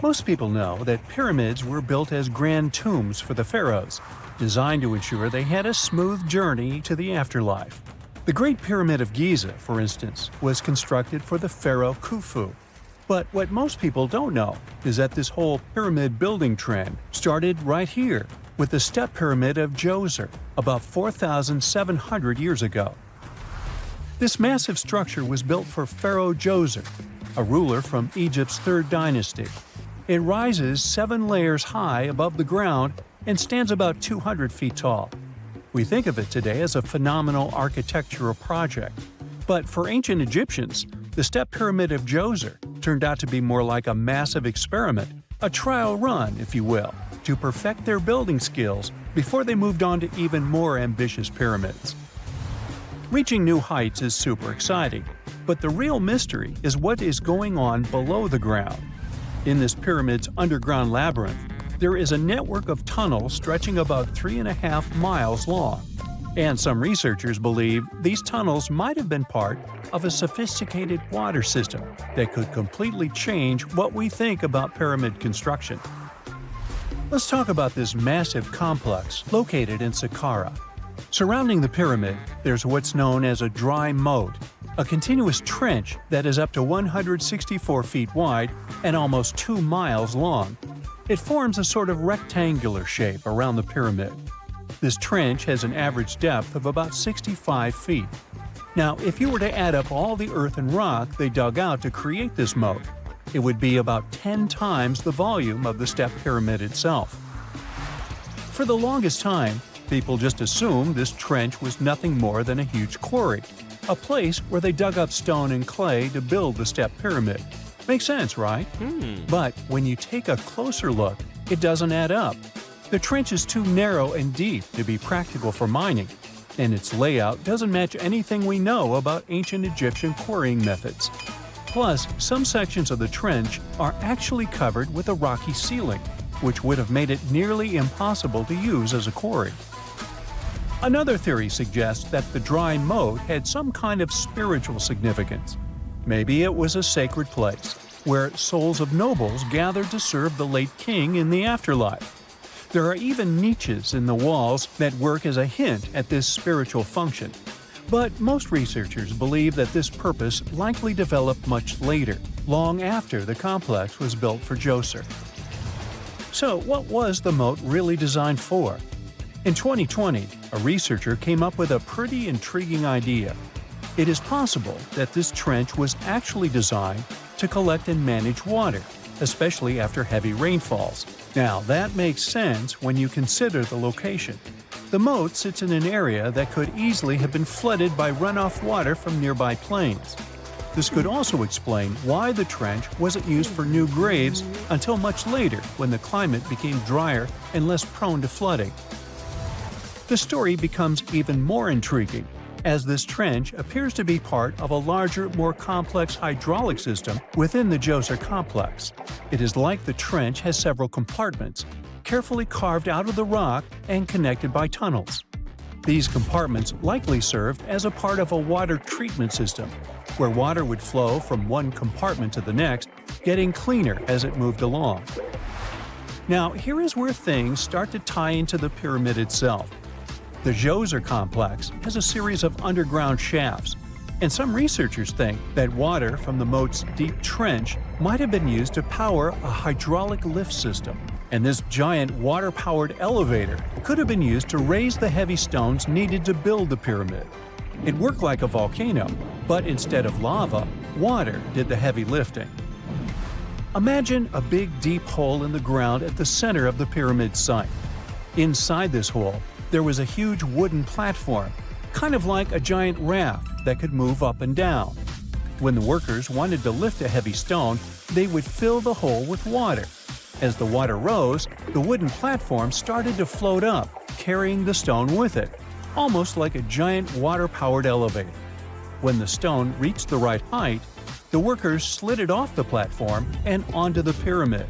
Most people know that pyramids were built as grand tombs for the pharaohs, designed to ensure they had a smooth journey to the afterlife. The Great Pyramid of Giza, for instance, was constructed for the pharaoh Khufu. But what most people don't know is that this whole pyramid building trend started right here, with the step pyramid of Djoser, about 4,700 years ago. This massive structure was built for Pharaoh Djoser, a ruler from Egypt's 3rd dynasty. It rises 7 layers high above the ground and stands about 200 feet tall. We think of it today as a phenomenal architectural project. But for ancient Egyptians, the step pyramid of Djoser turned out to be more like a massive experiment, a trial run, if you will, to perfect their building skills before they moved on to even more ambitious pyramids. Reaching new heights is super exciting, but the real mystery is what is going on below the ground. In this pyramid's underground labyrinth, there is a network of tunnels stretching about 3.5 miles long, and some researchers believe these tunnels might have been part of a sophisticated water system that could completely change what we think about pyramid construction. Let's talk about this massive complex located in Saqqara. Surrounding the pyramid, there's what's known as a dry moat, a continuous trench that is up to 164 feet wide and almost 2 miles long. It forms a sort of rectangular shape around the pyramid. This trench has an average depth of about 65 feet. Now, if you were to add up all the earth and rock they dug out to create this moat, it would be about 10 times the volume of the step pyramid itself. For the longest time, people just assumed this trench was nothing more than a huge quarry, a place where they dug up stone and clay to build the step pyramid. Makes sense, right? But when you take a closer look, it doesn't add up. The trench is too narrow and deep to be practical for mining, and its layout doesn't match anything we know about ancient Egyptian quarrying methods. Plus, some sections of the trench are actually covered with a rocky ceiling, which would have made it nearly impossible to use as a quarry. Another theory suggests that the dry moat had some kind of spiritual significance. Maybe it was a sacred place, where souls of nobles gathered to serve the late king in the afterlife. There are even niches in the walls that work as a hint at this spiritual function. But most researchers believe that this purpose likely developed much later, long after the complex was built for Djoser. So what was the moat really designed for? In 2020, a researcher came up with a pretty intriguing idea. It is possible that this trench was actually designed to collect and manage water, especially after heavy rainfalls. Now, that makes sense when you consider the location. The moat sits in an area that could easily have been flooded by runoff water from nearby plains. This could also explain why the trench wasn't used for new graves until much later when the climate became drier and less prone to flooding. The story becomes even more intriguing, as this trench appears to be part of a larger, more complex hydraulic system within the Djoser complex. It is like the trench has several compartments, carefully carved out of the rock and connected by tunnels. These compartments likely served as a part of a water treatment system, where water would flow from one compartment to the next, getting cleaner as it moved along. Now, here is where things start to tie into the pyramid itself. The Djoser complex has a series of underground shafts, and some researchers think that water from the moat's deep trench might have been used to power a hydraulic lift system, and this giant water-powered elevator could have been used to raise the heavy stones needed to build the pyramid. It worked like a volcano, but instead of lava, water did the heavy lifting. Imagine a big deep hole in the ground at the center of the pyramid site. Inside this hole, there was a huge wooden platform, kind of like a giant raft that could move up and down. When the workers wanted to lift a heavy stone, they would fill the hole with water. As the water rose, the wooden platform started to float up, carrying the stone with it, almost like a giant water-powered elevator. When the stone reached the right height, the workers slid it off the platform and onto the pyramid.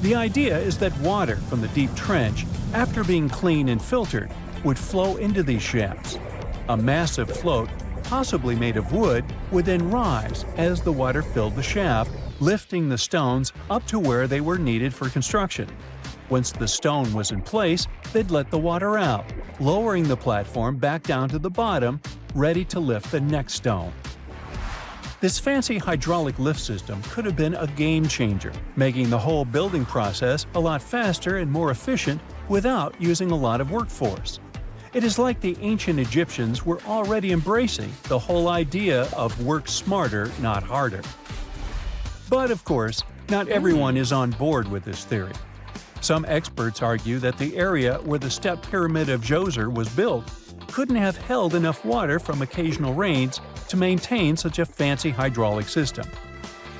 The idea is that water from the deep trench, after being cleaned and filtered, would flow into these shafts. A massive float, possibly made of wood, would then rise as the water filled the shaft, lifting the stones up to where they were needed for construction. Once the stone was in place, they'd let the water out, lowering the platform back down to the bottom, ready to lift the next stone. This fancy hydraulic lift system could have been a game changer, making the whole building process a lot faster and more efficient without using a lot of workforce. It is like the ancient Egyptians were already embracing the whole idea of work smarter, not harder. But of course, not everyone is on board with this theory. Some experts argue that the area where the step pyramid of Djoser was built couldn't have held enough water from occasional rains to maintain such a fancy hydraulic system.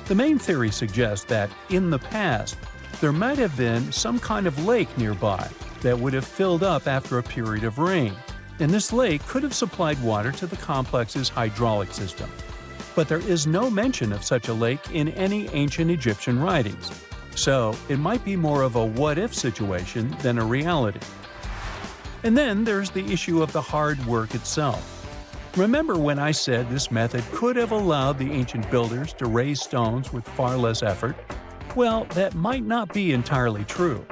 The main theory suggests that, in the past, there might have been some kind of lake nearby that would have filled up after a period of rain, and this lake could have supplied water to the complex's hydraulic system. But there is no mention of such a lake in any ancient Egyptian writings, so it might be more of a what-if situation than a reality. And then there's the issue of the hard work itself. Remember when I said this method could have allowed the ancient builders to raise stones with far less effort? Well, that might not be entirely true.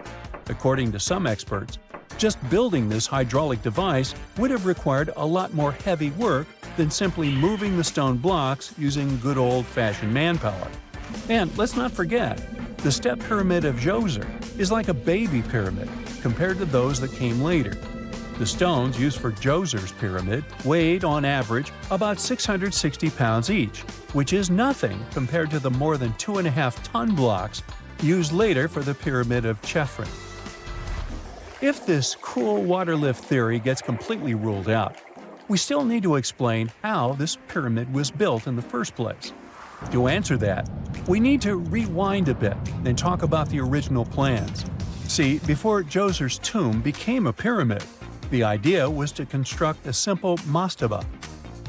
According to some experts, just building this hydraulic device would have required a lot more heavy work than simply moving the stone blocks using good old-fashioned manpower. And let's not forget, the step pyramid of Djoser is like a baby pyramid compared to those that came later. The stones used for Djoser's pyramid weighed, on average, about 660 pounds each, which is nothing compared to the more than 2.5-ton blocks used later for the pyramid of Chephren. If this cool water lift theory gets completely ruled out, we still need to explain how this pyramid was built in the first place. To answer that, we need to rewind a bit and talk about the original plans. See, before Djoser's tomb became a pyramid, the idea was to construct a simple mastaba.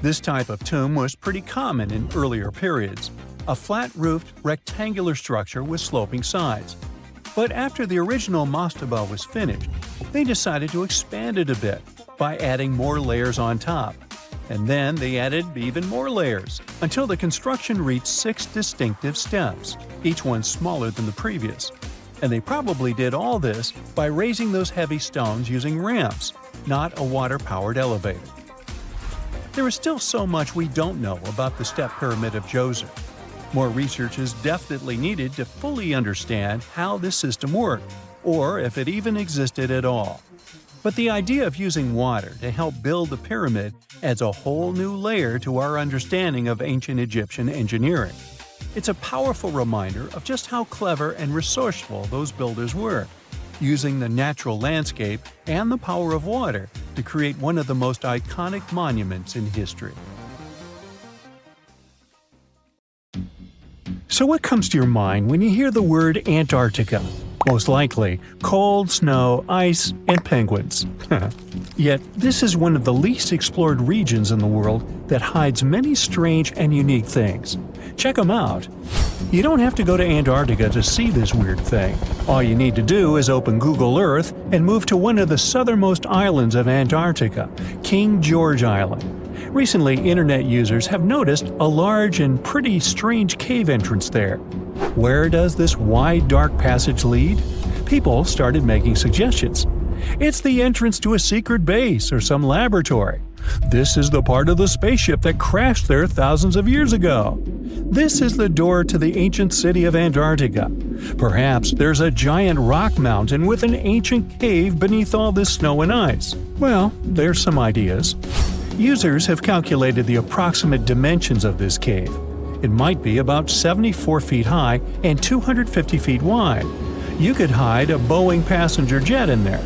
This type of tomb was pretty common in earlier periods, a flat-roofed, rectangular structure with sloping sides. But after the original mastaba was finished, they decided to expand it a bit by adding more layers on top. And then they added even more layers, until the construction reached 6 distinctive steps, each one smaller than the previous. And they probably did all this by raising those heavy stones using ramps, not a water-powered elevator. There is still so much we don't know about the step pyramid of Djoser. More research is definitely needed to fully understand how this system worked, or if it even existed at all. But the idea of using water to help build the pyramid adds a whole new layer to our understanding of ancient Egyptian engineering. It's a powerful reminder of just how clever and resourceful those builders were, using the natural landscape and the power of water to create one of the most iconic monuments in history. So what comes to your mind when you hear the word Antarctica? Most likely, cold, snow, ice, and penguins. Yet, this is one of the least explored regions in the world that hides many strange and unique things. Check them out. You don't have to go to Antarctica to see this weird thing. All you need to do is open Google Earth and move to one of the southernmost islands of Antarctica, King George Island. Recently, internet users have noticed a large and pretty strange cave entrance there. Where does this wide, dark passage lead? People started making suggestions. It's the entrance to a secret base or some laboratory. This is the part of the spaceship that crashed there thousands of years ago. This is the door to the ancient city of Antarctica. Perhaps there's a giant rock mountain with an ancient cave beneath all this snow and ice. Well, there's some ideas. Users have calculated the approximate dimensions of this cave. It might be about 74 feet high and 250 feet wide. You could hide a Boeing passenger jet in there.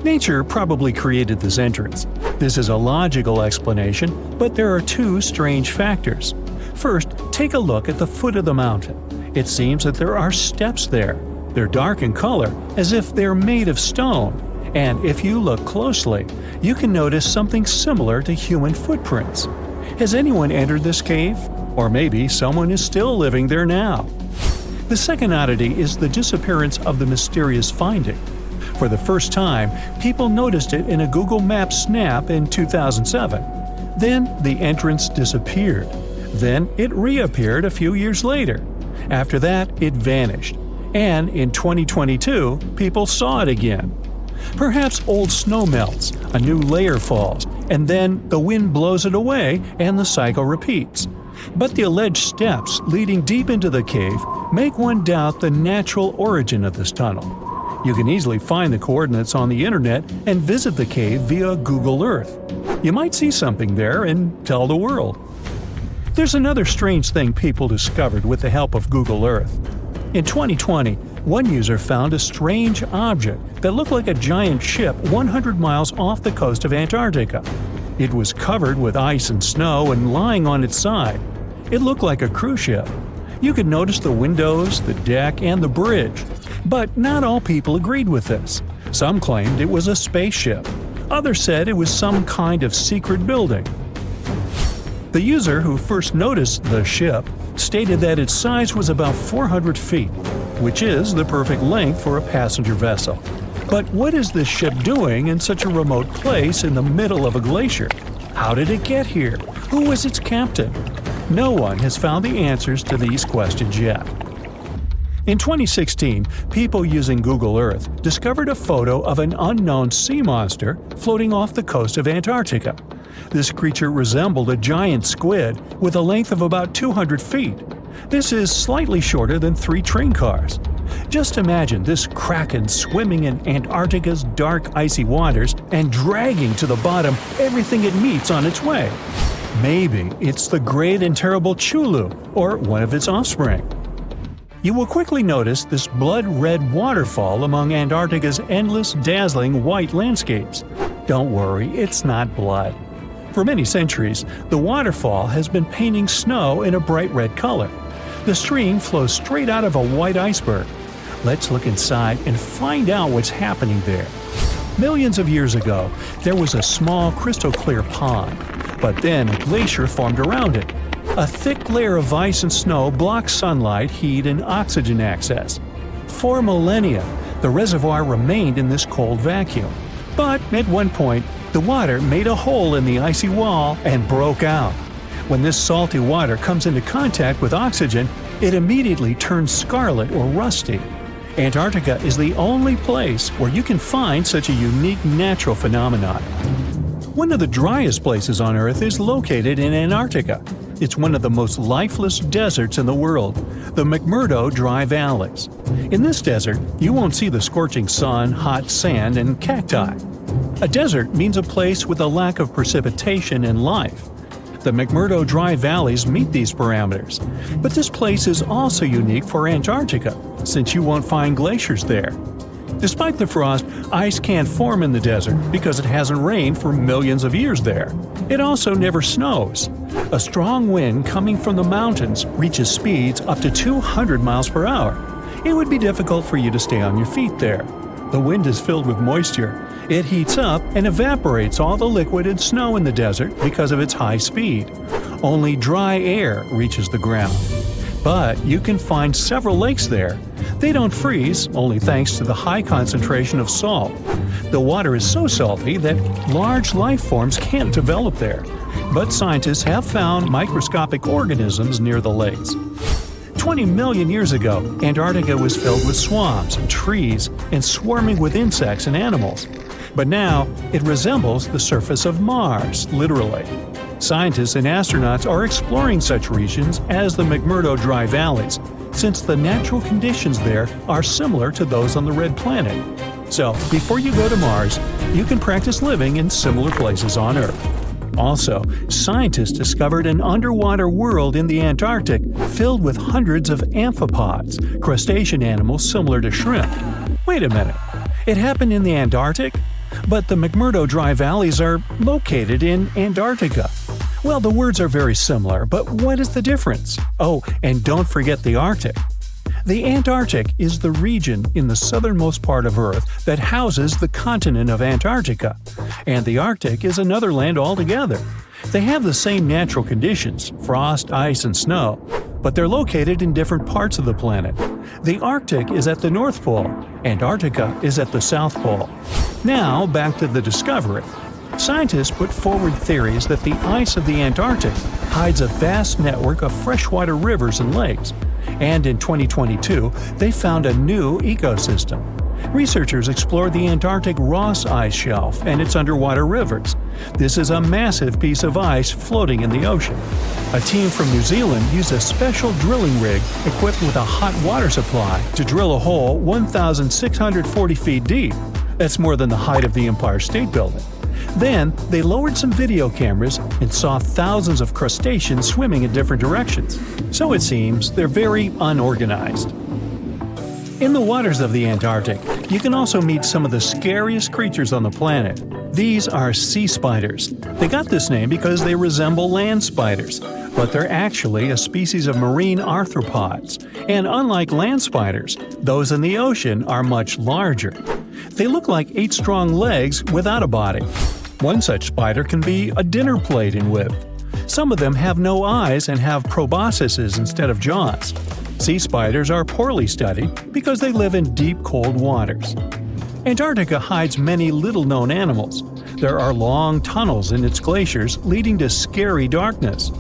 Nature probably created this entrance. This is a logical explanation, but there are two strange factors. First, take a look at the foot of the mountain. It seems that there are steps there. They're dark in color, as if they're made of stone. And if you look closely, you can notice something similar to human footprints. Has anyone entered this cave? Or maybe someone is still living there now. The second oddity is the disappearance of the mysterious finding. For the first time, people noticed it in a Google Maps snap in 2007. Then the entrance disappeared. Then it reappeared a few years later. After that, it vanished. And in 2022, people saw it again. Perhaps old snow melts, a new layer falls, and then the wind blows it away and the cycle repeats. But the alleged steps leading deep into the cave make one doubt the natural origin of this tunnel. You can easily find the coordinates on the internet and visit the cave via Google Earth. You might see something there and tell the world. There's another strange thing people discovered with the help of Google Earth. In 2020, one user found a strange object that looked like a giant ship 100 miles off the coast of Antarctica. It was covered with ice and snow and lying on its side. It looked like a cruise ship. You could notice the windows, the deck, and the bridge. But not all people agreed with this. Some claimed it was a spaceship. Others said it was some kind of secret building. The user who first noticed the ship stated that its size was about 400 feet, which is the perfect length for a passenger vessel. But what is this ship doing in such a remote place in the middle of a glacier? How did it get here? Who was its captain? No one has found the answers to these questions yet. In 2016, people using Google Earth discovered a photo of an unknown sea monster floating off the coast of Antarctica. This creature resembled a giant squid with a length of about 200 feet. This is slightly shorter than 3 train cars. Just imagine this kraken swimming in Antarctica's dark, icy waters and dragging to the bottom everything it meets on its way. Maybe it's the great and terrible Chulu, or one of its offspring. You will quickly notice this blood-red waterfall among Antarctica's endless, dazzling white landscapes. Don't worry, it's not blood. For many centuries, the waterfall has been painting snow in a bright red color. The stream flows straight out of a white iceberg. Let's look inside and find out what's happening there. Millions of years ago, there was a small crystal-clear pond, but then a glacier formed around it. A thick layer of ice and snow blocks sunlight, heat, and oxygen access. For millennia, the reservoir remained in this cold vacuum. But at one point, the water made a hole in the icy wall and broke out. When this salty water comes into contact with oxygen, it immediately turns scarlet or rusty. Antarctica is the only place where you can find such a unique natural phenomenon. One of the driest places on Earth is located in Antarctica. It's one of the most lifeless deserts in the world, the McMurdo Dry Valleys. In this desert, you won't see the scorching sun, hot sand, and cacti. A desert means a place with a lack of precipitation and life. The McMurdo Dry Valleys meet these parameters. But this place is also unique for Antarctica, since you won't find glaciers there. Despite the frost, ice can't form in the desert because it hasn't rained for millions of years there. It also never snows. A strong wind coming from the mountains reaches speeds up to 200 miles per hour. It would be difficult for you to stay on your feet there. The wind is filled with moisture. It heats up and evaporates all the liquid and snow in the desert because of its high speed. Only dry air reaches the ground. But you can find several lakes there. They don't freeze, only thanks to the high concentration of salt. The water is so salty that large life forms can't develop there. But scientists have found microscopic organisms near the lakes. 20 million years ago, Antarctica was filled with swamps, trees, and swarming with insects and animals. But now, it resembles the surface of Mars, literally. Scientists and astronauts are exploring such regions as the McMurdo Dry Valleys, since the natural conditions there are similar to those on the Red Planet. So, before you go to Mars, you can practice living in similar places on Earth. Also, scientists discovered an underwater world in the Antarctic filled with hundreds of amphipods, crustacean animals similar to shrimp. Wait a minute, it happened in the Antarctic? But the McMurdo Dry Valleys are located in Antarctica. Well, the words are very similar, but what is the difference? Oh, and don't forget the Arctic. The Antarctic is the region in the southernmost part of Earth that houses the continent of Antarctica, and the Arctic is another land altogether. They have the same natural conditions, frost, ice, and snow, but they're located in different parts of the planet. The Arctic is at the North Pole, Antarctica is at the South Pole. Now, back to the discovery. Scientists put forward theories that the ice of the Antarctic hides a vast network of freshwater rivers and lakes. And in 2022, they found a new ecosystem. Researchers explored the Antarctic Ross Ice Shelf and its underwater rivers. This is a massive piece of ice floating in the ocean. A team from New Zealand used a special drilling rig equipped with a hot water supply to drill a hole 1,640 feet deep. That's more than the height of the Empire State Building. Then, they lowered some video cameras and saw thousands of crustaceans swimming in different directions. So it seems they're very unorganized. In the waters of the Antarctic, you can also meet some of the scariest creatures on the planet. These are sea spiders. They got this name because they resemble land spiders, but they're actually a species of marine arthropods. And unlike land spiders, those in the ocean are much larger. They look like 8 strong legs without a body. One such spider can be a dinner plate in width. Some of them have no eyes and have proboscises instead of jaws. Sea spiders are poorly studied because they live in deep, cold waters. Antarctica hides many little-known animals. There are long tunnels in its glaciers leading to scary darkness.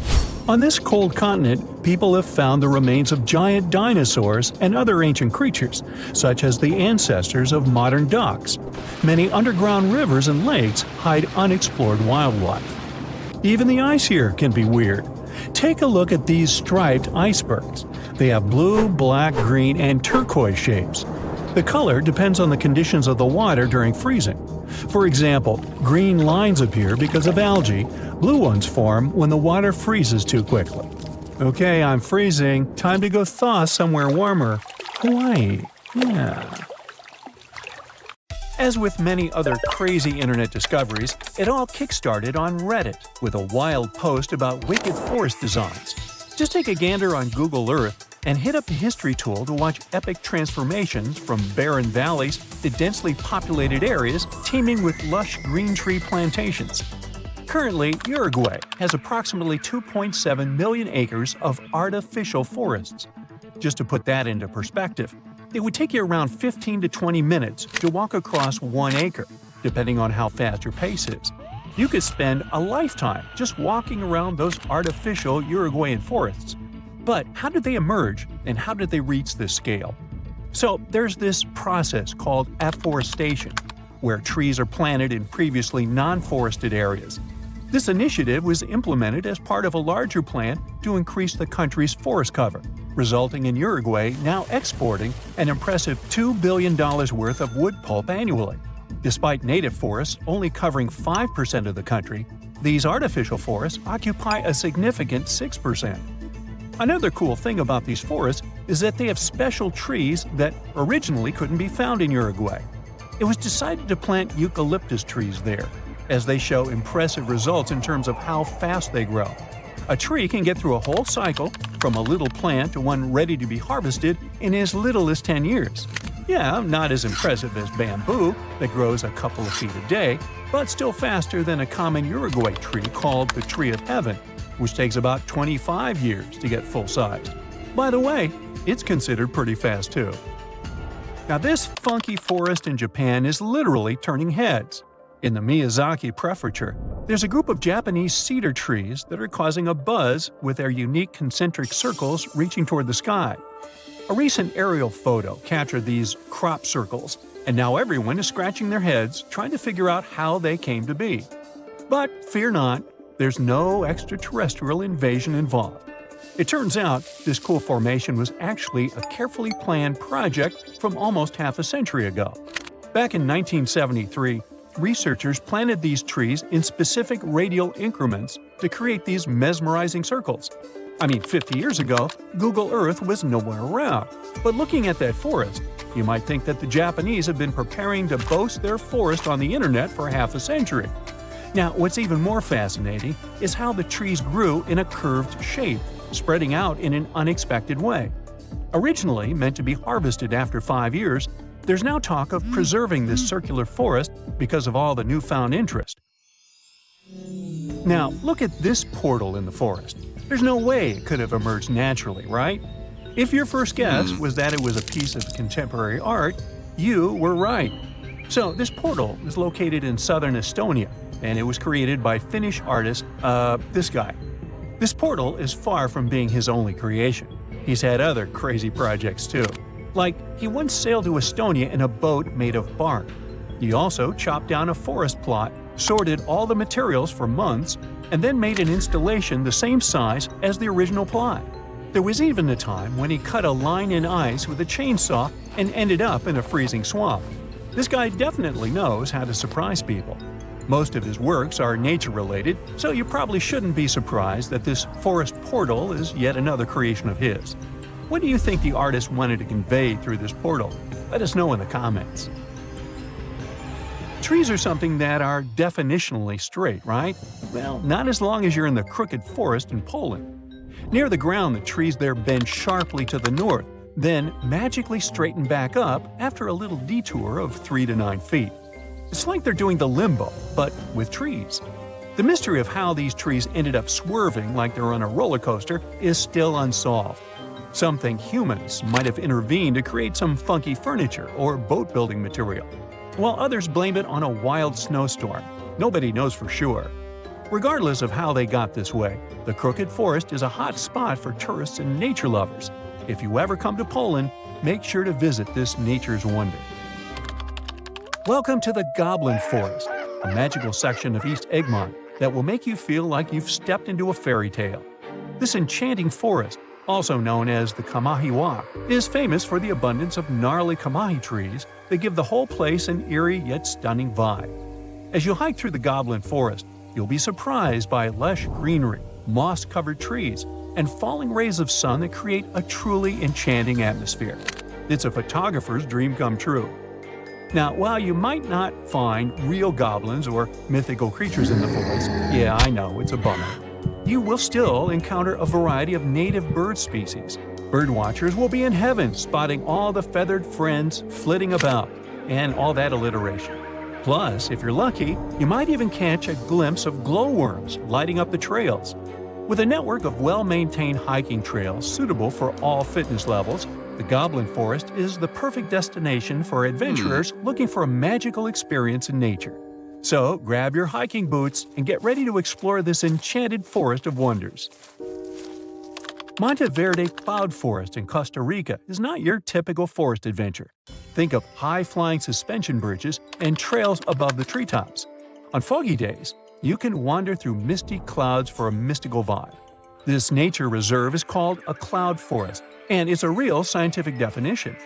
On this cold continent, people have found the remains of giant dinosaurs and other ancient creatures, such as the ancestors of modern ducks. Many underground rivers and lakes hide unexplored wildlife. Even the ice here can be weird. Take a look at these striped icebergs. They have blue, black, green, and turquoise shapes. The color depends on the conditions of the water during freezing. For example, green lines appear because of algae, blue ones form when the water freezes too quickly. Okay, I'm freezing. Time to go thaw somewhere warmer. Hawaii. Yeah. As with many other crazy internet discoveries, it all kickstarted on Reddit with a wild post about wicked forest designs. Just take a gander on Google Earth and hit up the history tool to watch epic transformations from barren valleys to densely populated areas teeming with lush green tree plantations. Currently, Uruguay has approximately 2.7 million acres of artificial forests. Just to put that into perspective, it would take you around 15 to 20 minutes to walk across 1 acre, depending on how fast your pace is. You could spend a lifetime just walking around those artificial Uruguayan forests. But how did they emerge, and how did they reach this scale? So there's this process called afforestation, where trees are planted in previously non-forested areas. This initiative was implemented as part of a larger plan to increase the country's forest cover, resulting in Uruguay now exporting an impressive $2 billion worth of wood pulp annually. Despite native forests only covering 5% of the country, these artificial forests occupy a significant 6%. Another cool thing about these forests is that they have special trees that originally couldn't be found in Uruguay. It was decided to plant eucalyptus trees there, as they show impressive results in terms of how fast they grow. A tree can get through a whole cycle, from a little plant to one ready to be harvested, in as little as 10 years. Yeah, not as impressive as bamboo, that grows a couple of feet a day, but still faster than a common Uruguay tree called the Tree of Heaven, which takes about 25 years to get full size. By the way, it's considered pretty fast too. Now this funky forest in Japan is literally turning heads. In the Miyazaki Prefecture, there's a group of Japanese cedar trees that are causing a buzz with their unique concentric circles reaching toward the sky. A recent aerial photo captured these crop circles, and now everyone is scratching their heads trying to figure out how they came to be. But fear not, there's no extraterrestrial invasion involved. It turns out this cool formation was actually a carefully planned project from almost half a century ago. Back in 1973, researchers planted these trees in specific radial increments to create these mesmerizing circles. 50 years ago, Google Earth was nowhere around. But looking at that forest, you might think that the Japanese have been preparing to boast their forest on the internet for half a century. Now, what's even more fascinating is how the trees grew in a curved shape, spreading out in an unexpected way. Originally meant to be harvested after 5 years, there's now talk of preserving this circular forest because of all the newfound interest. Now, look at this portal in the forest. There's no way it could have emerged naturally, right? If your first guess was that it was a piece of contemporary art, you were right. So, this portal is located in southern Estonia, and it was created by Finnish artist, this guy. This portal is far from being his only creation. He's had other crazy projects too. Like, he once sailed to Estonia in a boat made of bark. He also chopped down a forest plot, sorted all the materials for months, and then made an installation the same size as the original plot. There was even a time when he cut a line in ice with a chainsaw and ended up in a freezing swamp. This guy definitely knows how to surprise people. Most of his works are nature-related, so you probably shouldn't be surprised that this forest portal is yet another creation of his. What do you think the artist wanted to convey through this portal? Let us know in the comments. Trees are something that are definitionally straight, right? Well, not as long as you're in the crooked forest in Poland. Near the ground, the trees there bend sharply to the north, then magically straighten back up after a little detour of 3 to 9 feet. It's like they're doing the limbo, but with trees. The mystery of how these trees ended up swerving like they're on a roller coaster is still unsolved. Some think humans might have intervened to create some funky furniture or boat-building material, while others blame it on a wild snowstorm. Nobody knows for sure. Regardless of how they got this way, the Crooked Forest is a hot spot for tourists and nature lovers. If you ever come to Poland, make sure to visit this nature's wonder. Welcome to the Goblin Forest, a magical section of East Egmont that will make you feel like you've stepped into a fairy tale. This enchanting forest, also known as the Kamahiwa, is famous for the abundance of gnarly kamahi trees that give the whole place an eerie yet stunning vibe. As you hike through the Goblin Forest, you'll be surprised by lush greenery, moss-covered trees, and falling rays of sun that create a truly enchanting atmosphere. It's a photographer's dream come true. Now, while you might not find real goblins or mythical creatures in the forest, yeah, I know, it's a bummer, you will still encounter a variety of native bird species. Birdwatchers will be in heaven spotting all the feathered friends flitting about, and all that alliteration. Plus, if you're lucky, you might even catch a glimpse of glowworms lighting up the trails. With a network of well-maintained hiking trails suitable for all fitness levels, the Goblin Forest is the perfect destination for adventurers looking for a magical experience in nature. So, grab your hiking boots and get ready to explore this enchanted forest of wonders. Monteverde Cloud Forest in Costa Rica is not your typical forest adventure. Think of high-flying suspension bridges and trails above the treetops. On foggy days, you can wander through misty clouds for a mystical vibe. This nature reserve is called a cloud forest, and it's a real scientific definition.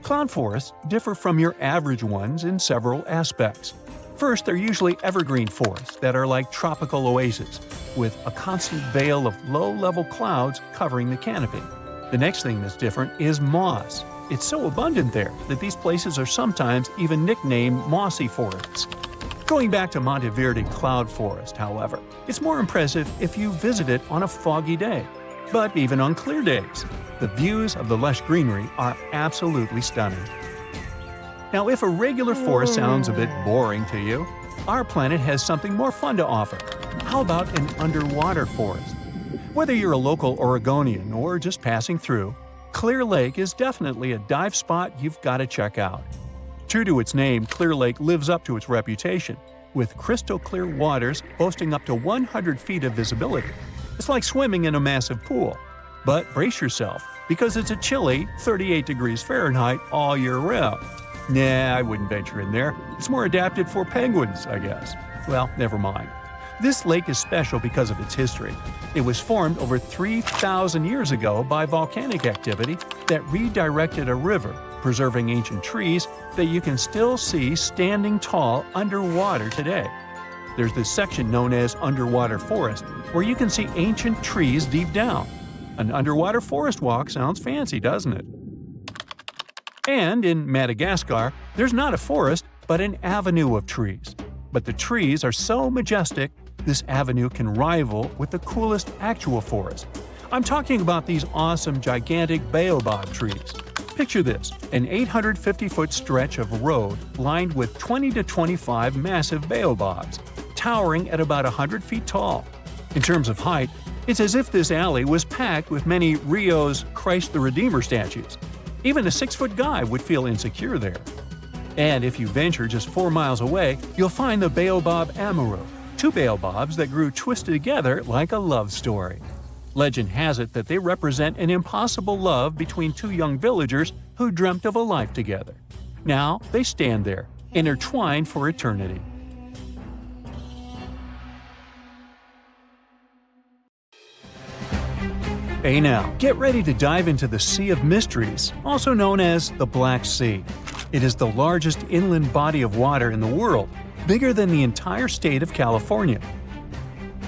Cloud forests differ from your average ones in several aspects. First, they're usually evergreen forests that are like tropical oases, with a constant veil of low-level clouds covering the canopy. The next thing that's different is moss. It's so abundant there that these places are sometimes even nicknamed mossy forests. Going back to Monteverde Cloud Forest, however, it's more impressive if you visit it on a foggy day. But even on clear days, the views of the lush greenery are absolutely stunning. Now, if a regular forest sounds a bit boring to you, our planet has something more fun to offer. How about an underwater forest? Whether you're a local Oregonian or just passing through, Clear Lake is definitely a dive spot you've got to check out. True to its name, Clear Lake lives up to its reputation, with crystal-clear waters boasting up to 100 feet of visibility. It's like swimming in a massive pool. But brace yourself, because it's a chilly 38 degrees Fahrenheit all year round. Nah, I wouldn't venture in there. It's more adapted for penguins, I guess. Well, never mind. This lake is special because of its history. It was formed over 3,000 years ago by volcanic activity that redirected a river, preserving ancient trees that you can still see standing tall underwater today. There's this section known as Underwater Forest, where you can see ancient trees deep down. An underwater forest walk sounds fancy, doesn't it? And in Madagascar, there's not a forest, but an avenue of trees. But the trees are so majestic, this avenue can rival with the coolest actual forest. I'm talking about these awesome, gigantic baobab trees. Picture this, an 850-foot stretch of road lined with 20 to 25 massive baobabs, towering at about 100 feet tall. In terms of height, it's as if this alley was packed with many Rio's Christ the Redeemer statues. Even a 6-foot guy would feel insecure there. And if you venture just 4 miles away, you'll find the baobab amaru, two baobabs that grew twisted together like a love story. Legend has it that they represent an impossible love between two young villagers who dreamt of a life together. Now they stand there, intertwined for eternity. Hey now, get ready to dive into the Sea of Mysteries, also known as the Black Sea. It is the largest inland body of water in the world, bigger than the entire state of California.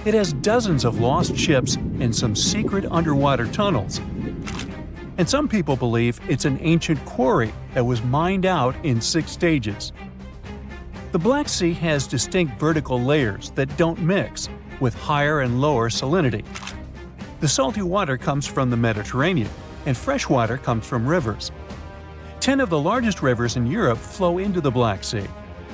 It has dozens of lost ships and some secret underwater tunnels. And some people believe it's an ancient quarry that was mined out in 6 stages. The Black Sea has distinct vertical layers that don't mix, with higher and lower salinity. The salty water comes from the Mediterranean, and fresh water comes from rivers. 10 of the largest rivers in Europe flow into the Black Sea.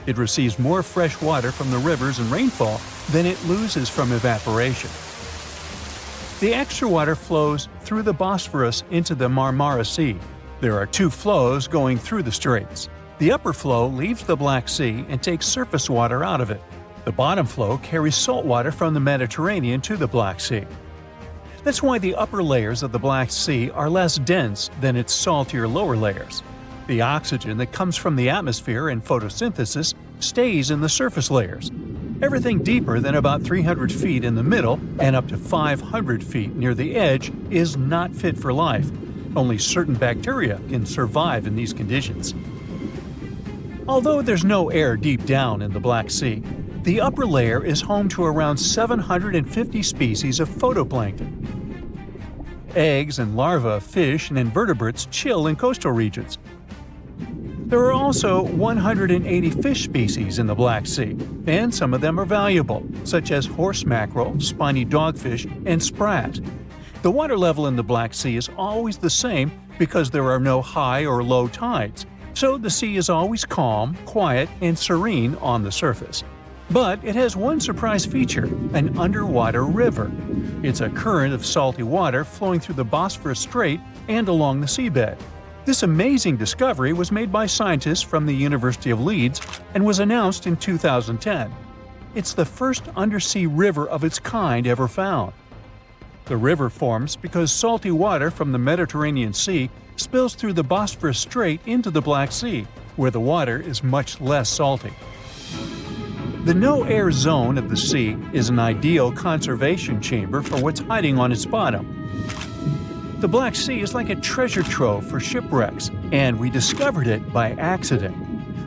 It receives more fresh water from the rivers and rainfall than it loses from evaporation. The extra water flows through the Bosphorus into the Marmara Sea. There are 2 flows going through the straits. The upper flow leaves the Black Sea and takes surface water out of it. The bottom flow carries salt water from the Mediterranean to the Black Sea. That's why the upper layers of the Black Sea are less dense than its saltier lower layers. The oxygen that comes from the atmosphere and photosynthesis stays in the surface layers. Everything deeper than about 300 feet in the middle and up to 500 feet near the edge is not fit for life. Only certain bacteria can survive in these conditions. Although there's no air deep down in the Black Sea, the upper layer is home to around 750 species of phytoplankton. Eggs and larvae of fish and invertebrates chill in coastal regions. There are also 180 fish species in the Black Sea, and some of them are valuable, such as horse mackerel, spiny dogfish, and sprat. The water level in the Black Sea is always the same because there are no high or low tides, so the sea is always calm, quiet, and serene on the surface. But it has one surprise feature, an underwater river. It's a current of salty water flowing through the Bosphorus Strait and along the seabed. This amazing discovery was made by scientists from the University of Leeds and was announced in 2010. It's the first undersea river of its kind ever found. The river forms because salty water from the Mediterranean Sea spills through the Bosphorus Strait into the Black Sea, where the water is much less salty. The no-air zone of the sea is an ideal conservation chamber for what's hiding on its bottom. The Black Sea is like a treasure trove for shipwrecks, and we discovered it by accident.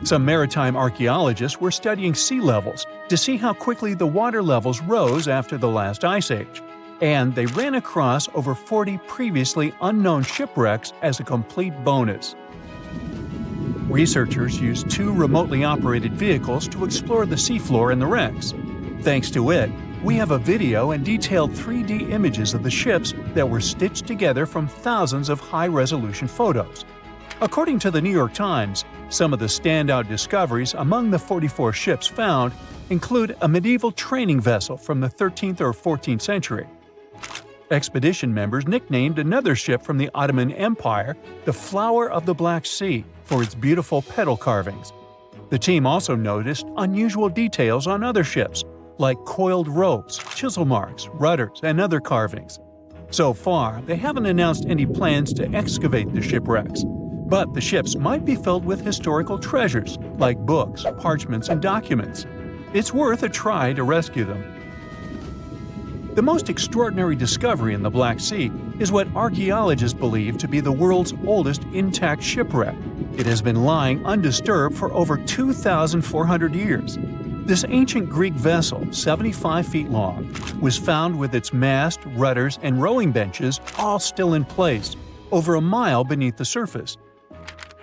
Some maritime archaeologists were studying sea levels to see how quickly the water levels rose after the last ice age, and they ran across over 40 previously unknown shipwrecks as a complete bonus. Researchers used 2 remotely operated vehicles to explore the seafloor and the wrecks. Thanks to it, we have a video and detailed 3D images of the ships that were stitched together from thousands of high-resolution photos. According to the New York Times, some of the standout discoveries among the 44 ships found include a medieval training vessel from the 13th or 14th century. Expedition members nicknamed another ship from the Ottoman Empire the Flower of the Black Sea for its beautiful petal carvings. The team also noticed unusual details on other ships, like coiled ropes, chisel marks, rudders, and other carvings. So far, they haven't announced any plans to excavate the shipwrecks, but the ships might be filled with historical treasures like books, parchments, and documents. It's worth a try to rescue them. The most extraordinary discovery in the Black Sea is what archaeologists believe to be the world's oldest intact shipwreck. It has been lying undisturbed for over 2,400 years. This ancient Greek vessel, 75 feet long, was found with its mast, rudders, and rowing benches all still in place, over a mile beneath the surface.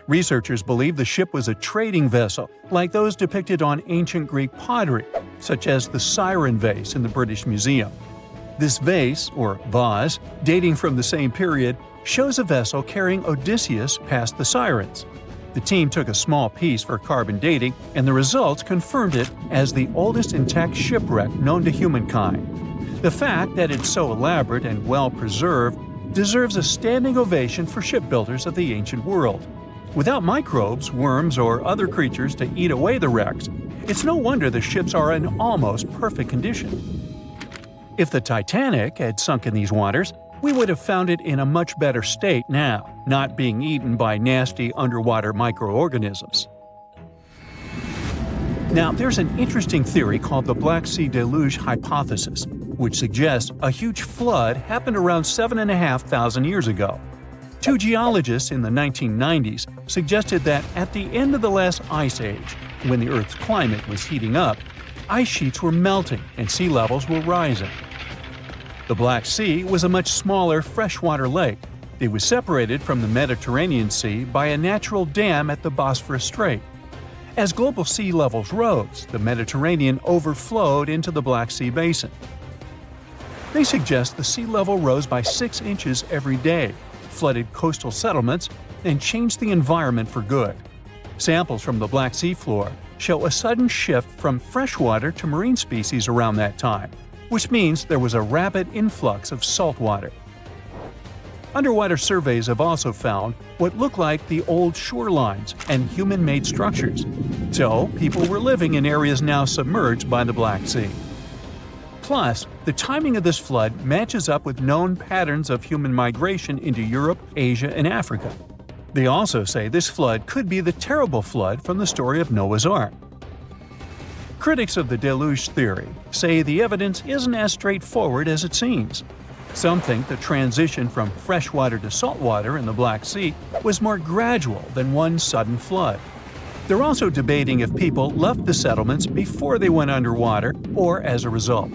Researchers believe the ship was a trading vessel, like those depicted on ancient Greek pottery, such as the Siren vase in the British Museum. This vase, or vase, dating from the same period, shows a vessel carrying Odysseus past the Sirens. The team took a small piece for carbon dating, and the results confirmed it as the oldest intact shipwreck known to humankind. The fact that it's so elaborate and well-preserved deserves a standing ovation for shipbuilders of the ancient world. Without microbes, worms, or other creatures to eat away the wrecks, it's no wonder the ships are in almost perfect condition. If the Titanic had sunk in these waters, we would have found it in a much better state now, not being eaten by nasty underwater microorganisms. Now, there's an interesting theory called the Black Sea Deluge hypothesis, which suggests a huge flood happened around 7,500 years ago. Two geologists in the 1990s suggested that at the end of the last ice age, when the Earth's climate was heating up, ice sheets were melting and sea levels were rising. The Black Sea was a much smaller freshwater lake. It was separated from the Mediterranean Sea by a natural dam at the Bosphorus Strait. As global sea levels rose, the Mediterranean overflowed into the Black Sea basin. They suggest the sea level rose by 6 inches every day, flooded coastal settlements, and changed the environment for good. Samples from the Black Sea floor show a sudden shift from freshwater to marine species around that time, which means there was a rapid influx of salt water. Underwater surveys have also found what look like the old shorelines and human-made structures. So, people were living in areas now submerged by the Black Sea. Plus, the timing of this flood matches up with known patterns of human migration into Europe, Asia, and Africa. They also say this flood could be the terrible flood from the story of Noah's Ark. Critics of the deluge theory say the evidence isn't as straightforward as it seems. Some think the transition from freshwater to saltwater in the Black Sea was more gradual than one sudden flood. They're also debating if people left the settlements before they went underwater or as a result.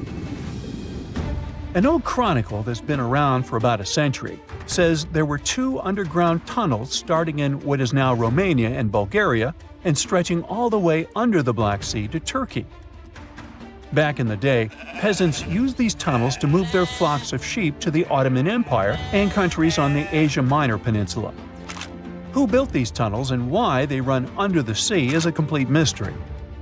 An old chronicle that's been around for about a century says there were 2 underground tunnels starting in what is now Romania and Bulgaria and stretching all the way under the Black Sea to Turkey. Back in the day, peasants used these tunnels to move their flocks of sheep to the Ottoman Empire and countries on the Asia Minor Peninsula. Who built these tunnels and why they run under the sea is a complete mystery.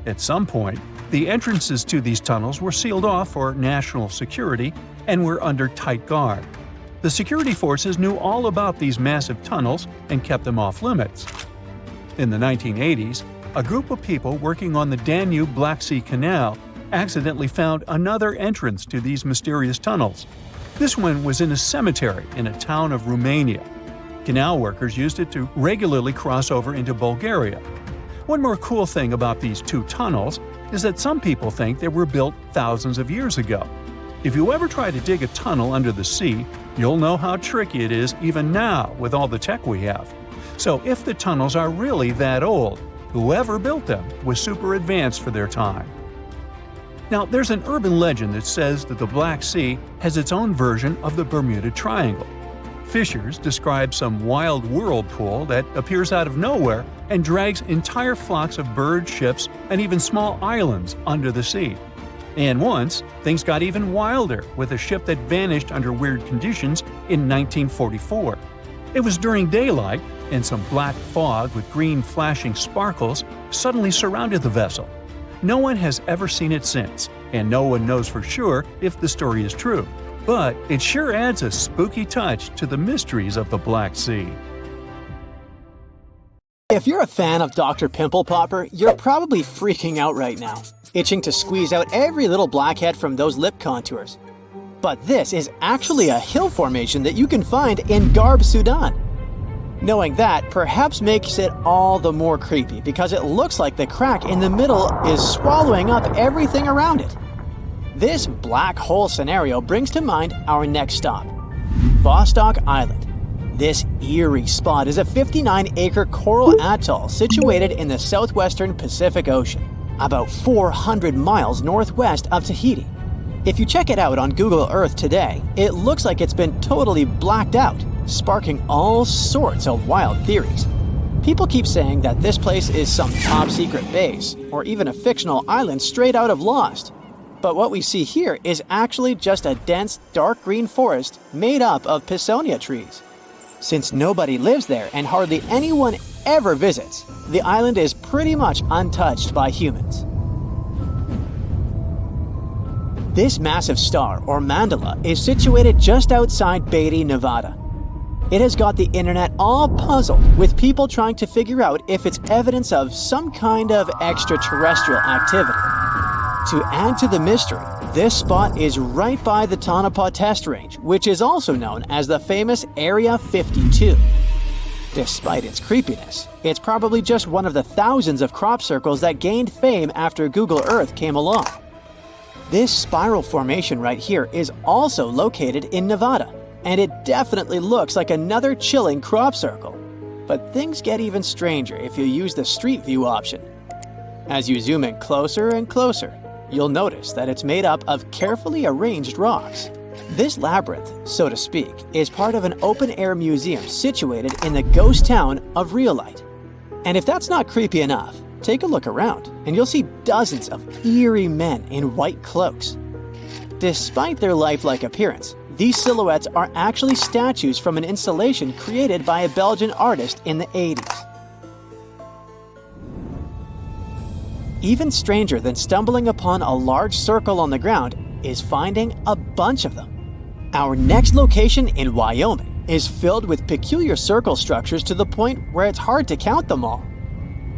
At some point, the entrances to these tunnels were sealed off for national security and were under tight guard. The security forces knew all about these massive tunnels and kept them off limits. In the 1980s, a group of people working on the Danube-Black Sea Canal accidentally found another entrance to these mysterious tunnels. This one was in a cemetery in a town of Romania. Canal workers used it to regularly cross over into Bulgaria. One more cool thing about these 2 tunnels is that some people think they were built thousands of years ago. If you ever try to dig a tunnel under the sea, you'll know how tricky it is even now with all the tech we have. So if the tunnels are really that old, whoever built them was super advanced for their time. Now, there's an urban legend that says that the Black Sea has its own version of the Bermuda Triangle. Fishers describe some wild whirlpool that appears out of nowhere and drags entire flocks of birds, ships, and even small islands under the sea. And once, things got even wilder with a ship that vanished under weird conditions in 1944. It was during daylight, and some black fog with green flashing sparkles suddenly surrounded the vessel. No one has ever seen it since, and no one knows for sure if the story is true. But it sure adds a spooky touch to the mysteries of the Black Sea. If you're a fan of Dr. Pimple Popper, you're probably freaking out right now, itching to squeeze out every little blackhead from those lip contours. But this is actually a hill formation that you can find in Garb, Sudan. Knowing that perhaps makes it all the more creepy because it looks like the crack in the middle is swallowing up everything around it. This black hole scenario brings to mind our next stop, Bosk Island. This eerie spot is a 59-acre coral atoll situated in the southwestern Pacific Ocean, about 400 miles northwest of Tahiti. If you check it out on Google Earth today, it looks like it's been totally blacked out, sparking all sorts of wild theories. People keep saying that this place is some top-secret base, or even a fictional island straight out of Lost. But what we see here is actually just a dense, dark green forest made up of Pisonia trees. Since nobody lives there and hardly anyone ever visits, the island is pretty much untouched by humans. This massive star, or mandala, is situated just outside Beatty, Nevada. It has got the internet all puzzled, with people trying to figure out if it's evidence of some kind of extraterrestrial activity. To add to the mystery, this spot is right by the Tonopah Test Range, which is also known as the famous Area 52. Despite its creepiness, it's probably just one of the thousands of crop circles that gained fame after Google Earth came along. This spiral formation right here is also located in Nevada, and it definitely looks like another chilling crop circle. But things get even stranger if you use the Street View option. As you zoom in closer and closer, you'll notice that it's made up of carefully arranged rocks. This labyrinth, so to speak, is part of an open-air museum situated in the ghost town of Rhyolite. And if that's not creepy enough, take a look around and you'll see dozens of eerie men in white cloaks. Despite their lifelike appearance, these silhouettes are actually statues from an installation created by a Belgian artist in the 80s. Even stranger than stumbling upon a large circle on the ground is finding a bunch of them. Our next location in Wyoming is filled with peculiar circle structures to the point where it's hard to count them all.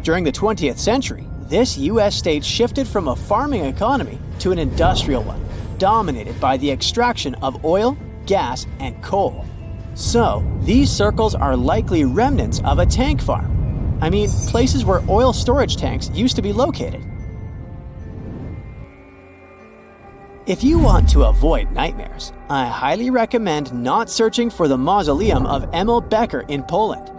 During the 20th century, this U.S. state shifted from a farming economy to an industrial one, dominated by the extraction of oil, gas, and coal. So, these circles are likely remnants of a tank farm. I mean, places where oil storage tanks used to be located. If you want to avoid nightmares, I highly recommend not searching for the mausoleum of Emil Becker in Poland.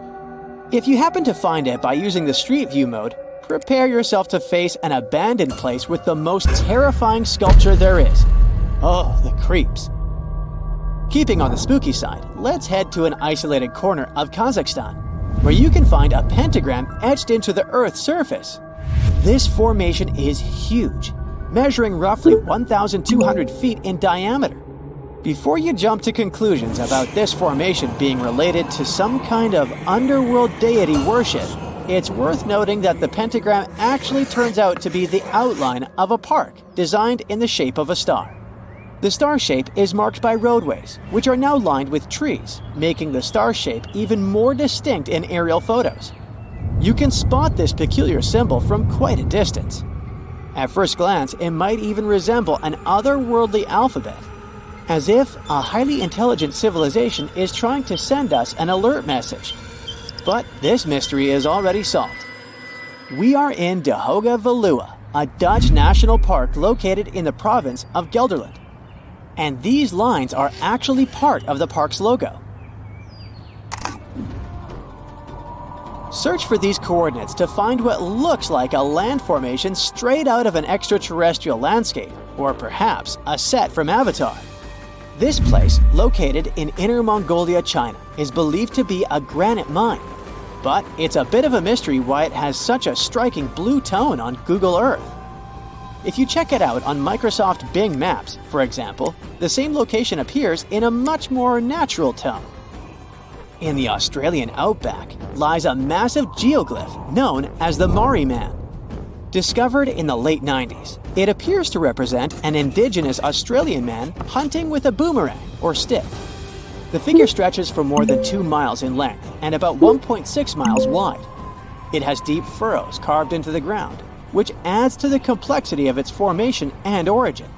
If you happen to find it by using the Street View mode, prepare yourself to face an abandoned place with the most terrifying sculpture there is. Oh, the creeps. Keeping on the spooky side, let's head to an isolated corner of Kazakhstan, where you can find a pentagram etched into the Earth's surface. This formation is huge, measuring roughly 1,200 feet in diameter. Before you jump to conclusions about this formation being related to some kind of underworld deity worship, it's worth noting that the pentagram actually turns out to be the outline of a park designed in the shape of a star. The star shape is marked by roadways, which are now lined with trees, making the star shape even more distinct in aerial photos. You can spot this peculiar symbol from quite a distance. At first glance, it might even resemble an otherworldly alphabet, as if a highly intelligent civilization is trying to send us an alert message. But this mystery is already solved. We are in De Hoge Veluwe, a Dutch national park located in the province of Gelderland. And these lines are actually part of the park's logo. Search for these coordinates to find what looks like a land formation straight out of an extraterrestrial landscape, or perhaps a set from Avatar. This place, located in Inner Mongolia, China, is believed to be a granite mine. But it's a bit of a mystery why it has such a striking blue tone on Google Earth. If you check it out on Microsoft Bing Maps, for example, the same location appears in a much more natural tone. In the Australian outback lies a massive geoglyph known as the Maori Man. Discovered in the late 90s, it appears to represent an indigenous Australian man hunting with a boomerang or stick. The figure stretches for more than 2 miles in length and about 1.6 miles wide. It has deep furrows carved into the ground, which adds to the complexity of its formation and origin.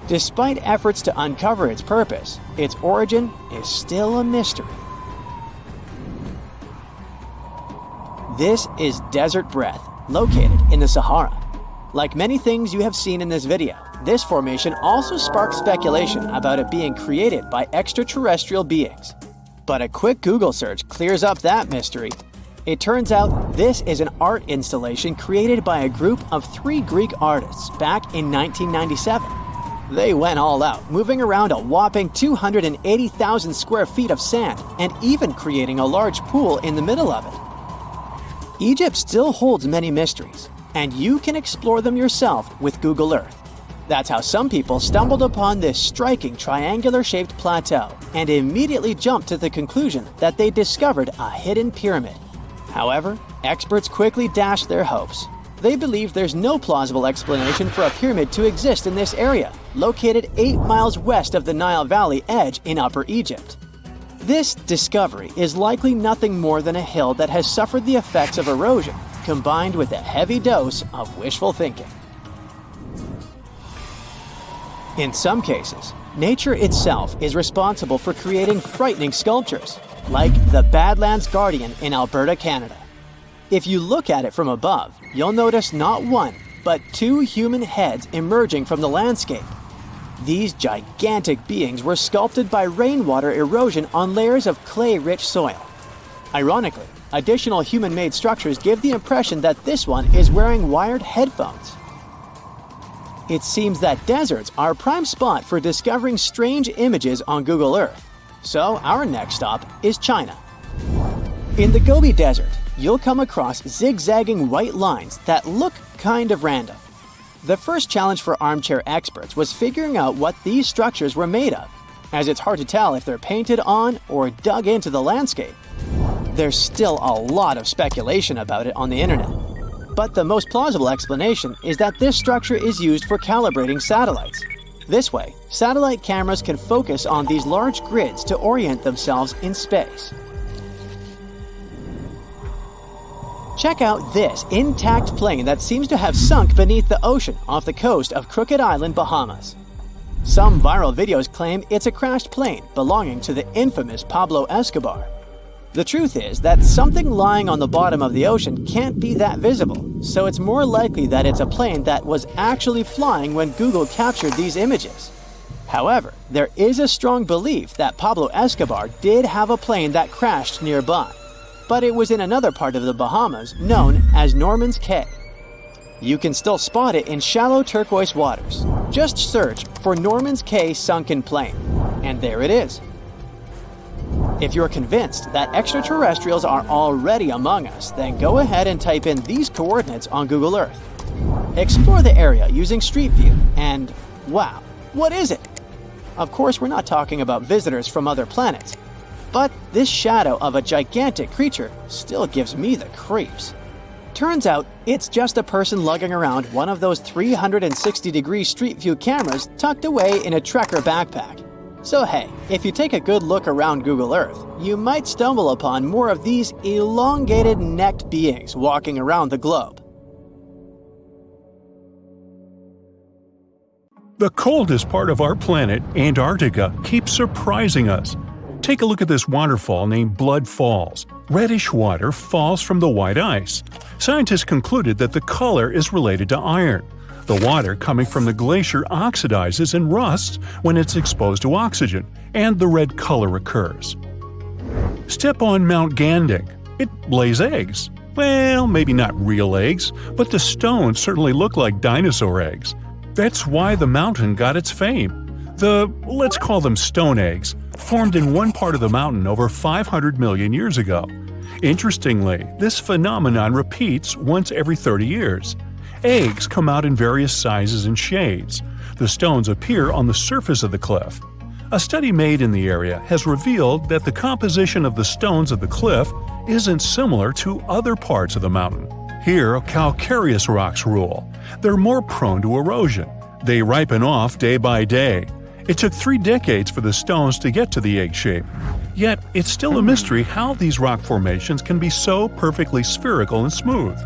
Despite efforts to uncover its purpose, its origin is still a mystery. This is Desert Breath, located in the Sahara. Like many things you have seen in this video, this formation also sparks speculation about it being created by extraterrestrial beings. But a quick Google search clears up that mystery. It turns out this is an art installation created by a group of 3 Greek artists back in 1997. They went all out, moving around a whopping 280,000 square feet of sand and even creating a large pool in the middle of it. Egypt still holds many mysteries, and you can explore them yourself with Google Earth. That's how some people stumbled upon this striking triangular-shaped plateau and immediately jumped to the conclusion that they discovered a hidden pyramid. However, experts quickly dashed their hopes. They believe there's no plausible explanation for a pyramid to exist in this area, located 8 miles west of the Nile Valley edge in Upper Egypt. This discovery is likely nothing more than a hill that has suffered the effects of erosion, combined with a heavy dose of wishful thinking. In some cases, nature itself is responsible for creating frightening sculptures, like the Badlands Guardian in Alberta, Canada. If you look at it from above, you'll notice not one, but two human heads emerging from the landscape. These gigantic beings were sculpted by rainwater erosion on layers of clay-rich soil. Ironically, additional human-made structures give the impression that this one is wearing wired headphones. It seems that deserts are a prime spot for discovering strange images on Google Earth. So our next stop is China. In the Gobi Desert, you'll come across zigzagging white lines that look kind of random. The first challenge for armchair experts was figuring out what these structures were made of, as it's hard to tell if they're painted on or dug into the landscape. There's still a lot of speculation about it on the internet. But the most plausible explanation is that this structure is used for calibrating satellites. This way, satellite cameras can focus on these large grids to orient themselves in space. Check out this intact plane that seems to have sunk beneath the ocean off the coast of Crooked Island, Bahamas. Some viral videos claim it's a crashed plane belonging to the infamous Pablo Escobar. The truth is that something lying on the bottom of the ocean can't be that visible, so it's more likely that it's a plane that was actually flying when Google captured these images. However, there is a strong belief that Pablo Escobar did have a plane that crashed nearby, but it was in another part of the Bahamas known as Norman's Cay. You can still spot it in shallow turquoise waters. Just search for Norman's Cay sunken plane, and there it is. If you're convinced that extraterrestrials are already among us, then go ahead and type in these coordinates on Google Earth. Explore the area using Street View, and wow, what is it? Of course, we're not talking about visitors from other planets, but this shadow of a gigantic creature still gives me the creeps. Turns out, it's just a person lugging around one of those 360-degree Street View cameras tucked away in a trekker backpack. So hey, if you take a good look around Google Earth, you might stumble upon more of these elongated necked beings walking around the globe. The coldest part of our planet, Antarctica, keeps surprising us. Take a look at this waterfall named Blood Falls. Reddish water falls from the white ice. Scientists concluded that the color is related to iron. The water coming from the glacier oxidizes and rusts when it's exposed to oxygen, and the red color occurs. Step on Mount Gandic. It lays eggs. Well, maybe not real eggs, but the stones certainly look like dinosaur eggs. That's why the mountain got its fame. Let's call them stone eggs, formed in one part of the mountain over 500 million years ago. Interestingly, this phenomenon repeats once every 30 years. Eggs come out in various sizes and shades. The stones appear on the surface of the cliff. A study made in the area has revealed that the composition of the stones of the cliff isn't similar to other parts of the mountain. Here, calcareous rocks rule. They're more prone to erosion. They ripen off day by day. It took 3 decades for the stones to get to the egg shape. Yet, it's still a mystery how these rock formations can be so perfectly spherical and smooth.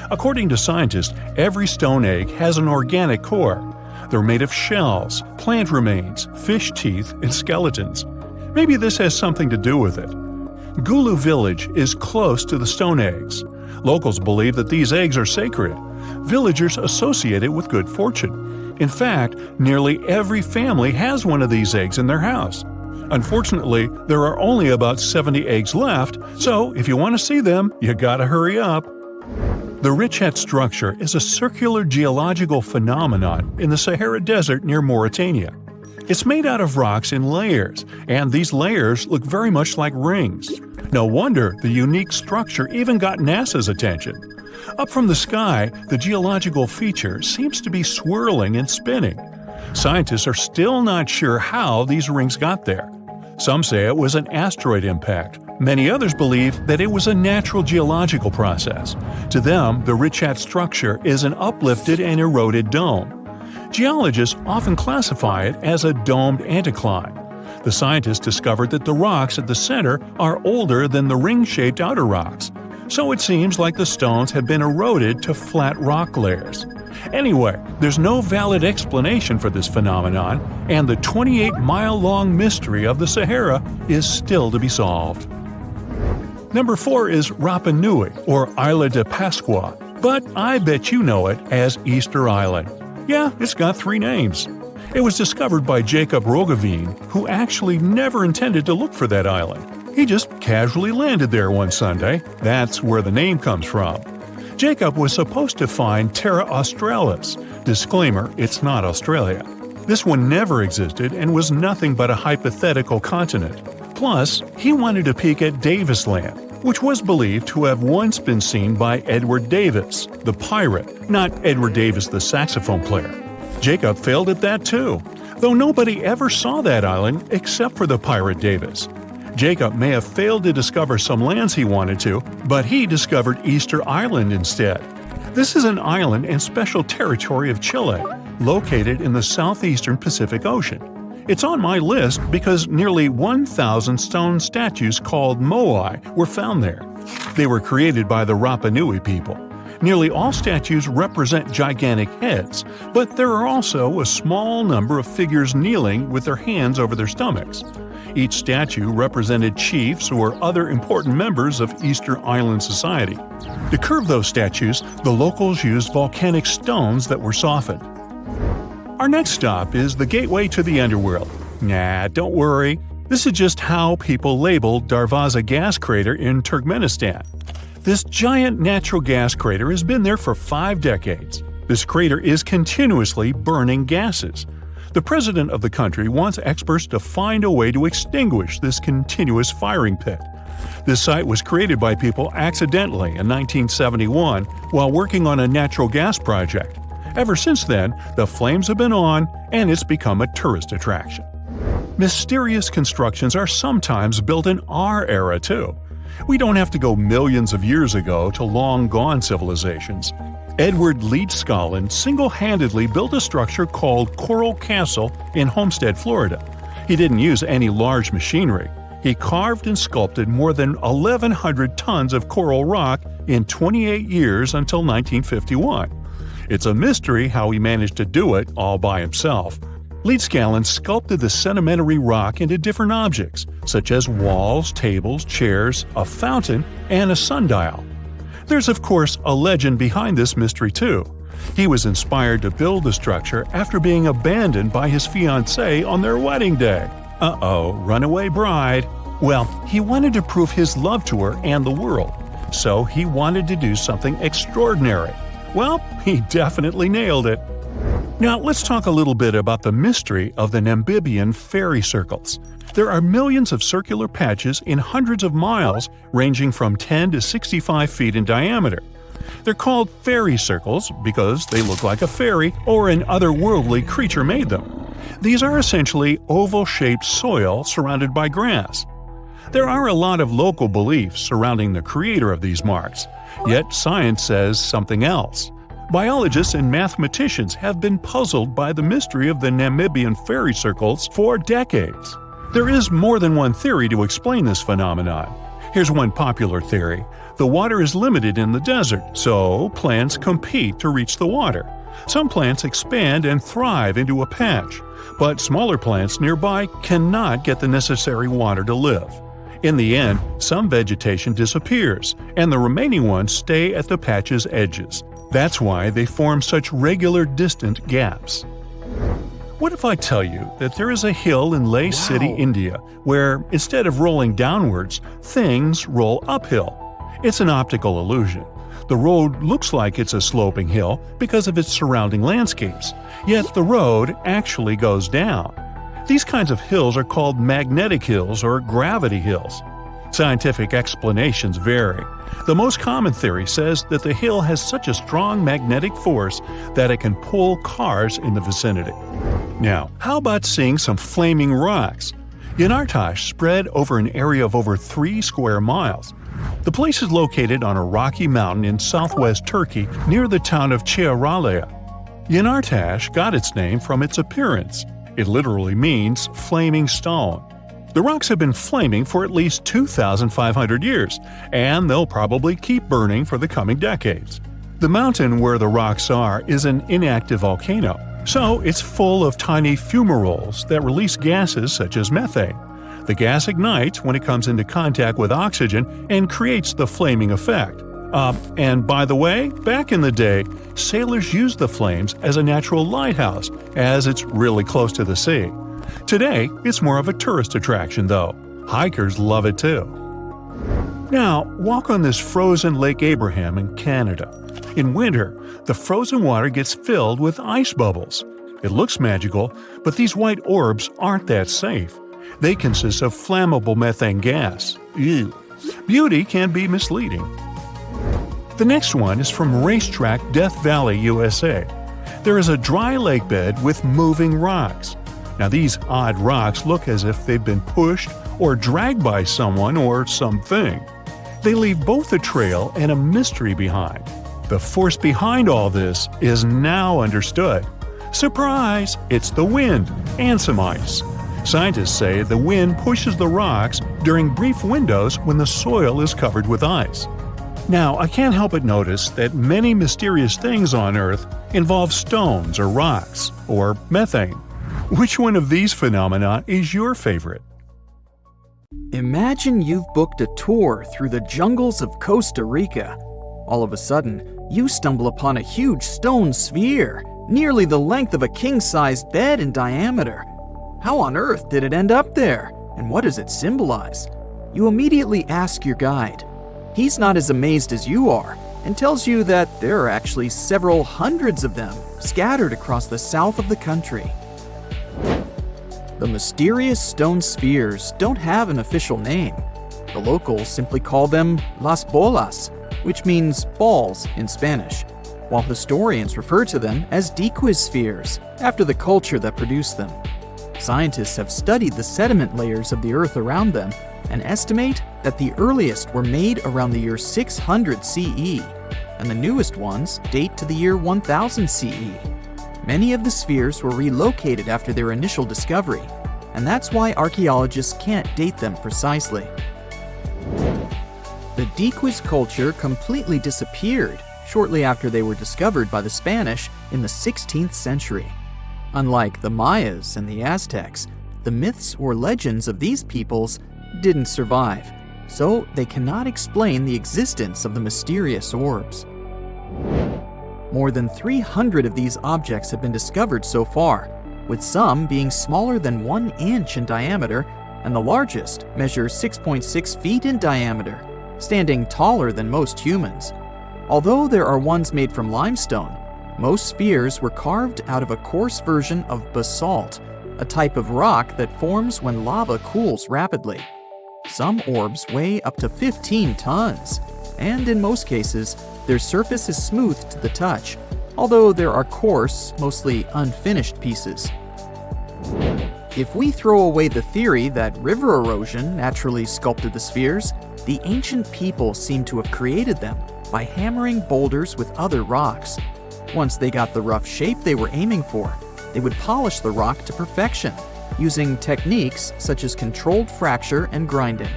According to scientists, every stone egg has an organic core. They're made of shells, plant remains, fish teeth, and skeletons. Maybe this has something to do with it. Gulu village is close to the stone eggs. Locals believe that these eggs are sacred. Villagers associate it with good fortune. In fact, nearly every family has one of these eggs in their house. Unfortunately, there are only about 70 eggs left, so if you want to see them, you gotta hurry up. The Richat Structure is a circular geological phenomenon in the Sahara Desert near Mauritania. It's made out of rocks in layers, and these layers look very much like rings. No wonder the unique structure even got NASA's attention. Up from the sky, the geological feature seems to be swirling and spinning. Scientists are still not sure how these rings got there. Some say it was an asteroid impact. Many others believe that it was a natural geological process. To them, the Richat Structure is an uplifted and eroded dome. Geologists often classify it as a domed anticline. The scientists discovered that the rocks at the center are older than the ring-shaped outer rocks, so it seems like the stones have been eroded to flat rock layers. Anyway, there's no valid explanation for this phenomenon, and the 28-mile-long mystery of the Sahara is still to be solved. Number 4 is Rapa Nui, or Isla de Pascua, but I bet you know it as Easter Island. Yeah, it's got 3 names. It was discovered by Jacob Roggeveen, who actually never intended to look for that island. He just casually landed there one Sunday. That's where the name comes from. Jacob was supposed to find Terra Australis. Disclaimer, it's not Australia. This one never existed and was nothing but a hypothetical continent. Plus, he wanted to peek at Davis Land, which was believed to have once been seen by Edward Davis, the pirate, not Edward Davis, the saxophone player. Jacob failed at that too, though nobody ever saw that island except for the pirate Davis. Jacob may have failed to discover some lands he wanted to, but he discovered Easter Island instead. This is an island and special territory of Chile, located in the southeastern Pacific Ocean. It's on my list because nearly 1,000 stone statues called moai were found there. They were created by the Rapa Nui people. Nearly all statues represent gigantic heads, but there are also a small number of figures kneeling with their hands over their stomachs. Each statue represented chiefs or other important members of Easter Island society. To curve those statues, the locals used volcanic stones that were softened. Our next stop is the gateway to the underworld. Nah, don't worry. This is just how people label Darvaza gas crater in Turkmenistan. This giant natural gas crater has been there for 5 decades. This crater is continuously burning gases. The president of the country wants experts to find a way to extinguish this continuous firing pit. This site was created by people accidentally in 1971 while working on a natural gas project. Ever since then, the flames have been on, and it's become a tourist attraction. Mysterious constructions are sometimes built in our era, too. We don't have to go millions of years ago to long-gone civilizations. Edward Leedskallen single-handedly built a structure called Coral Castle in Homestead, Florida. He didn't use any large machinery. He carved and sculpted more than 1,100 tons of coral rock in 28 years until 1951. It's a mystery how he managed to do it all by himself. Leedskallen sculpted the sedimentary rock into different objects, such as walls, tables, chairs, a fountain, and a sundial. There's of course a legend behind this mystery too. He was inspired to build the structure after being abandoned by his fiancée on their wedding day. Uh-oh, runaway bride. Well, he wanted to prove his love to her and the world, so he wanted to do something extraordinary. Well, he definitely nailed it. Now let's talk a little bit about the mystery of the Nambian fairy circles. There are millions of circular patches in hundreds of miles, ranging from 10 to 65 feet in diameter. They're called fairy circles because they look like a fairy or an otherworldly creature made them. These are essentially oval-shaped soil surrounded by grass. There are a lot of local beliefs surrounding the creator of these marks, yet science says something else. Biologists and mathematicians have been puzzled by the mystery of the Nambian fairy circles for decades. There is more than one theory to explain this phenomenon. Here's one popular theory. The water is limited in the desert, so plants compete to reach the water. Some plants expand and thrive into a patch, but smaller plants nearby cannot get the necessary water to live. In the end, some vegetation disappears, and the remaining ones stay at the patch's edges. That's why they form such regular distant gaps. What if I tell you that there is a hill in Leh City, India, where instead of rolling downwards, things roll uphill? It's an optical illusion. The road looks like it's a sloping hill because of its surrounding landscapes, yet the road actually goes down. These kinds of hills are called magnetic hills or gravity hills. Scientific explanations vary. The most common theory says that the hill has such a strong magnetic force that it can pull cars in the vicinity. Now, how about seeing some flaming rocks? Unearthed spread over an area of over 3 square miles. The place is located on a rocky mountain in southwest Turkey near the town of Ciaralea. Unearthed got its name from its appearance. It literally means flaming stone. The rocks have been flaming for at least 2,500 years, and they'll probably keep burning for the coming decades. The mountain where the rocks are is an inactive volcano, so it's full of tiny fumaroles that release gases such as methane. The gas ignites when it comes into contact with oxygen and creates the flaming effect. And by the way, back in the day, sailors used the flames as a natural lighthouse, as it's really close to the sea. Today, it's more of a tourist attraction, though. Hikers love it too. Now, walk on this frozen Lake Abraham in Canada. In winter, the frozen water gets filled with ice bubbles. It looks magical, but these white orbs aren't that safe. They consist of flammable methane gas. Ew. Beauty can be misleading. The next one is from Racetrack, Death Valley, USA. There is a dry lake bed with moving rocks. Now these odd rocks look as if they've been pushed or dragged by someone or something. They leave both a trail and a mystery behind. The force behind all this is now understood. Surprise! It's the wind and some ice. Scientists say the wind pushes the rocks during brief windows when the soil is covered with ice. Now, I can't help but notice that many mysterious things on Earth involve stones or rocks, or methane. Which one of these phenomena is your favorite? Imagine you've booked a tour through the jungles of Costa Rica. All of a sudden, you stumble upon a huge stone sphere, nearly the length of a king-sized bed in diameter. How on earth did it end up there? And what does it symbolize? You immediately ask your guide. He's not as amazed as you are and tells you that there are actually several hundreds of them scattered across the south of the country. The mysterious stone spheres don't have an official name. The locals simply call them las bolas, which means balls in Spanish, while historians refer to them as Diques spheres, after the culture that produced them. Scientists have studied the sediment layers of the Earth around them and estimate that the earliest were made around the year 600 CE, and the newest ones date to the year 1000 CE. Many of the spheres were relocated after their initial discovery, and that's why archaeologists can't date them precisely. The Diques culture completely disappeared shortly after they were discovered by the Spanish in the 16th century. Unlike the Mayas and the Aztecs, the myths or legends of these peoples didn't survive, so they cannot explain the existence of the mysterious orbs. More than 300 of these objects have been discovered so far, with some being smaller than 1 inch in diameter, and the largest measures 6.6 feet in diameter, standing taller than most humans. Although there are ones made from limestone, most spheres were carved out of a coarse version of basalt, a type of rock that forms when lava cools rapidly. Some orbs weigh up to 15 tons, and in most cases, their surface is smooth to the touch, although there are coarse, mostly unfinished pieces. If we throw away the theory that river erosion naturally sculpted the spheres, the ancient people seem to have created them by hammering boulders with other rocks. Once they got the rough shape they were aiming for, they would polish the rock to perfection, using techniques such as controlled fracture and grinding.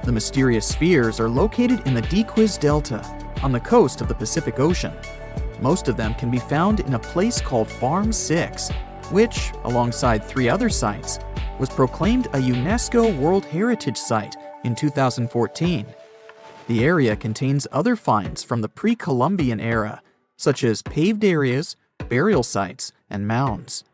The mysterious spheres are located in the Diques Delta, on the coast of the Pacific Ocean. Most of them can be found in a place called Farm 6, which, alongside 3 other sites, was proclaimed a UNESCO World Heritage Site in 2014. The area contains other finds from the pre-Columbian era, such as paved areas, burial sites, and mounds.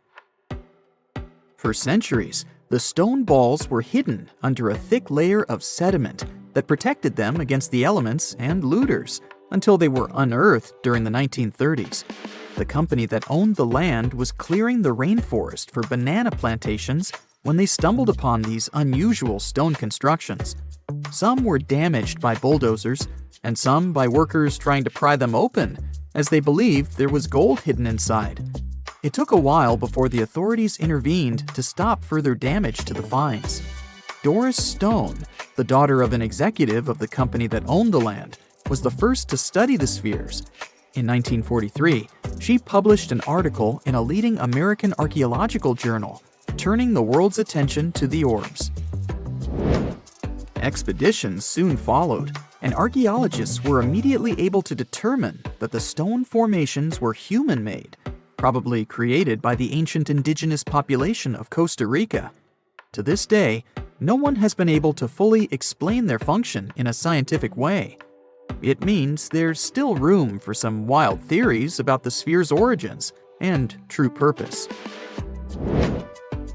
For centuries, the stone balls were hidden under a thick layer of sediment that protected them against the elements and looters until they were unearthed during the 1930s. The company that owned the land was clearing the rainforest for banana plantations when they stumbled upon these unusual stone constructions. Some were damaged by bulldozers, and some by workers trying to pry them open, as they believed there was gold hidden inside. It took a while before the authorities intervened to stop further damage to the finds. Doris Stone, the daughter of an executive of the company that owned the land, was the first to study the spheres. In 1943, she published an article in a leading American archaeological journal, turning the world's attention to the orbs. Expeditions soon followed, and archaeologists were immediately able to determine that the stone formations were human-made, probably created by the ancient indigenous population of Costa Rica. To this day, no one has been able to fully explain their function in a scientific way. It means there's still room for some wild theories about the sphere's origins and true purpose.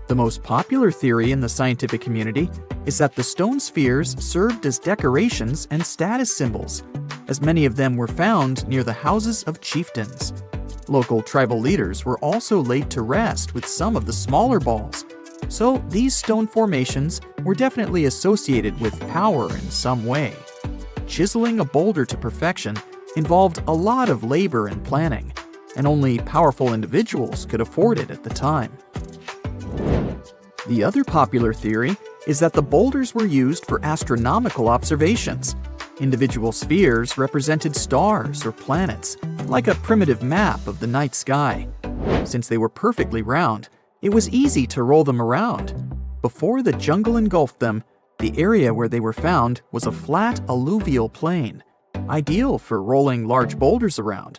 The most popular theory in the scientific community is that the stone spheres served as decorations and status symbols, as many of them were found near the houses of chieftains. Local tribal leaders were also laid to rest with some of the smaller balls, so these stone formations were definitely associated with power in some way. Chiseling a boulder to perfection involved a lot of labor and planning, and only powerful individuals could afford it at the time. The other popular theory is that the boulders were used for astronomical observations. Individual spheres represented stars or planets, like a primitive map of the night sky. Since they were perfectly round, it was easy to roll them around. Before the jungle engulfed them, the area where they were found was a flat alluvial plain, ideal for rolling large boulders around.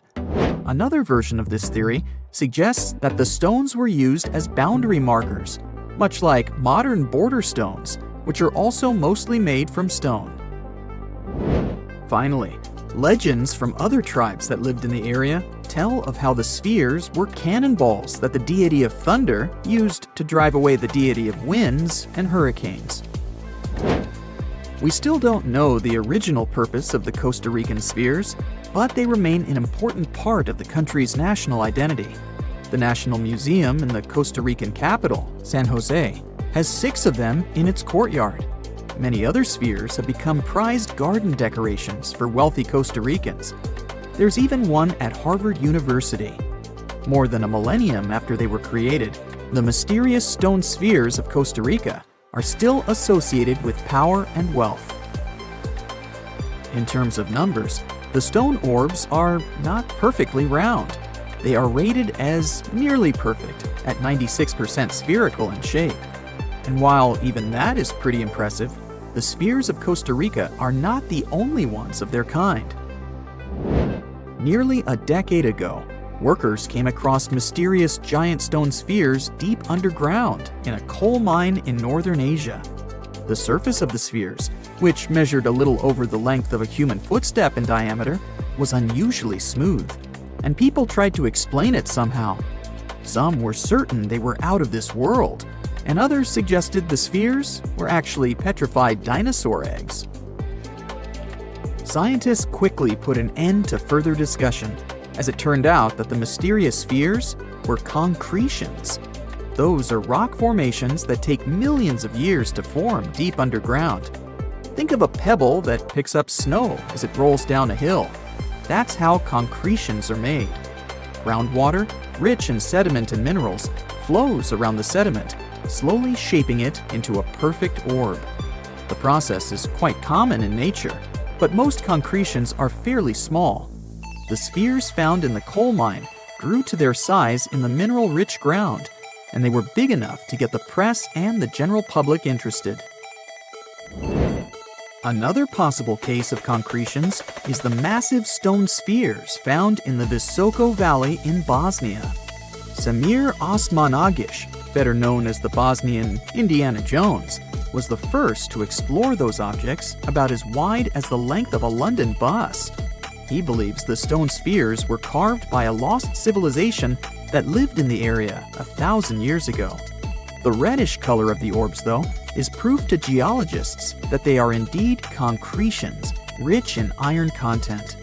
Another version of this theory suggests that the stones were used as boundary markers, much like modern border stones, which are also mostly made from stone. Finally, legends from other tribes that lived in the area tell of how the spheres were cannonballs that the deity of thunder used to drive away the deity of winds and hurricanes. We still don't know the original purpose of the Costa Rican spheres, but they remain an important part of the country's national identity. The National Museum in the Costa Rican capital, San Jose, has 6 of them in its courtyard. Many other spheres have become prized garden decorations for wealthy Costa Ricans. There's even one at Harvard University. More than a millennium after they were created, the mysterious stone spheres of Costa Rica are still associated with power and wealth. In terms of numbers, the stone orbs are not perfectly round. They are rated as nearly perfect, at 96% spherical in shape. And while even that is pretty impressive, the spheres of Costa Rica are not the only ones of their kind. Nearly a decade ago, workers came across mysterious giant stone spheres deep underground in a coal mine in northern Asia. The surface of the spheres, which measured a little over the length of a human footstep in diameter, was unusually smooth, and people tried to explain it somehow. Some were certain they were out of this world, and others suggested the spheres were actually petrified dinosaur eggs. Scientists quickly put an end to further discussion, as it turned out that the mysterious spheres were concretions. Those are rock formations that take millions of years to form deep underground. Think of a pebble that picks up snow as it rolls down a hill. That's how concretions are made. Groundwater, rich in sediment and minerals, flows around the sediment, slowly shaping it into a perfect orb. The process is quite common in nature, but most concretions are fairly small. The spheres found in the coal mine grew to their size in the mineral-rich ground, and they were big enough to get the press and the general public interested. Another possible case of concretions is the massive stone spheres found in the Visoko Valley in Bosnia. Samir Osmanagic, better known as the Bosnian Indiana Jones, was the first to explore those objects about as wide as the length of a London bus. He believes the stone spheres were carved by a lost civilization that lived in the area 1,000 years ago. The reddish color of the orbs, though, is proof to geologists that they are indeed concretions, rich in iron content.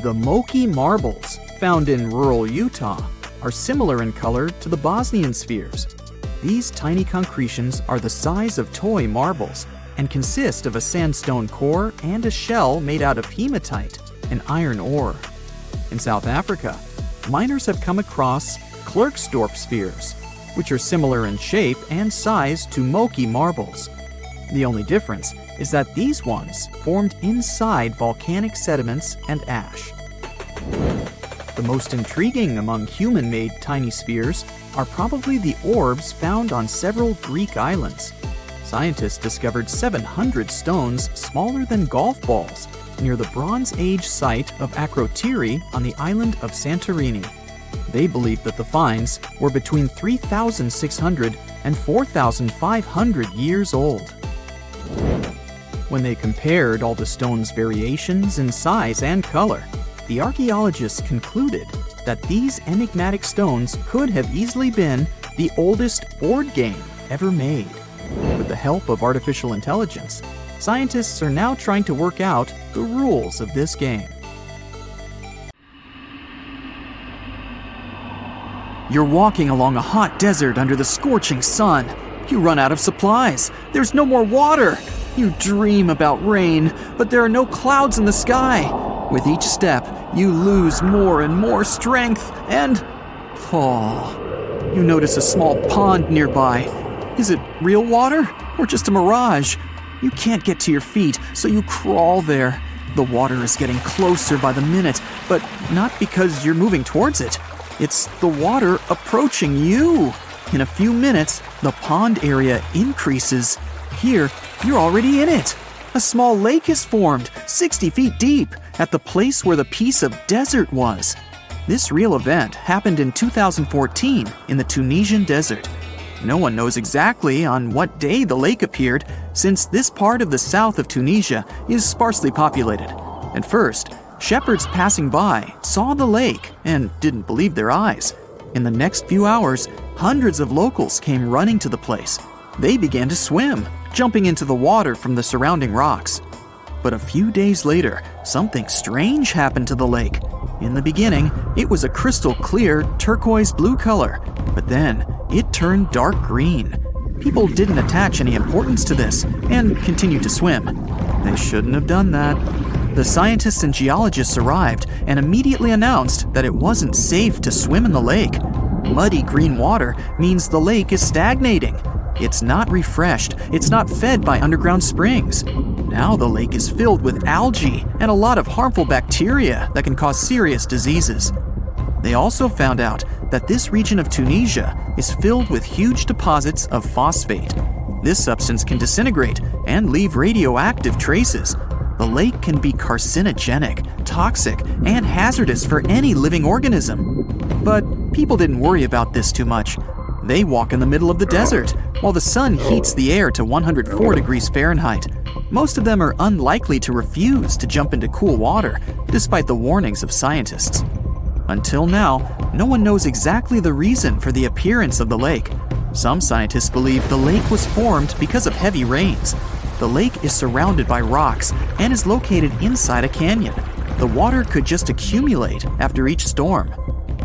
The Moki marbles, found in rural Utah, are similar in color to the Bosnian spheres. These tiny concretions are the size of toy marbles and consist of a sandstone core and a shell made out of hematite, an iron ore. In South Africa, miners have come across Klerksdorp spheres, which are similar in shape and size to Moki marbles. The only difference is that these ones formed inside volcanic sediments and ash. The most intriguing among human-made tiny spheres are probably the orbs found on several Greek islands. Scientists discovered 700 stones smaller than golf balls near the Bronze Age site of Akrotiri on the island of Santorini. They believed that the finds were between 3,600 and 4,500 years old. When they compared all the stones' variations in size and color, the archaeologists concluded that these enigmatic stones could have easily been the oldest board game ever made. With the help of artificial intelligence, scientists are now trying to work out the rules of this game. You're walking along a hot desert under the scorching sun. You run out of supplies. There's no more water. You dream about rain, but there are no clouds in the sky. With each step, you lose more and more strength and fall. You notice a small pond nearby. Is it real water or just a mirage? You can't get to your feet, so you crawl there. The water is getting closer by the minute, but not because you're moving towards it. It's the water approaching you. In a few minutes, the pond area increases. Here, you're already in it. A small lake is formed, 60 feet deep, at the place where the piece of desert was. This real event happened in 2014 in the Tunisian desert. No one knows exactly on what day the lake appeared, since this part of the south of Tunisia is sparsely populated. At first, shepherds passing by saw the lake and didn't believe their eyes. In the next few hours, hundreds of locals came running to the place. They began to swim, jumping into the water from the surrounding rocks. But a few days later, something strange happened to the lake. In the beginning, it was a crystal clear turquoise blue color, but then it turned dark green. People didn't attach any importance to this and continued to swim. They shouldn't have done that. The scientists and geologists arrived and immediately announced that it wasn't safe to swim in the lake. Muddy green water means the lake is stagnating. It's not refreshed, it's not fed by underground springs. Now the lake is filled with algae and a lot of harmful bacteria that can cause serious diseases. They also found out that this region of Tunisia is filled with huge deposits of phosphate. This substance can disintegrate and leave radioactive traces. The lake can be carcinogenic, toxic, and hazardous for any living organism. But people didn't worry about this too much. They walk in the middle of the desert, while the sun heats the air to 104 degrees Fahrenheit. Most of them are unlikely to refuse to jump into cool water, despite the warnings of scientists. Until now, no one knows exactly the reason for the appearance of the lake. Some scientists believe the lake was formed because of heavy rains. The lake is surrounded by rocks and is located inside a canyon. The water could just accumulate after each storm.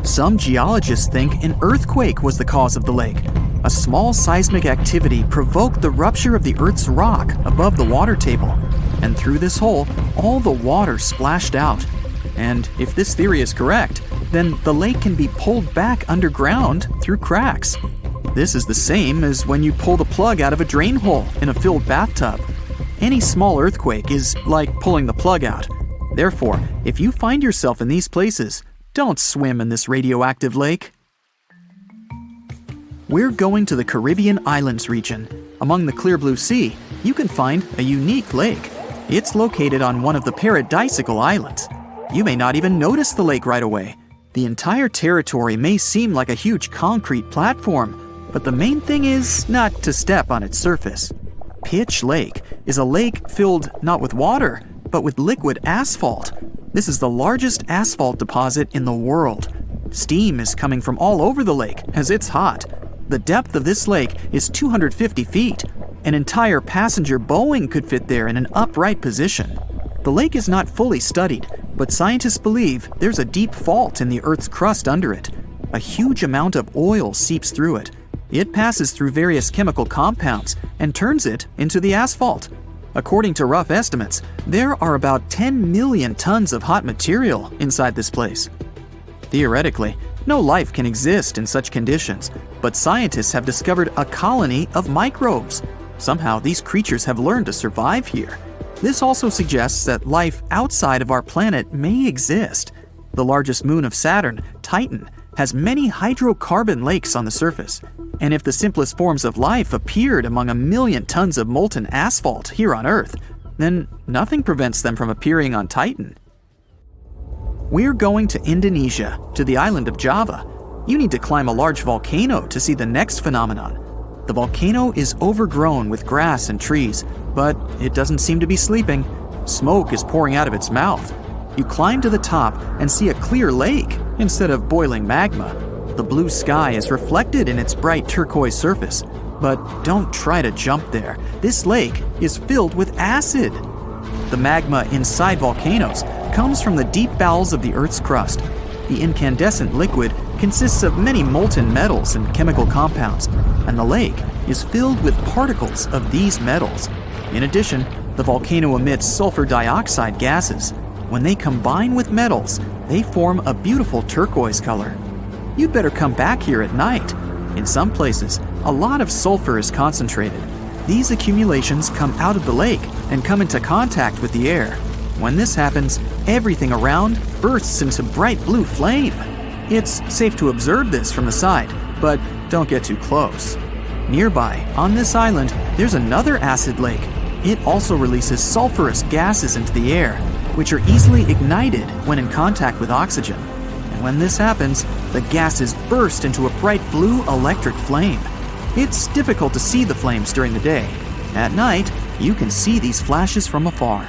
Some geologists think an earthquake was the cause of the lake. A small seismic activity provoked the rupture of the Earth's rock above the water table, and through this hole, all the water splashed out. And if this theory is correct, then the lake can be pulled back underground through cracks. This is the same as when you pull the plug out of a drain hole in a filled bathtub. Any small earthquake is like pulling the plug out. Therefore, if you find yourself in these places, don't swim in this radioactive lake. We're going to the Caribbean Islands region. Among the clear blue sea, you can find a unique lake. It's located on one of the paradisical islands. You may not even notice the lake right away. The entire territory may seem like a huge concrete platform, but the main thing is not to step on its surface. Pitch Lake is a lake filled not with water, but with liquid asphalt. This is the largest asphalt deposit in the world. Steam is coming from all over the lake as it's hot. The depth of this lake is 250 feet. An entire passenger Boeing could fit there in an upright position. The lake is not fully studied, but scientists believe there's a deep fault in the Earth's crust under it. A huge amount of oil seeps through it. It passes through various chemical compounds and turns it into the asphalt. According to rough estimates, there are about 10 million tons of hot material inside this place. Theoretically, no life can exist in such conditions, but scientists have discovered a colony of microbes. Somehow, these creatures have learned to survive here. This also suggests that life outside of our planet may exist. The largest moon of Saturn, Titan, has many hydrocarbon lakes on the surface. And if the simplest forms of life appeared among 1,000,000 tons of molten asphalt here on Earth, then nothing prevents them from appearing on Titan. We're going to Indonesia, to the island of Java. You need to climb a large volcano to see the next phenomenon. The volcano is overgrown with grass and trees, but it doesn't seem to be sleeping. Smoke is pouring out of its mouth. You climb to the top and see a clear lake instead of boiling magma. The blue sky is reflected in its bright turquoise surface. But don't try to jump there. This lake is filled with acid. The magma inside volcanoes comes from the deep bowels of the Earth's crust. The incandescent liquid consists of many molten metals and chemical compounds, and the lake is filled with particles of these metals. In addition, the volcano emits sulfur dioxide gases. When they combine with metals, they form a beautiful turquoise color. You'd better come back here at night. In some places, a lot of sulfur is concentrated. These accumulations come out of the lake and come into contact with the air. When this happens, everything around bursts into bright blue flame. It's safe to observe this from the side, but don't get too close. Nearby, on this island, there's another acid lake. It also releases sulfurous gases into the air, which are easily ignited when in contact with oxygen. And when this happens, the gases burst into a bright blue electric flame. It's difficult to see the flames during the day. At night, you can see these flashes from afar.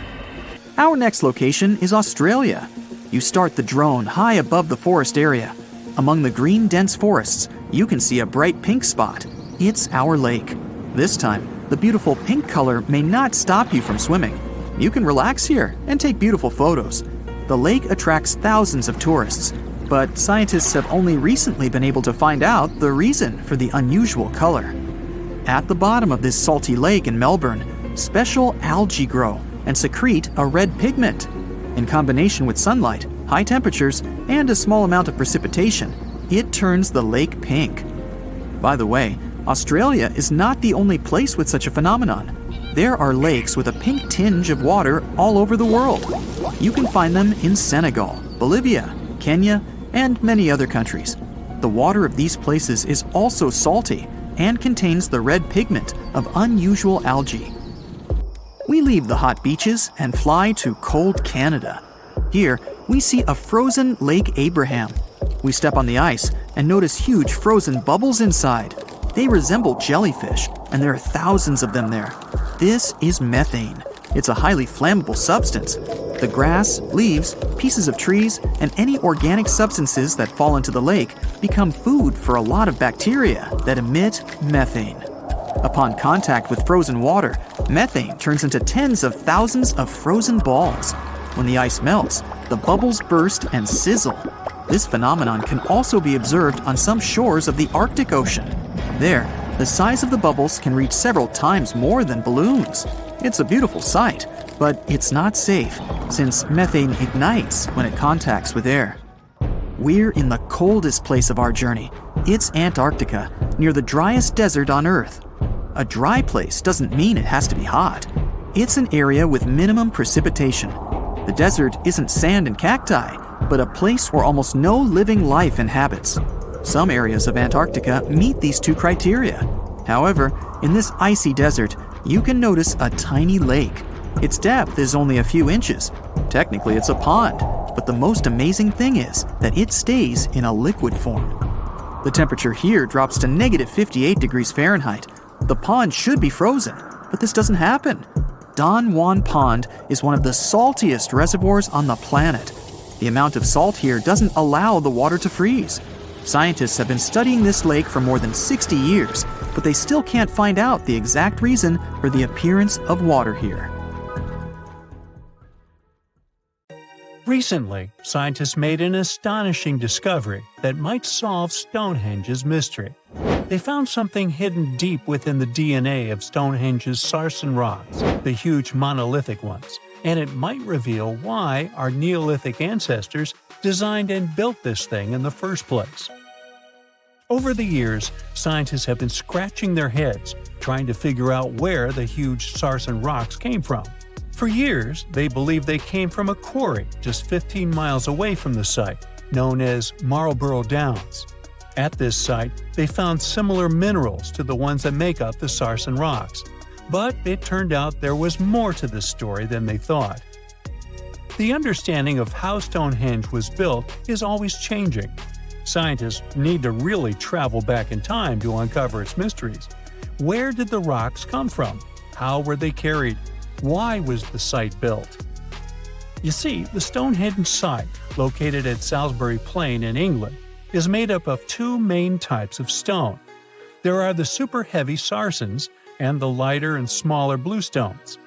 Our next location is Australia. You start the drone high above the forest area. Among the green dense forests, you can see a bright pink spot. It's our lake. This time, the beautiful pink color may not stop you from swimming. You can relax here and take beautiful photos. The lake attracts thousands of tourists, but scientists have only recently been able to find out the reason for the unusual color. At the bottom of this salty lake in Melbourne, special algae grow and secrete a red pigment. In combination with sunlight, high temperatures, and a small amount of precipitation, it turns the lake pink. By the way, Australia is not the only place with such a phenomenon. There are lakes with a pink tinge of water all over the world. You can find them in Senegal, Bolivia, Kenya, and many other countries. The water of these places is also salty and contains the red pigment of unusual algae. We leave the hot beaches and fly to cold Canada. Here, we see a frozen Lake Abraham. We step on the ice and notice huge frozen bubbles inside. They resemble jellyfish, and there are thousands of them there. This is methane. It's a highly flammable substance. The grass, leaves, pieces of trees, and any organic substances that fall into the lake become food for a lot of bacteria that emit methane. Upon contact with frozen water, methane turns into tens of thousands of frozen balls. When the ice melts, the bubbles burst and sizzle. This phenomenon can also be observed on some shores of the Arctic Ocean. There, the size of the bubbles can reach several times more than balloons. It's a beautiful sight, but it's not safe, since methane ignites when it contacts with air. We're in the coldest place of our journey. It's Antarctica, near the driest desert on Earth. A dry place doesn't mean it has to be hot. It's an area with minimum precipitation. The desert isn't sand and cacti, but a place where almost no living life inhabits. Some areas of Antarctica meet these two criteria. However, in this icy desert, you can notice a tiny lake. Its depth is only a few inches. Technically, it's a pond, but the most amazing thing is that it stays in a liquid form. The temperature here drops to -58 degrees Fahrenheit. The pond should be frozen, but this doesn't happen. Don Juan Pond is one of the saltiest reservoirs on the planet. The amount of salt here doesn't allow the water to freeze. Scientists have been studying this lake for more than 60 years, but they still can't find out the exact reason for the appearance of water here. Recently, scientists made an astonishing discovery that might solve Stonehenge's mystery. They found something hidden deep within the DNA of Stonehenge's sarsen rocks, the huge monolithic ones, and it might reveal why our Neolithic ancestors designed and built this thing in the first place. Over the years, scientists have been scratching their heads, trying to figure out where the huge sarsen rocks came from. For years, they believed they came from a quarry just 15 miles away from the site, known as Marlborough Downs. At this site, they found similar minerals to the ones that make up the Sarsen rocks, but it turned out there was more to this story than they thought. The understanding of how Stonehenge was built is always changing. Scientists need to really travel back in time to uncover its mysteries. Where did the rocks come from? How were they carried? Why was the site built? You see, the Stonehenge site, located at Salisbury Plain in England, is made up of two main types of stone. There are the super heavy sarsens and the lighter and smaller bluestones.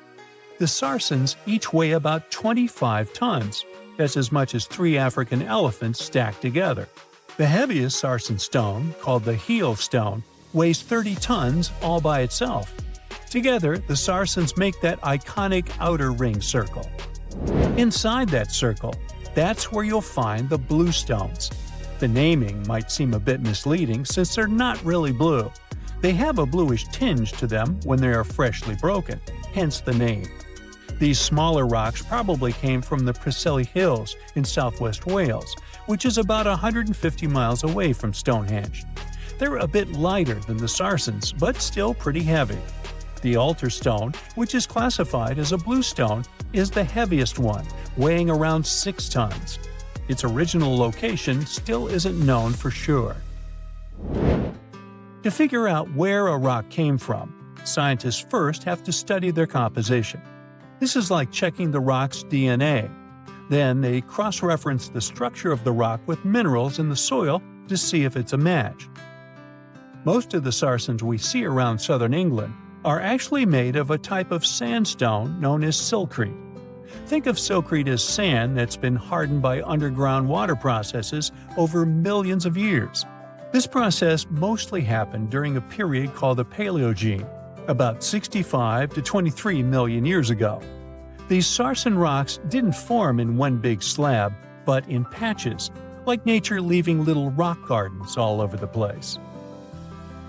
The sarsens each weigh about 25 tons. That's as much as 3 African elephants stacked together. The heaviest sarsen stone, called the heel stone, weighs 30 tons all by itself. Together, the sarsens make that iconic outer ring circle. Inside that circle, that's where you'll find the bluestones. The naming might seem a bit misleading since they're not really blue. They have a bluish tinge to them when they are freshly broken, hence the name. These smaller rocks probably came from the Preseli Hills in southwest Wales, which is about 150 miles away from Stonehenge. They're a bit lighter than the sarsens, but still pretty heavy. The altar stone, which is classified as a bluestone, is the heaviest one, weighing around 6 tons. Its original location still isn't known for sure. To figure out where a rock came from, scientists first have to study their composition. This is like checking the rock's DNA. Then they cross-reference the structure of the rock with minerals in the soil to see if it's a match. Most of the sarsens we see around southern England are actually made of a type of sandstone known as silcrete. Think of silcrete as sand that's been hardened by underground water processes over millions of years. This process mostly happened during a period called the Paleogene, about 65 to 23 million years ago. These sarsen rocks didn't form in one big slab, but in patches, like nature leaving little rock gardens all over the place.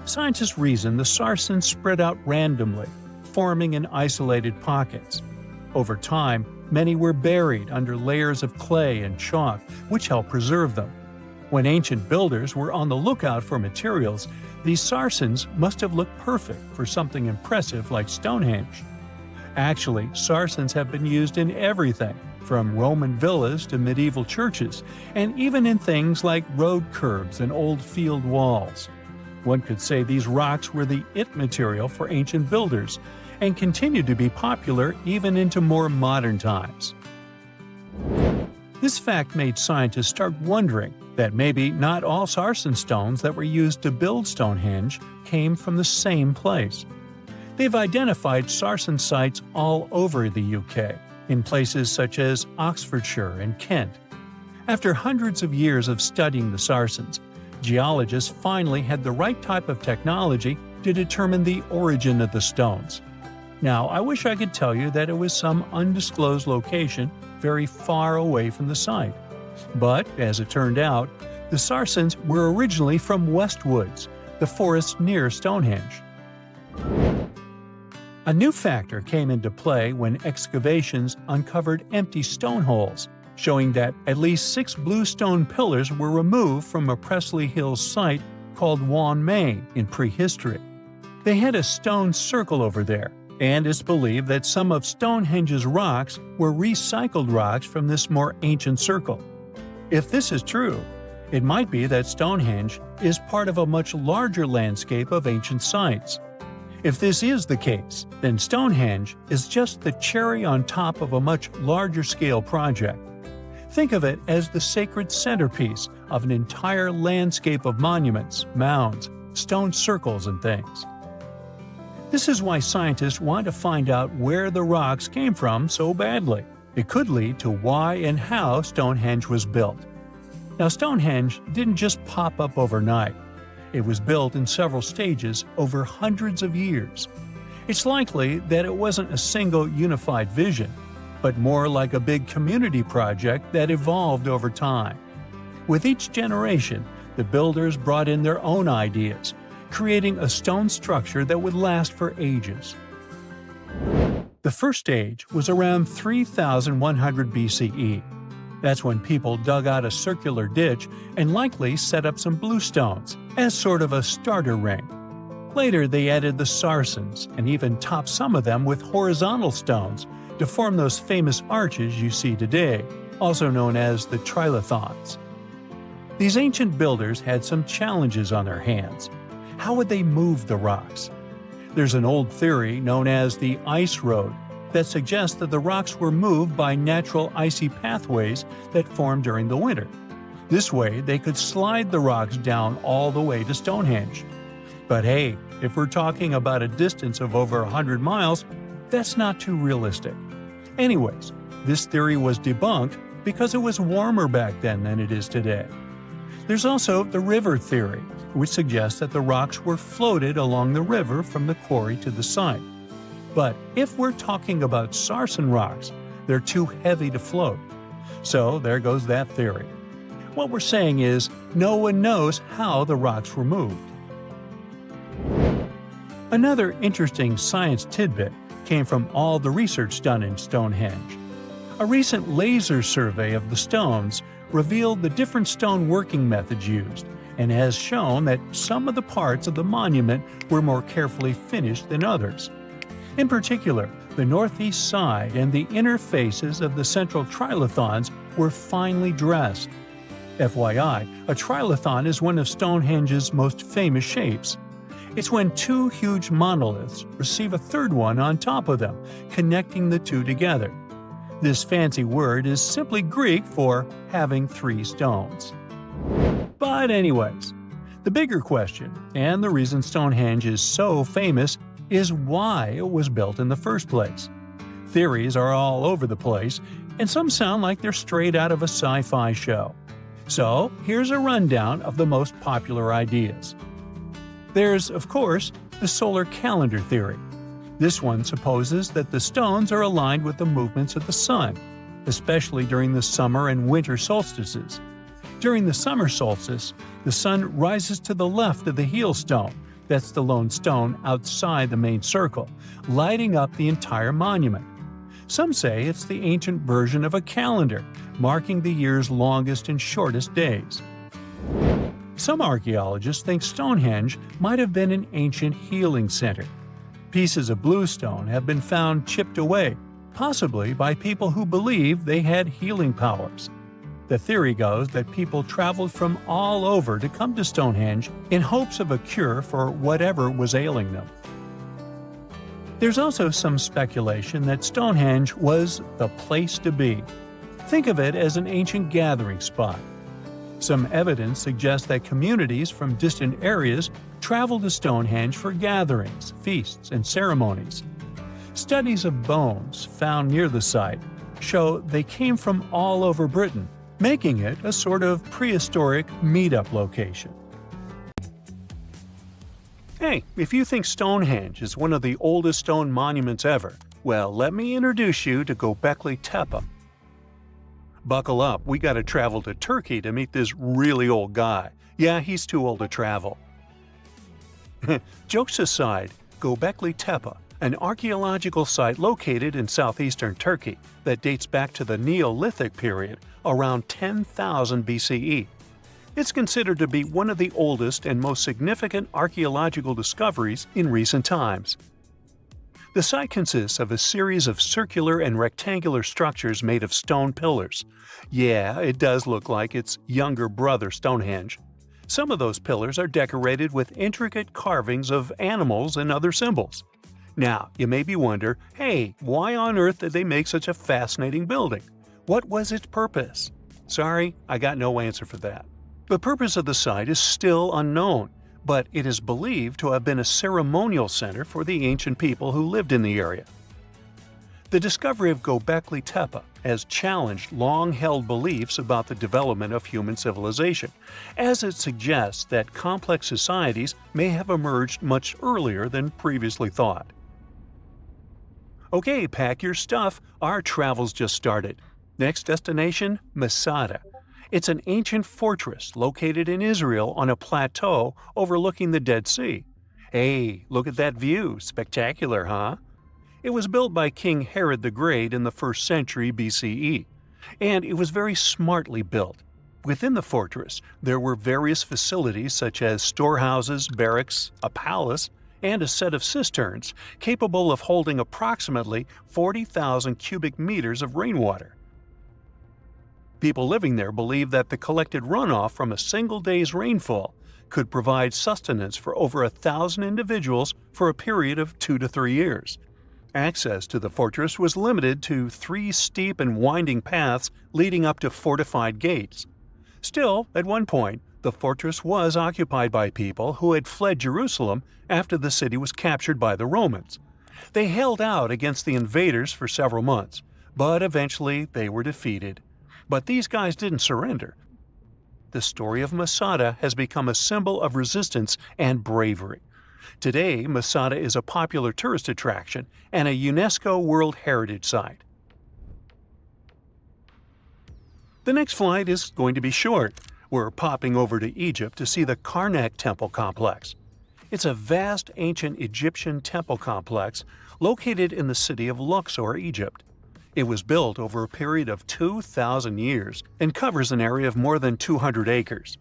Scientists reason the sarsens spread out randomly, forming in isolated pockets. Over time, many were buried under layers of clay and chalk, which helped preserve them. When ancient builders were on the lookout for materials, these sarsens must have looked perfect for something impressive like Stonehenge. Actually, sarsens have been used in everything, from Roman villas to medieval churches, and even in things like road curbs and old field walls. One could say these rocks were the it material for ancient builders, and continue to be popular even into more modern times. This fact made scientists start wondering that maybe not all sarsen stones that were used to build Stonehenge came from the same place. They've identified sarsen sites all over the UK, in places such as Oxfordshire and Kent. After hundreds of years of studying the sarsens, geologists finally had the right type of technology to determine the origin of the stones. Now, I wish I could tell you that it was some undisclosed location very far away from the site. But, as it turned out, the sarsens were originally from Westwoods, the forest near Stonehenge. A new factor came into play when excavations uncovered empty stone holes, showing that at least 6 bluestone pillars were removed from a Preseli Hills site called Wan Main in prehistory. They had a stone circle over there, and it's believed that some of Stonehenge's rocks were recycled rocks from this more ancient circle. If this is true, it might be that Stonehenge is part of a much larger landscape of ancient sites. If this is the case, then Stonehenge is just the cherry on top of a much larger scale project. Think of it as the sacred centerpiece of an entire landscape of monuments, mounds, stone circles, and things. This is why scientists want to find out where the rocks came from so badly. It could lead to why and how Stonehenge was built. Now, Stonehenge didn't just pop up overnight. It was built in several stages over hundreds of years. It's likely that it wasn't a single unified vision, but more like a big community project that evolved over time. With each generation, the builders brought in their own ideas, creating a stone structure that would last for ages. The first stage was around 3100 BCE. That's when people dug out a circular ditch and likely set up some bluestones as sort of a starter ring. Later, they added the sarsens and even topped some of them with horizontal stones to form those famous arches you see today, also known as the trilithons. These ancient builders had some challenges on their hands. How would they move the rocks? There's an old theory known as the ice road that suggests that the rocks were moved by natural icy pathways that formed during the winter. This way, they could slide the rocks down all the way to Stonehenge. But hey, if we're talking about a distance of over 100 miles, that's not too realistic. Anyways, this theory was debunked because it was warmer back then than it is today. There's also the river theory, which suggests that the rocks were floated along the river from the quarry to the site. But if we're talking about sarsen rocks, they're too heavy to float. So there goes that theory. What we're saying is, no one knows how the rocks were moved. Another interesting science tidbit came from all the research done in Stonehenge. A recent laser survey of the stones revealed the different stone working methods used, and has shown that some of the parts of the monument were more carefully finished than others. In particular, the northeast side and the inner faces of the central trilithons were finely dressed. FYI, a trilithon is one of Stonehenge's most famous shapes. It's when two huge monoliths receive a third one on top of them, connecting the two together. This fancy word is simply Greek for having three stones. But anyways, the bigger question, and the reason Stonehenge is so famous, is why it was built in the first place. Theories are all over the place, and some sound like they're straight out of a sci-fi show. So here's a rundown of the most popular ideas. There's, of course, the solar calendar theory. This one supposes that the stones are aligned with the movements of the sun, especially during the summer and winter solstices. During the summer solstice, the sun rises to the left of the heel stone, that's the lone stone outside the main circle, lighting up the entire monument. Some say it's the ancient version of a calendar, marking the year's longest and shortest days. Some archaeologists think Stonehenge might have been an ancient healing center. Pieces of bluestone have been found chipped away, possibly by people who believed they had healing powers. The theory goes that people traveled from all over to come to Stonehenge in hopes of a cure for whatever was ailing them. There's also some speculation that Stonehenge was the place to be. Think of it as an ancient gathering spot. Some evidence suggests that communities from distant areas traveled to Stonehenge for gatherings, feasts, and ceremonies. Studies of bones found near the site show they came from all over Britain, making it a sort of prehistoric meetup location. Hey, if you think Stonehenge is one of the oldest stone monuments ever, well, let me introduce you to Göbekli Tepe. Buckle up, we gotta travel to Turkey to meet this really old guy. Yeah, he's too old to travel. Jokes aside, Göbekli Tepe, an archaeological site located in southeastern Turkey that dates back to the Neolithic period, around 10,000 BCE. It's considered to be one of the oldest and most significant archaeological discoveries in recent times. The site consists of a series of circular and rectangular structures made of stone pillars. Yeah, it does look like its younger brother Stonehenge. Some of those pillars are decorated with intricate carvings of animals and other symbols. Now, you maybe wonder, hey, why on earth did they make such a fascinating building? What was its purpose? Sorry, I got no answer for that. The purpose of the site is still unknown, but it is believed to have been a ceremonial center for the ancient people who lived in the area. The discovery of Göbekli Tepe has challenged long-held beliefs about the development of human civilization, as it suggests that complex societies may have emerged much earlier than previously thought. Okay, pack your stuff, our travel's just started. Next destination, Masada. It's an ancient fortress located in Israel on a plateau overlooking the Dead Sea. Hey, look at that view, spectacular, huh? It was built by King Herod the Great in the 1st century BCE. and it was very smartly built. Within the fortress, there were various facilities such as storehouses, barracks, a palace, and a set of cisterns capable of holding approximately 40,000 cubic meters of rainwater. People living there believed that the collected runoff from a single day's rainfall could provide sustenance for over 1,000 individuals for a period of 2 to 3 years. Access to the fortress was limited to 3 steep and winding paths leading up to fortified gates. Still, at one point, the fortress was occupied by people who had fled Jerusalem after the city was captured by the Romans. They held out against the invaders for several months, but eventually they were defeated. But these guys didn't surrender. The story of Masada has become a symbol of resistance and bravery. Today, Masada is a popular tourist attraction and a UNESCO World Heritage Site. The next flight is going to be short. We're popping over to Egypt to see the Karnak Temple Complex. It's a vast ancient Egyptian temple complex located in the city of Luxor, Egypt. It was built over a period of 2,000 years and covers an area of more than 200 acres.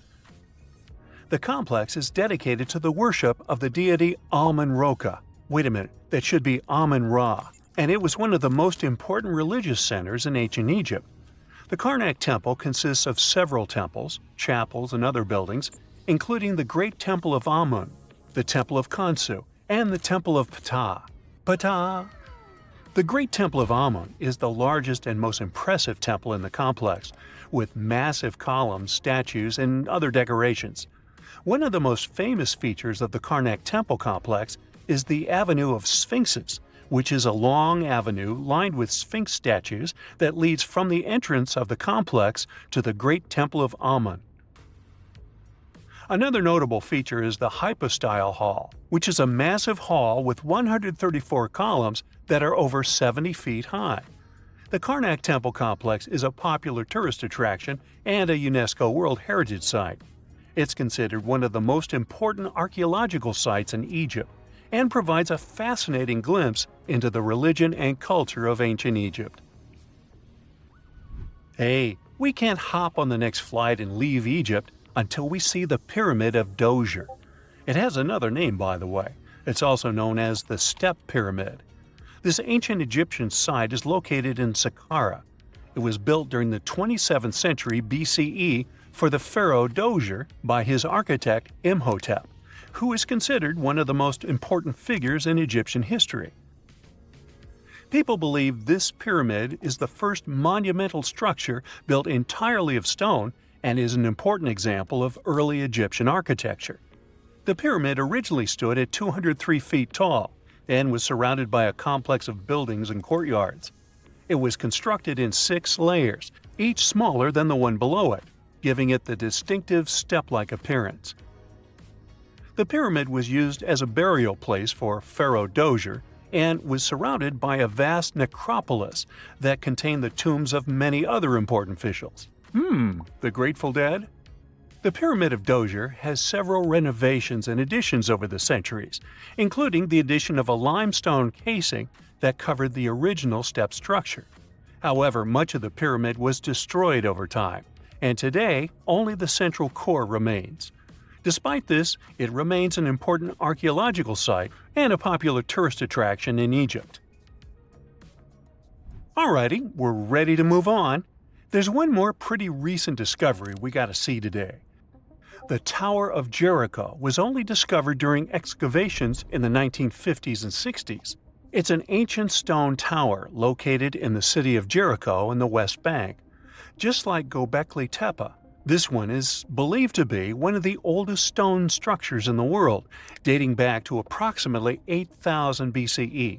The complex is dedicated to the worship of the deity Amun-Ra. Wait a minute, that should be Amun-Ra, and it was one of the most important religious centers in ancient Egypt. The Karnak Temple consists of several temples, chapels, and other buildings, including the Great Temple of Amun, the Temple of Khonsu, and the Temple of Ptah. Ptah! The Great Temple of Amun is the largest and most impressive temple in the complex, with massive columns, statues, and other decorations. One of the most famous features of the Karnak Temple complex is the Avenue of Sphinxes, which is a long avenue lined with Sphinx statues that leads from the entrance of the complex to the Great Temple of Amun. Another notable feature is the Hypostyle Hall, which is a massive hall with 134 columns that are over 70 feet high. The Karnak Temple Complex is a popular tourist attraction and a UNESCO World Heritage Site. It's considered one of the most important archaeological sites in Egypt and provides a fascinating glimpse into the religion and culture of ancient Egypt. Hey, we can't hop on the next flight and leave Egypt until we see the Pyramid of Djoser. It has another name, by the way. It's also known as the Step Pyramid. This ancient Egyptian site is located in Saqqara. It was built during the 27th century BCE for the pharaoh Djoser by his architect Imhotep, who is considered one of the most important figures in Egyptian history. People believe this pyramid is the first monumental structure built entirely of stone and is an important example of early Egyptian architecture. The pyramid originally stood at 203 feet tall and was surrounded by a complex of buildings and courtyards. It was constructed in 6 layers, each smaller than the one below it, giving it the distinctive step-like appearance. The pyramid was used as a burial place for Pharaoh Djoser and was surrounded by a vast necropolis that contained the tombs of many other important officials. The Grateful Dead? The Pyramid of Djoser has several renovations and additions over the centuries, including the addition of a limestone casing that covered the original step structure. However, much of the pyramid was destroyed over time, and today only the central core remains. Despite this, it remains an important archaeological site and a popular tourist attraction in Egypt. Alrighty, we're ready to move on. There's one more pretty recent discovery we gotta see today. The Tower of Jericho was only discovered during excavations in the 1950s and 60s. It's an ancient stone tower located in the city of Jericho in the West Bank. Just like Göbekli Tepe, this one is believed to be one of the oldest stone structures in the world, dating back to approximately 8000 BCE.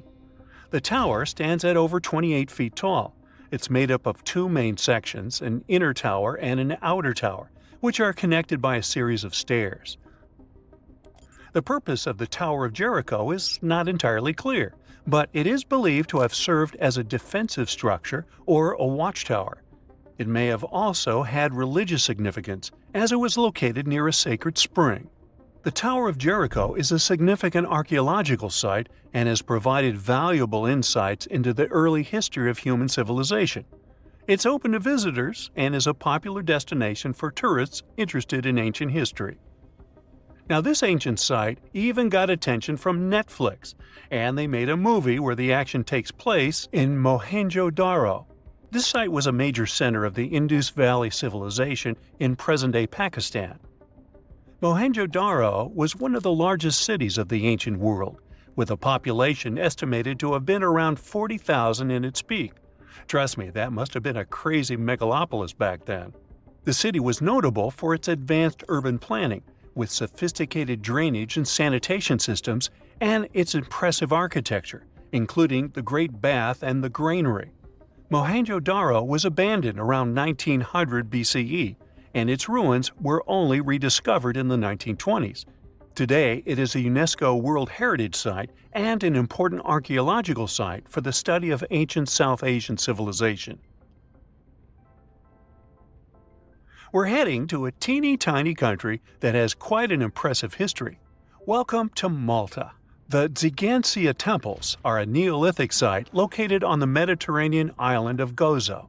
The tower stands at over 28 feet tall. It's made up of 2 main sections, an inner tower and an outer tower, which are connected by a series of stairs. The purpose of the Tower of Jericho is not entirely clear, but it is believed to have served as a defensive structure or a watchtower. It may have also had religious significance, as it was located near a sacred spring. The Tower of Jericho is a significant archaeological site and has provided valuable insights into the early history of human civilization. It's open to visitors and is a popular destination for tourists interested in ancient history. Now, this ancient site even got attention from Netflix, and they made a movie where the action takes place in Mohenjo-Daro. This site was a major center of the Indus Valley civilization in present-day Pakistan. Mohenjo-Daro was one of the largest cities of the ancient world, with a population estimated to have been around 40,000 in its peak. Trust me, that must have been a crazy megalopolis back then. The city was notable for its advanced urban planning, with sophisticated drainage and sanitation systems, and its impressive architecture, including the Great Bath and the Granary. Mohenjo-Daro was abandoned around 1900 BCE, and its ruins were only rediscovered in the 1920s. Today, it is a UNESCO World Heritage Site and an important archaeological site for the study of ancient South Asian civilization. We're heading to a teeny-tiny country that has quite an impressive history. Welcome to Malta. The Tsigansia Temples are a Neolithic site located on the Mediterranean island of Gozo.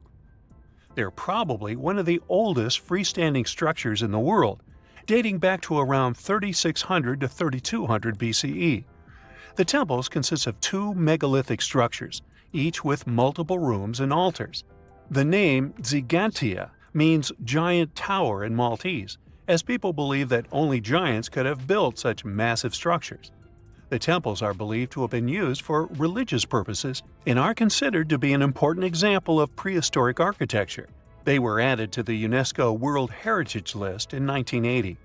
They're probably one of the oldest freestanding structures in the world, dating back to around 3600 to 3200 BCE. The temples consist of two megalithic structures, each with multiple rooms and altars. The name Tsigantia means giant tower in Maltese, as people believe that only giants could have built such massive structures. The temples are believed to have been used for religious purposes and are considered to be an important example of prehistoric architecture. They were added to the UNESCO World Heritage List in 1980.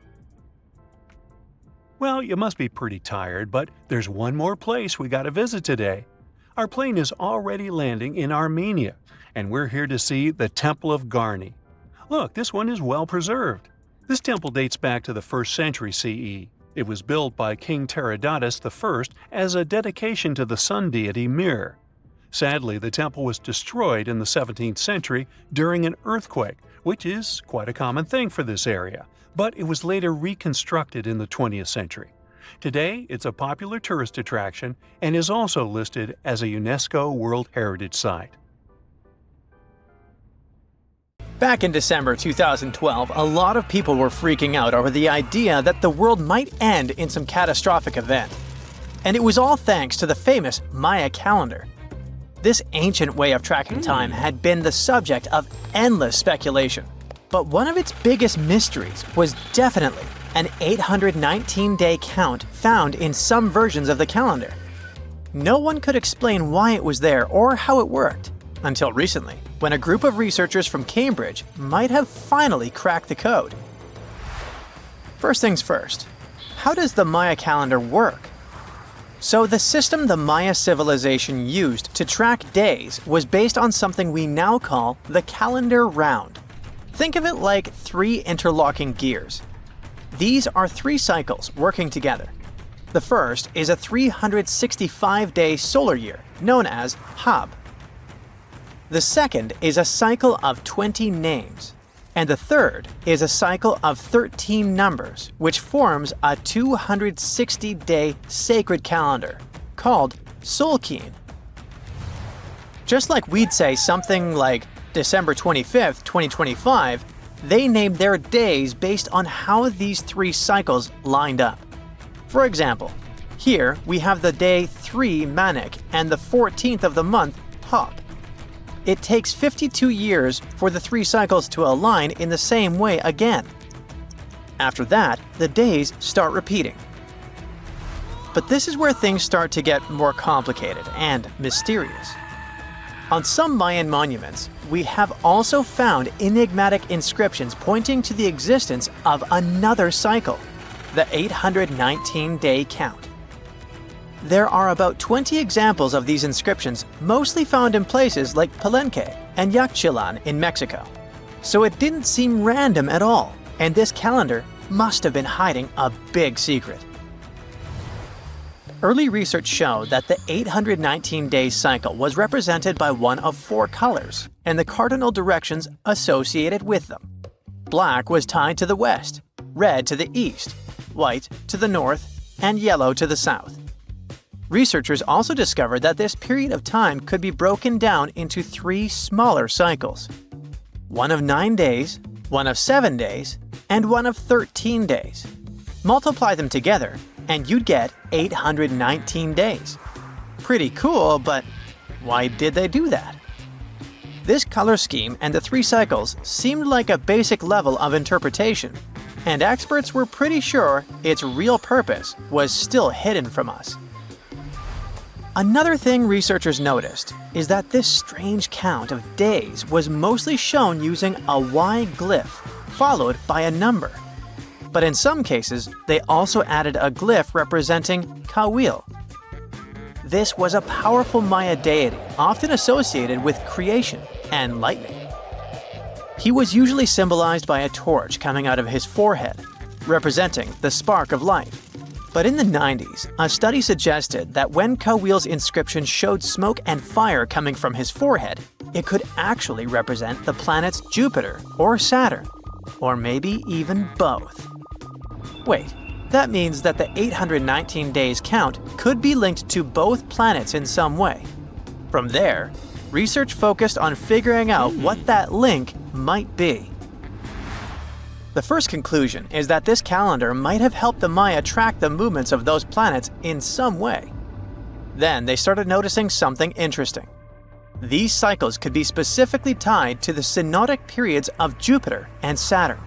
Well, you must be pretty tired, but there's one more place we gotta visit today. Our plane is already landing in Armenia, and we're here to see the Temple of Garni. Look, this one is well preserved. This temple dates back to the 1st century CE. It was built by King Tiridates I as a dedication to the sun deity Mir. Sadly, the temple was destroyed in the 17th century during an earthquake, which is quite a common thing for this area, but it was later reconstructed in the 20th century. Today, it's a popular tourist attraction and is also listed as a UNESCO World Heritage Site. Back in December 2012, a lot of people were freaking out over the idea that the world might end in some catastrophic event. And it was all thanks to the famous Maya calendar. This ancient way of tracking time had been the subject of endless speculation. But one of its biggest mysteries was definitely an 819-day count found in some versions of the calendar. No one could explain why it was there or how it worked, until recently, when a group of researchers from Cambridge might have finally cracked the code. First things first, how does the Maya calendar work? So the system the Maya civilization used to track days was based on something we now call the calendar round. Think of it like 3 interlocking gears. These are 3 cycles working together. The first is a 365-day solar year, known as Hab. The second is a cycle of 20 names, and the third is a cycle of 13 numbers, which forms a 260-day sacred calendar, called Solkeen. Just like we'd say something like December 25th, 2025, they named their days based on how these 3 cycles lined up. For example, here we have the day 3 Manik and the 14th of the month Hop. It takes 52 years for the 3 cycles to align in the same way again. After that, the days start repeating. But this is where things start to get more complicated and mysterious. On some Mayan monuments, we have also found enigmatic inscriptions pointing to the existence of another cycle, the 819-day count. There are about 20 examples of these inscriptions, mostly found in places like Palenque and Yaxchilan in Mexico. So it didn't seem random at all, and this calendar must have been hiding a big secret. Early research showed that the 819-day cycle was represented by one of 4 colors and the cardinal directions associated with them. Black was tied to the west, red to the east, white to the north, and yellow to the south. Researchers also discovered that this period of time could be broken down into 3 smaller cycles. One of 9 days, one of 7 days, and one of 13 days. Multiply them together, and you'd get 819 days. Pretty cool, but why did they do that? This color scheme and the 3 cycles seemed like a basic level of interpretation, and experts were pretty sure its real purpose was still hidden from us. Another thing researchers noticed is that this strange count of days was mostly shown using a Y glyph, followed by a number. But in some cases, they also added a glyph representing Kawil. This was a powerful Maya deity, often associated with creation and lightning. He was usually symbolized by a torch coming out of his forehead, representing the spark of life. But in the 90s, a study suggested that when Kawil's inscription showed smoke and fire coming from his forehead, it could actually represent the planets Jupiter or Saturn, or maybe even both. Wait, that means that the 819 days count could be linked to both planets in some way. From there, research focused on figuring out what that link might be. The first conclusion is that this calendar might have helped the Maya track the movements of those planets in some way. Then they started noticing something interesting. These cycles could be specifically tied to the synodic periods of Jupiter and Saturn.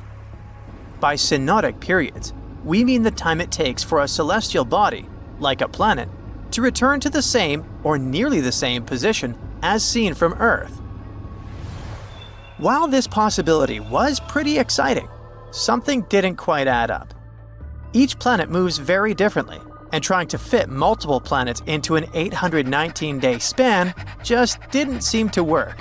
By synodic periods, we mean the time it takes for a celestial body, like a planet, to return to the same or nearly the same position as seen from Earth. While this possibility was pretty exciting, something didn't quite add up. Each planet moves very differently, and trying to fit multiple planets into an 819-day span just didn't seem to work.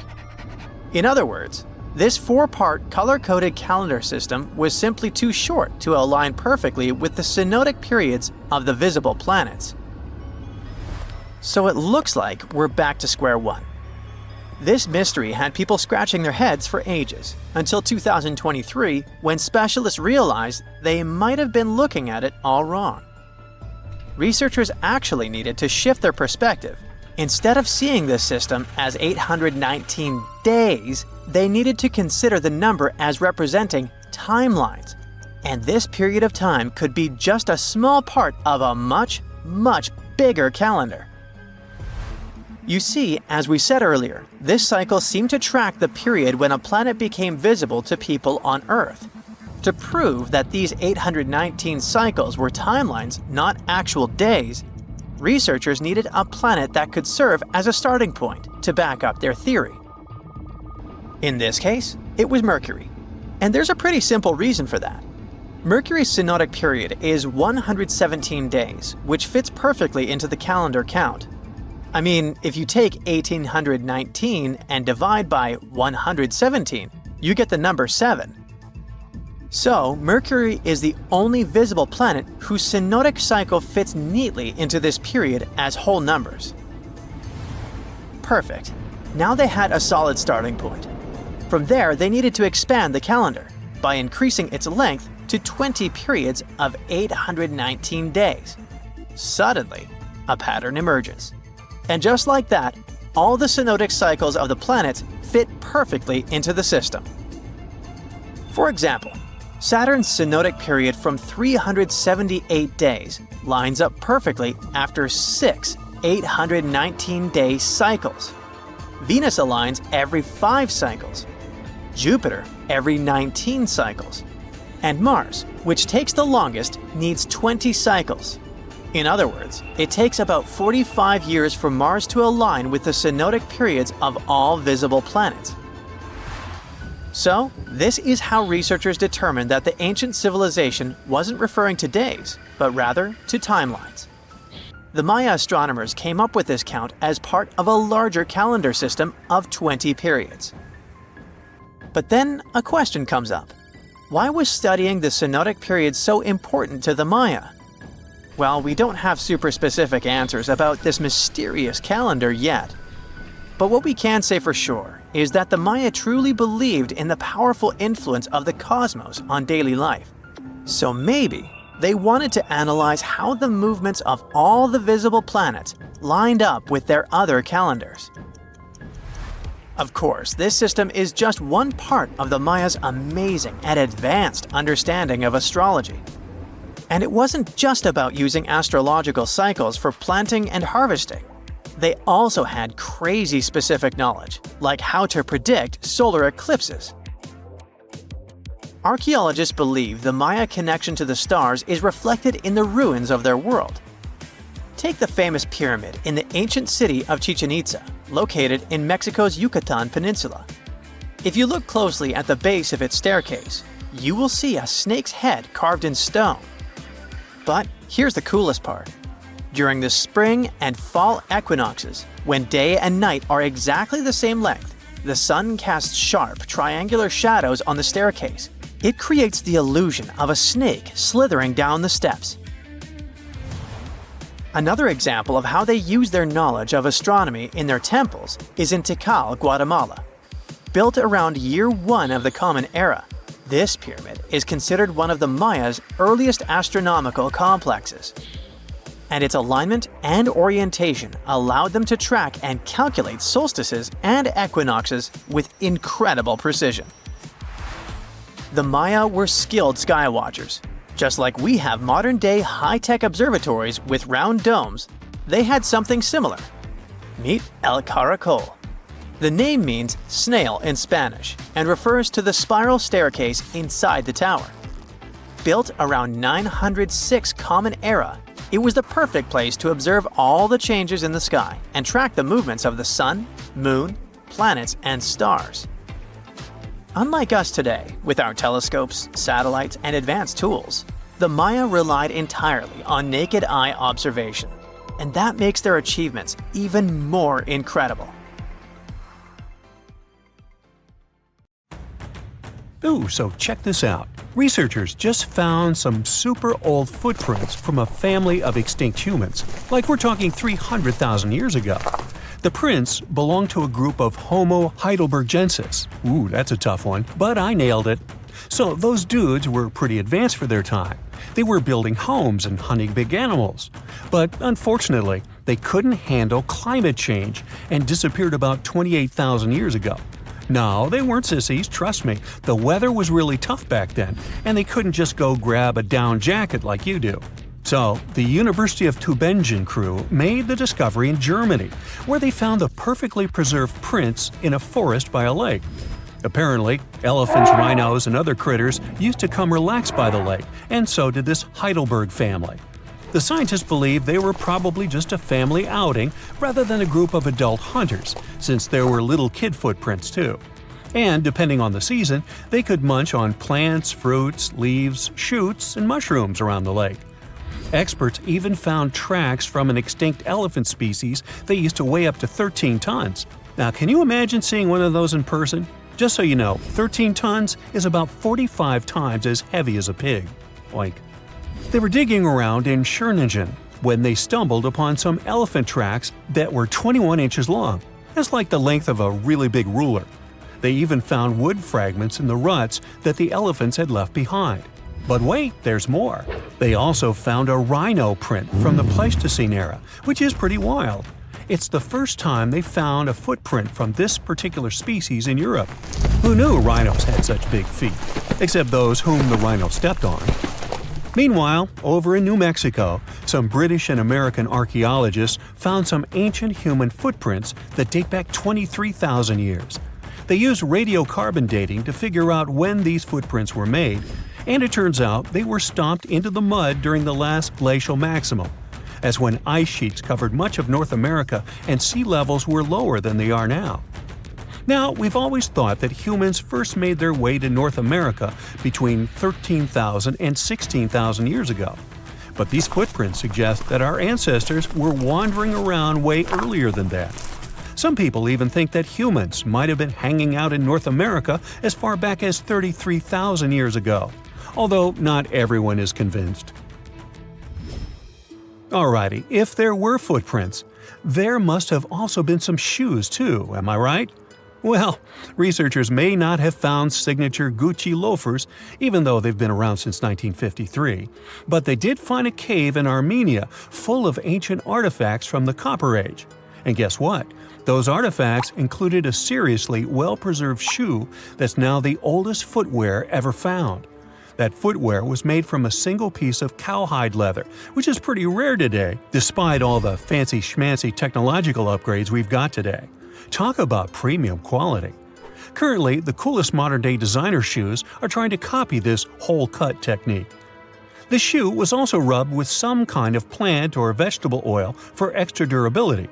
In other words, this 4-part color-coded calendar system was simply too short to align perfectly with the synodic periods of the visible planets. So it looks like we're back to square one. This mystery had people scratching their heads for ages, until 2023, when specialists realized they might have been looking at it all wrong. Researchers actually needed to shift their perspective. Instead of seeing this system as 819 days, they needed to consider the number as representing timelines. And this period of time could be just a small part of a much, much bigger calendar. You see, as we said earlier, this cycle seemed to track the period when a planet became visible to people on Earth. To prove that these 819 cycles were timelines, not actual days, researchers needed a planet that could serve as a starting point to back up their theory. In this case, it was Mercury. And there's a pretty simple reason for that. Mercury's synodic period is 117 days, which fits perfectly into the calendar count. I mean, if you take 1819 and divide by 117, you get the number 7. So, Mercury is the only visible planet whose synodic cycle fits neatly into this period as whole numbers. Perfect. Now they had a solid starting point. From there, they needed to expand the calendar by increasing its length to 20 periods of 819 days. Suddenly, a pattern emerges. And just like that, all the synodic cycles of the planets fit perfectly into the system. For example, Saturn's synodic period from 378 days lines up perfectly after 6 819-day cycles. Venus aligns every 5 cycles. Jupiter every 19 cycles. And Mars, which takes the longest, needs 20 cycles. In other words, it takes about 45 years for Mars to align with the synodic periods of all visible planets. So, this is how researchers determined that the ancient civilization wasn't referring to days, but rather to timelines. The Maya astronomers came up with this count as part of a larger calendar system of 20 periods. But then a question comes up. Why was studying the synodic period so important to the Maya? Well, we don't have super specific answers about this mysterious calendar yet. But what we can say for sure is that the Maya truly believed in the powerful influence of the cosmos on daily life. So maybe They wanted to analyze how the movements of all the visible planets lined up with their other calendars. Of course, this system is just one part of the Mayas' amazing and advanced understanding of astrology. And it wasn't just about using astrological cycles for planting and harvesting. They also had crazy specific knowledge, like how to predict solar eclipses. Archaeologists believe the Maya connection to the stars is reflected in the ruins of their world. Take the famous pyramid in the ancient city of Chichen Itza, located in Mexico's Yucatan Peninsula. If you look closely at the base of its staircase, you will see a snake's head carved in stone. But here's the coolest part. During the spring and fall equinoxes, when day and night are exactly the same length, the sun casts sharp, triangular shadows on the staircase. It creates the illusion of a snake slithering down the steps. Another example of how they use their knowledge of astronomy in their temples is in Tikal, Guatemala. Built around year 1 of the Common Era, this pyramid is considered one of the Mayas' earliest astronomical complexes. And its alignment and orientation allowed them to track and calculate solstices and equinoxes with incredible precision. The Maya were skilled skywatchers. Just like we have modern-day high-tech observatories with round domes, they had something similar. Meet El Caracol. The name means snail in Spanish and refers to the spiral staircase inside the tower. Built around 906 Common Era, it was the perfect place to observe all the changes in the sky and track the movements of the sun, moon, planets, and stars. Unlike us today, with our telescopes, satellites, and advanced tools, the Maya relied entirely on naked eye observation, and that makes their achievements even more incredible. Ooh, so check this out. Researchers just found some super old footprints from a family of extinct humans, like we're talking 300,000 years ago. The prints belong to a group of Homo heidelbergensis. Ooh, that's a tough one, but I nailed it. So those dudes were pretty advanced for their time. They were building homes and hunting big animals. But unfortunately, they couldn't handle climate change and disappeared about 28,000 years ago. No, they weren't sissies, trust me. The weather was really tough back then, and they couldn't just go grab a down jacket like you do. So, the University of Tübingen crew made the discovery in Germany, where they found the perfectly preserved prints in a forest by a lake. Apparently, elephants, rhinos, and other critters used to come relax by the lake, and so did this Heidelberg family. The scientists believe they were probably just a family outing rather than a group of adult hunters, since there were little kid footprints too. And depending on the season, they could munch on plants, fruits, leaves, shoots, and mushrooms around the lake. Experts even found tracks from an extinct elephant species that used to weigh up to 13 tons. Now, can you imagine seeing one of those in person? Just so you know, 13 tons is about 45 times as heavy as a pig. Oink. They were digging around in Schöningen when they stumbled upon some elephant tracks that were 21 inches long. That's like the length of a really big ruler. They even found wood fragments in the ruts that the elephants had left behind. But wait, there's more. They also found a rhino print from the Pleistocene era, which is pretty wild. It's the first time they found a footprint from this particular species in Europe. Who knew rhinos had such big feet? Except those whom the rhino stepped on. Meanwhile, over in New Mexico, some British and American archaeologists found some ancient human footprints that date back 23,000 years. They used radiocarbon dating to figure out when these footprints were made, and it turns out they were stomped into the mud during the last glacial maximum. That's when ice sheets covered much of North America and sea levels were lower than they are now. Now, we've always thought that humans first made their way to North America between 13,000 and 16,000 years ago. But these footprints suggest that our ancestors were wandering around way earlier than that. Some people even think that humans might have been hanging out in North America as far back as 33,000 years ago, although not everyone is convinced. Alrighty, if there were footprints, there must have also been some shoes too, am I right? Well, researchers may not have found signature Gucci loafers, even though they've been around since 1953, but they did find a cave in Armenia full of ancient artifacts from the Copper Age. And guess what? Those artifacts included a seriously well-preserved shoe that's now the oldest footwear ever found. That footwear was made from a single piece of cowhide leather, which is pretty rare today, despite all the fancy schmancy technological upgrades we've got today. Talk about premium quality. Currently, the coolest modern-day designer shoes are trying to copy this hole-cut technique. The shoe was also rubbed with some kind of plant or vegetable oil for extra durability,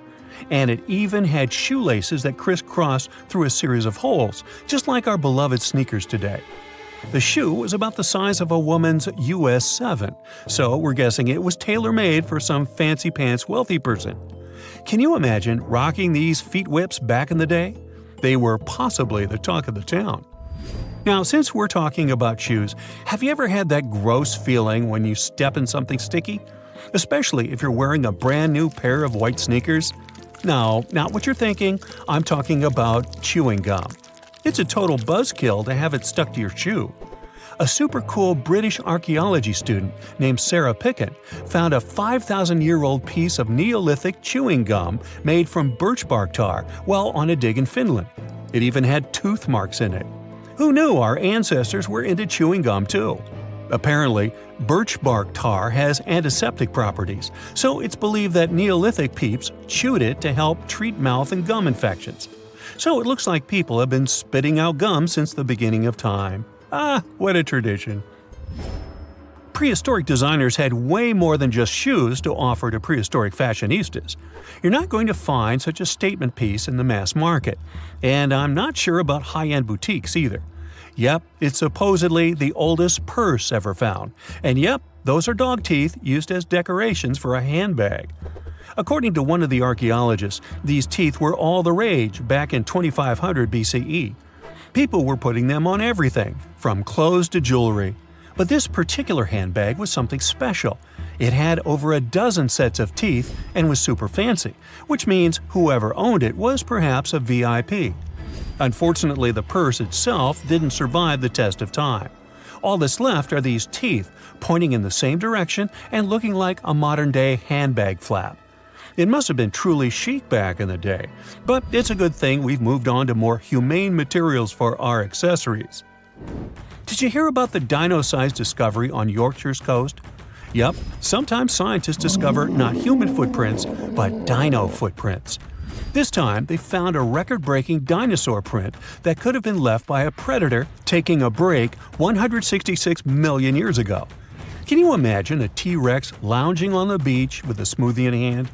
and it even had shoelaces that crisscrossed through a series of holes, just like our beloved sneakers today. The shoe was about the size of a woman's US 7, so we're guessing it was tailor-made for some fancy-pants wealthy person. Can you imagine rocking these feet whips back in the day? They were possibly the talk of the town. Now, since we're talking about shoes, have you ever had that gross feeling when you step in something sticky? Especially if you're wearing a brand new pair of white sneakers? No, not what you're thinking. I'm talking about chewing gum. It's a total buzzkill to have it stuck to your shoe. A super cool British archaeology student named Sarah Pickett found a 5,000-year-old piece of Neolithic chewing gum made from birch bark tar while on a dig in Finland. It even had tooth marks in it. Who knew our ancestors were into chewing gum too? Apparently, birch bark tar has antiseptic properties, so it's believed that Neolithic peeps chewed it to help treat mouth and gum infections. So it looks like people have been spitting out gum since the beginning of time. Ah, what a tradition. Prehistoric designers had way more than just shoes to offer to prehistoric fashionistas. You're not going to find such a statement piece in the mass market, and I'm not sure about high-end boutiques either. Yep, it's supposedly the oldest purse ever found, and yep, those are dog teeth used as decorations for a handbag. According to one of the archaeologists, these teeth were all the rage back in 2500 BCE. People were putting them on everything, from clothes to jewelry. But this particular handbag was something special. It had over a dozen sets of teeth and was super fancy, which means whoever owned it was perhaps a VIP. Unfortunately, the purse itself didn't survive the test of time. All that's left are these teeth, pointing in the same direction and looking like a modern-day handbag flap. It must have been truly chic back in the day, but it's a good thing we've moved on to more humane materials for our accessories. Did you hear about the dino-sized discovery on Yorkshire's coast? Yep, sometimes scientists discover not human footprints, but dino footprints. This time, they found a record-breaking dinosaur print that could have been left by a predator taking a break 166 million years ago. Can you imagine a T-Rex lounging on the beach with a smoothie in hand?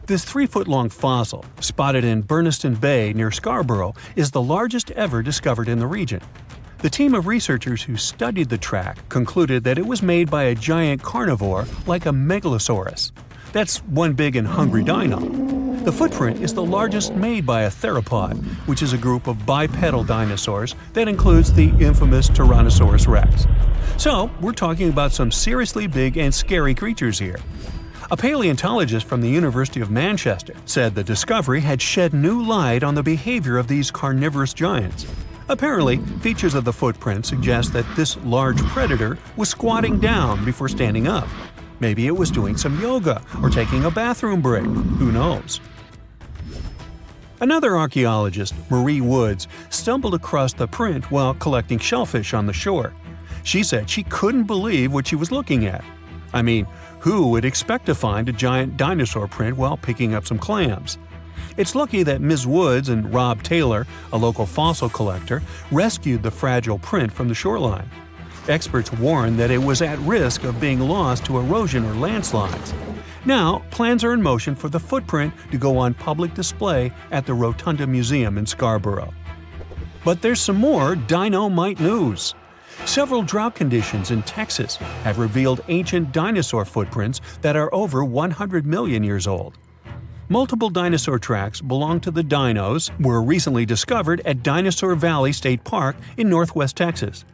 This 3-foot-long fossil, spotted in Burniston Bay near Scarborough, is the largest ever discovered in the region. The team of researchers who studied the track concluded that it was made by a giant carnivore like a megalosaurus. That's one big and hungry dino. The footprint is the largest made by a theropod, which is a group of bipedal dinosaurs that includes the infamous Tyrannosaurus rex. So, we're talking about some seriously big and scary creatures here. A paleontologist from the University of Manchester said the discovery had shed new light on the behavior of these carnivorous giants. Apparently, features of the footprint suggest that this large predator was squatting down before standing up. Maybe it was doing some yoga or taking a bathroom break. Who knows? Another archaeologist, Marie Woods, stumbled across the print while collecting shellfish on the shore. She said she couldn't believe what she was looking at. I mean, who would expect to find a giant dinosaur print while picking up some clams? It's lucky that Ms. Woods and Rob Taylor, a local fossil collector, rescued the fragile print from the shoreline. Experts warned that it was at risk of being lost to erosion or landslides. Now, plans are in motion for the footprint to go on public display at the Rotunda Museum in Scarborough. But there's some more dino-mite news. Several drought conditions in Texas have revealed ancient dinosaur footprints that are over 100 million years old. Multiple dinosaur tracks belong to the dinos were recently discovered at Dinosaur Valley State Park in northwest Texas.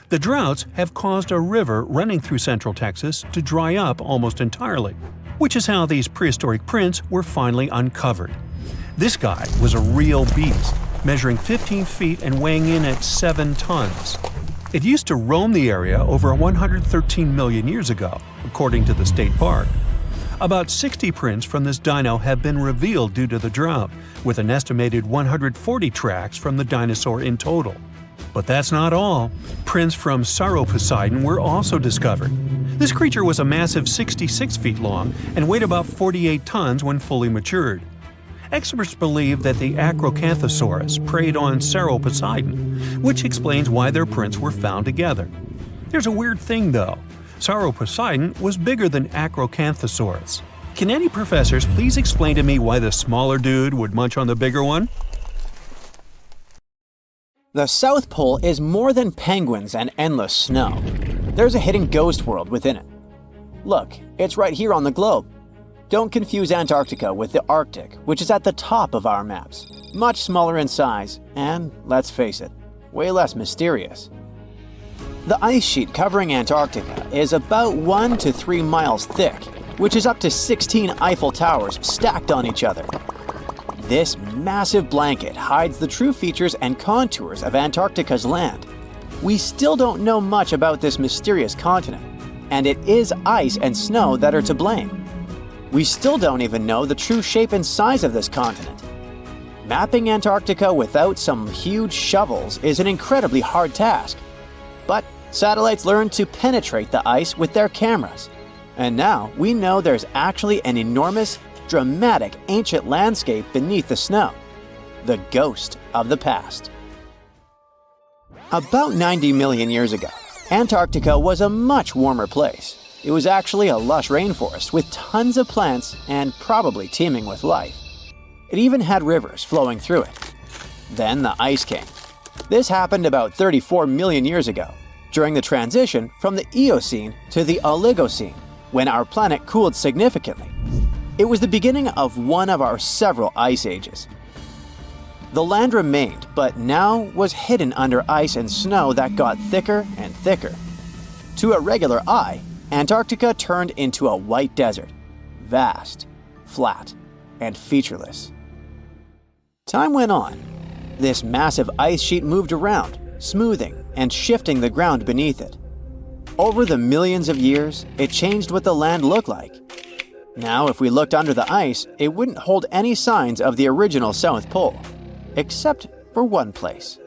The droughts have caused a river running through central Texas to dry up almost entirely, which is how these prehistoric prints were finally uncovered. This guy was a real beast. measuring 15 feet and weighing in at 7 tons. It used to roam the area over 113 million years ago, according to the state park. About 60 prints from this dino have been revealed due to the drought, with an estimated 140 tracks from the dinosaur in total. But that's not all. Prints from Sauroposeidon were also discovered. This creature was a massive 66 feet long and weighed about 48 tons when fully matured. Experts believe that the Acrocanthosaurus preyed on Sauroposeidon, which explains why their prints were found together. There's a weird thing though. Sauroposeidon was bigger than Acrocanthosaurus. Can any professors please explain to me why the smaller dude would munch on the bigger one? The South Pole is more than penguins and endless snow. There's a hidden ghost world within it. Look, it's right here on the globe. Don't confuse Antarctica with the Arctic, which is at the top of our maps. Much smaller in size, and, let's face it, way less mysterious. The ice sheet covering Antarctica is about 1 to 3 miles thick, which is up to 16 Eiffel Towers stacked on each other. This massive blanket hides the true features and contours of Antarctica's land. We still don't know much about this mysterious continent, and it is ice and snow that are to blame. We still don't even know the true shape and size of this continent. Mapping Antarctica without some huge shovels is an incredibly hard task. But satellites learned to penetrate the ice with their cameras. And now we know there's actually an enormous, dramatic ancient landscape beneath the snow. The ghost of the past. About 90 million years ago, Antarctica was a much warmer place. It was actually a lush rainforest with tons of plants and probably teeming with life. It even had rivers flowing through it. Then the ice came. This happened about 34 million years ago, during the transition from the Eocene to the Oligocene, when our planet cooled significantly. It was the beginning of one of our several ice ages. The land remained, but now was hidden under ice and snow that got thicker and thicker. To a regular eye, Antarctica turned into a white desert, vast, flat, and featureless. Time went on. This massive ice sheet moved around, smoothing and shifting the ground beneath it. Over the millions of years, it changed what the land looked like. Now, if we looked under the ice, it wouldn't hold any signs of the original South Pole, except for one place.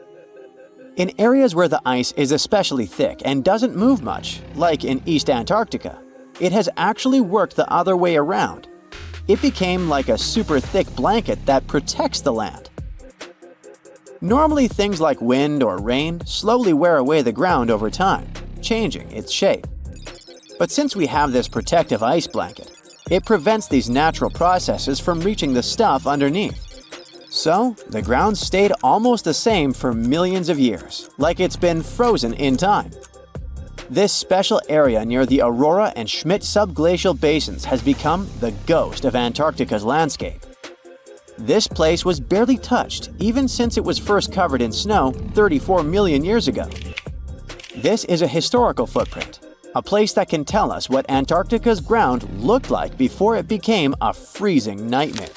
In areas where the ice is especially thick and doesn't move much, like in East Antarctica, it has actually worked the other way around. It became like a super thick blanket that protects the land. Normally, things like wind or rain slowly wear away the ground over time, changing its shape. But since we have this protective ice blanket, it prevents these natural processes from reaching the stuff underneath. So, the ground stayed almost the same for millions of years, like it's been frozen in time. This special area near the Aurora and Schmidt subglacial basins has become the ghost of Antarctica's landscape. This place was barely touched even since it was first covered in snow 34 million years ago. This is a historical footprint, a place that can tell us what Antarctica's ground looked like before it became a freezing nightmare.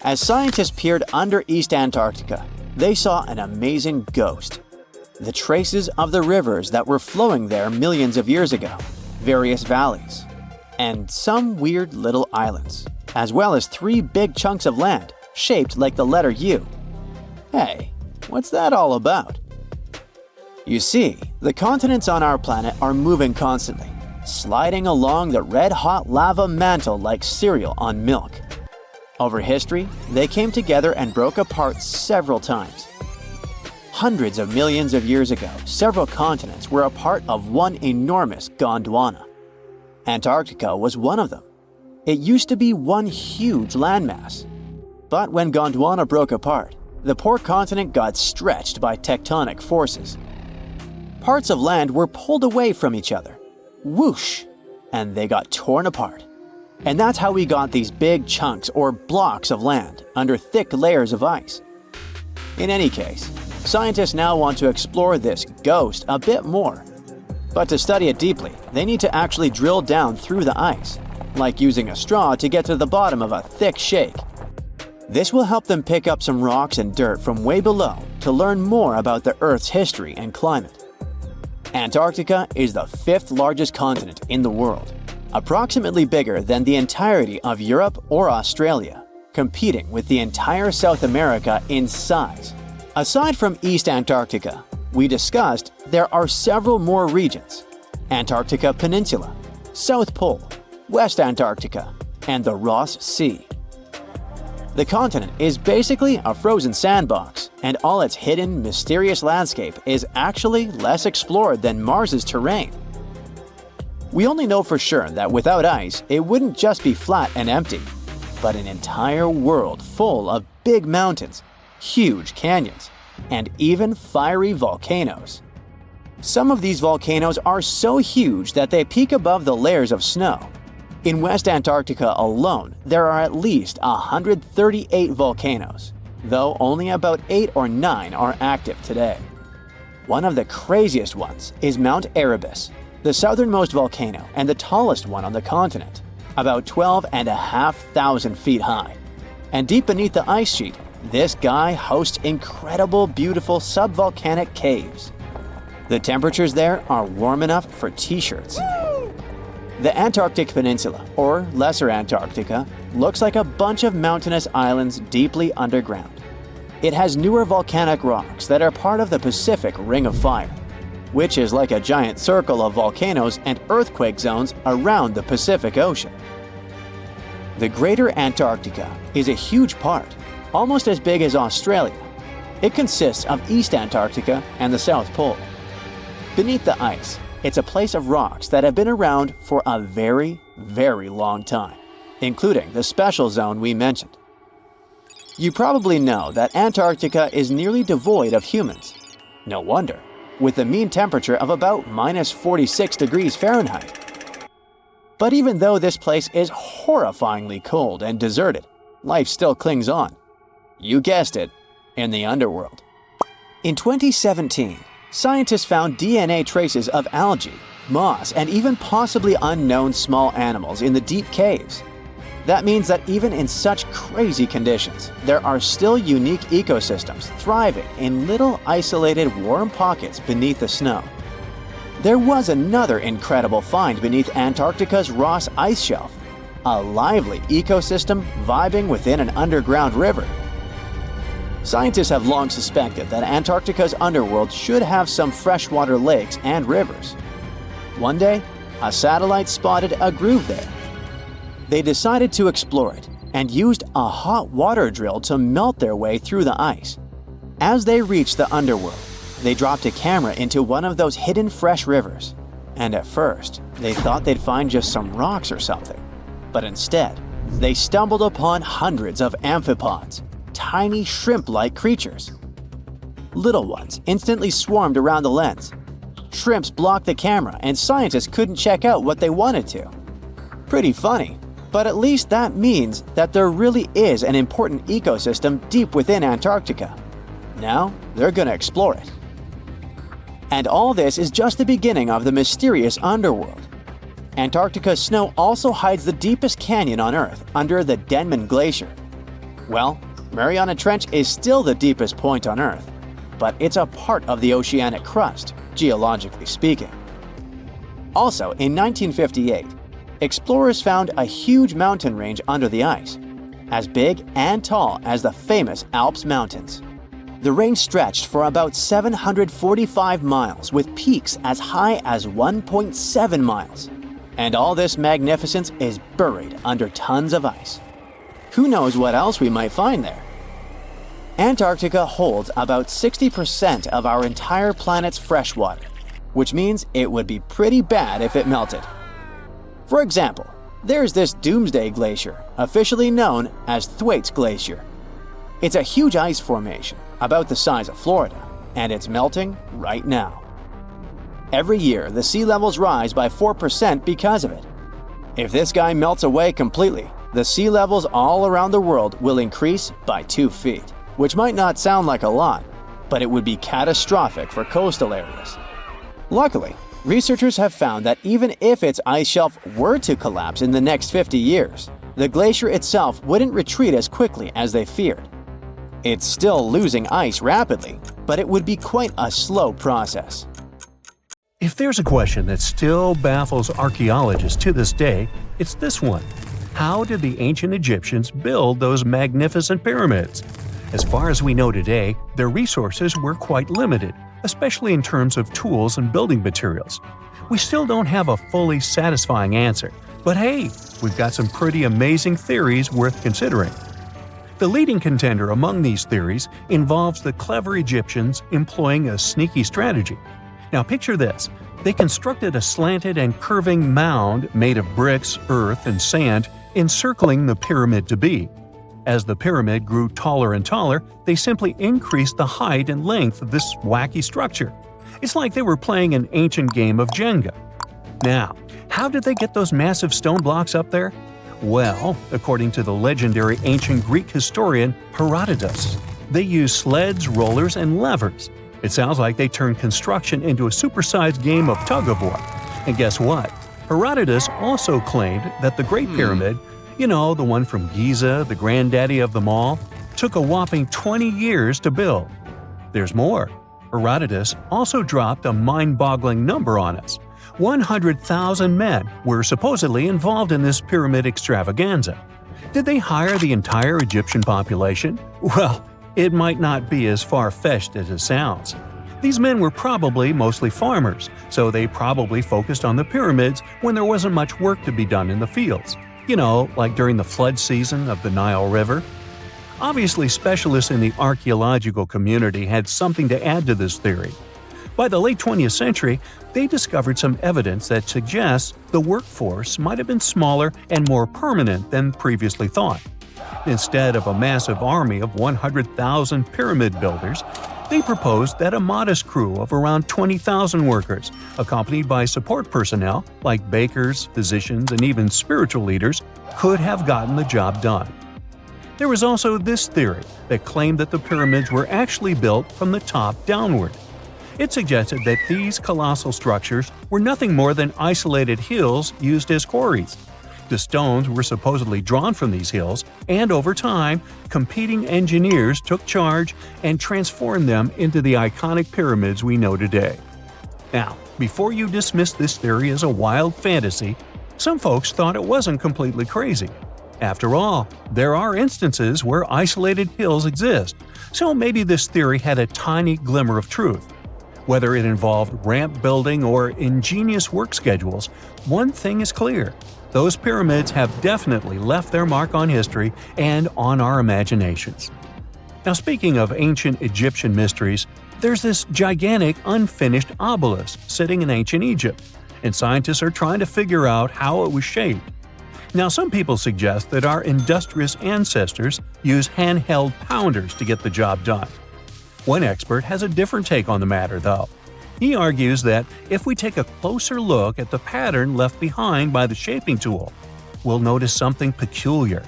As scientists peered under East Antarctica, they saw an amazing ghost. The traces of the rivers that were flowing there millions of years ago, various valleys, and some weird little islands, as well as 3 big chunks of land shaped like the letter U. Hey, what's that all about? You see, the continents on our planet are moving constantly, sliding along the red-hot lava mantle like cereal on milk. Over history, they came together and broke apart several times. Hundreds of millions of years ago, several continents were a part of one enormous Gondwana. Antarctica was one of them. It used to be one huge landmass. But when Gondwana broke apart, the poor continent got stretched by tectonic forces. Parts of land were pulled away from each other. Whoosh! And they got torn apart. And that's how we got these big chunks or blocks of land under thick layers of ice. In any case, scientists now want to explore this ghost a bit more. But to study it deeply, they need to actually drill down through the ice, like using a straw to get to the bottom of a thick shake. This will help them pick up some rocks and dirt from way below to learn more about the Earth's history and climate. Antarctica is the 5th largest continent in the world, approximately bigger than the entirety of Europe or Australia, competing with the entire South America in size. Aside from East Antarctica, we discussed there are several more regions: Antarctica Peninsula, South Pole, West Antarctica, and the Ross Sea. The continent is basically a frozen sandbox, and all its hidden, mysterious landscape is actually less explored than Mars's terrain. We only know for sure that without ice, it wouldn't just be flat and empty, but an entire world full of big mountains, huge canyons, and even fiery volcanoes. Some of these volcanoes are so huge that they peak above the layers of snow. In West Antarctica alone, there are at least 138 volcanoes, though only about 8 or 9 are active today. One of the craziest ones is Mount Erebus, the southernmost volcano and the tallest one on the continent, about 12,500 feet high. And deep beneath the ice sheet, this guy hosts incredible, beautiful subvolcanic caves. The temperatures there are warm enough for t-shirts. The Antarctic Peninsula, or Lesser Antarctica, looks like a bunch of mountainous islands deeply underground. It has newer volcanic rocks that are part of the Pacific Ring of Fire, which is like a giant circle of volcanoes and earthquake zones around the Pacific Ocean. The Greater Antarctica is a huge part, almost as big as Australia. It consists of East Antarctica and the South Pole. Beneath the ice, it's a place of rocks that have been around for a very, very long time, including the special zone we mentioned. You probably know that Antarctica is nearly devoid of humans. No wonder, with a mean temperature of about minus 46 degrees Fahrenheit. But even though this place is horrifyingly cold and deserted, life still clings on. You guessed it, in the underworld. In 2017, scientists found DNA traces of algae, moss, and even possibly unknown small animals in the deep caves. That means that even in such crazy conditions, there are still unique ecosystems thriving in little isolated warm pockets beneath the snow. There was another incredible find beneath Antarctica's Ross Ice Shelf, a lively ecosystem vibing within an underground river. Scientists have long suspected that Antarctica's underworld should have some freshwater lakes and rivers. One day, a satellite spotted a groove there. They decided to explore it and used a hot water drill to melt their way through the ice. As they reached the underworld, they dropped a camera into one of those hidden fresh rivers. And at first, they thought they'd find just some rocks or something. But instead, they stumbled upon hundreds of amphipods, tiny shrimp-like creatures. Little ones instantly swarmed around the lens. Shrimps blocked the camera and scientists couldn't check out what they wanted to. Pretty funny, but at least that means that there really is an important ecosystem deep within Antarctica. Now, they're gonna explore it. And all this is just the beginning of the mysterious underworld. Antarctica's snow also hides the deepest canyon on Earth under the Denman Glacier. Well, Mariana Trench is still the deepest point on Earth, but it's a part of the oceanic crust, geologically speaking. Also, in 1958, explorers found a huge mountain range under the ice, as big and tall as the famous Alps Mountains. The range stretched for about 745 miles with peaks as high as 1.7 miles. And all this magnificence is buried under tons of ice. Who knows what else we might find there? Antarctica holds about 60% of our entire planet's freshwater, which means it would be pretty bad if it melted. For example, there's this Doomsday Glacier, officially known as Thwaites Glacier. It's a huge ice formation, about the size of Florida, and it's melting right now. Every year, the sea levels rise by 4% because of it. If this guy melts away completely, the sea levels all around the world will increase by 2 feet, which might not sound like a lot, but it would be catastrophic for coastal areas. Luckily, researchers have found that even if its ice shelf were to collapse in the next 50 years, the glacier itself wouldn't retreat as quickly as they feared. It's still losing ice rapidly, but it would be quite a slow process. If there's a question that still baffles archaeologists to this day, it's this one. How did the ancient Egyptians build those magnificent pyramids? As far as we know today, their resources were quite limited, especially in terms of tools and building materials. We still don't have a fully satisfying answer, but hey, we've got some pretty amazing theories worth considering. The leading contender among these theories involves the clever Egyptians employing a sneaky strategy. Now picture this. They constructed a slanted and curving mound made of bricks, earth, and sand encircling the pyramid to be. As the pyramid grew taller and taller, they simply increased the height and length of this wacky structure. It's like they were playing an ancient game of Jenga. Now, how did they get those massive stone blocks up there? Well, according to the legendary ancient Greek historian Herodotus, they used sleds, rollers, and levers. It sounds like they turned construction into a supersized game of tug-of-war. And guess what? Herodotus also claimed that the Great Pyramid, the one from Giza, the granddaddy of them all, took a whopping 20 years to build. There's more. Herodotus also dropped a mind-boggling number on us. 100,000 men were supposedly involved in this pyramid extravaganza. Did they hire the entire Egyptian population? Well, it might not be as far-fetched as it sounds. These men were probably mostly farmers, so they probably focused on the pyramids when there wasn't much work to be done in the fields. Like during the flood season of the Nile River. Obviously, specialists in the archaeological community had something to add to this theory. By the late 20th century, they discovered some evidence that suggests the workforce might have been smaller and more permanent than previously thought. Instead of a massive army of 100,000 pyramid builders, they proposed that a modest crew of around 20,000 workers, accompanied by support personnel like bakers, physicians, and even spiritual leaders, could have gotten the job done. There was also this theory that claimed that the pyramids were actually built from the top downward. It suggested that these colossal structures were nothing more than isolated hills used as quarries. The stones were supposedly drawn from these hills, and over time, competing engineers took charge and transformed them into the iconic pyramids we know today. Now, before you dismiss this theory as a wild fantasy, some folks thought it wasn't completely crazy. After all, there are instances where isolated hills exist, so maybe this theory had a tiny glimmer of truth. Whether it involved ramp building or ingenious work schedules, one thing is clear. Those pyramids have definitely left their mark on history and on our imaginations. Now, speaking of ancient Egyptian mysteries, there's this gigantic unfinished obelisk sitting in ancient Egypt, and scientists are trying to figure out how it was shaped. Now, some people suggest that our industrious ancestors used handheld pounders to get the job done. One expert has a different take on the matter, though. He argues that if we take a closer look at the pattern left behind by the shaping tool, we'll notice something peculiar.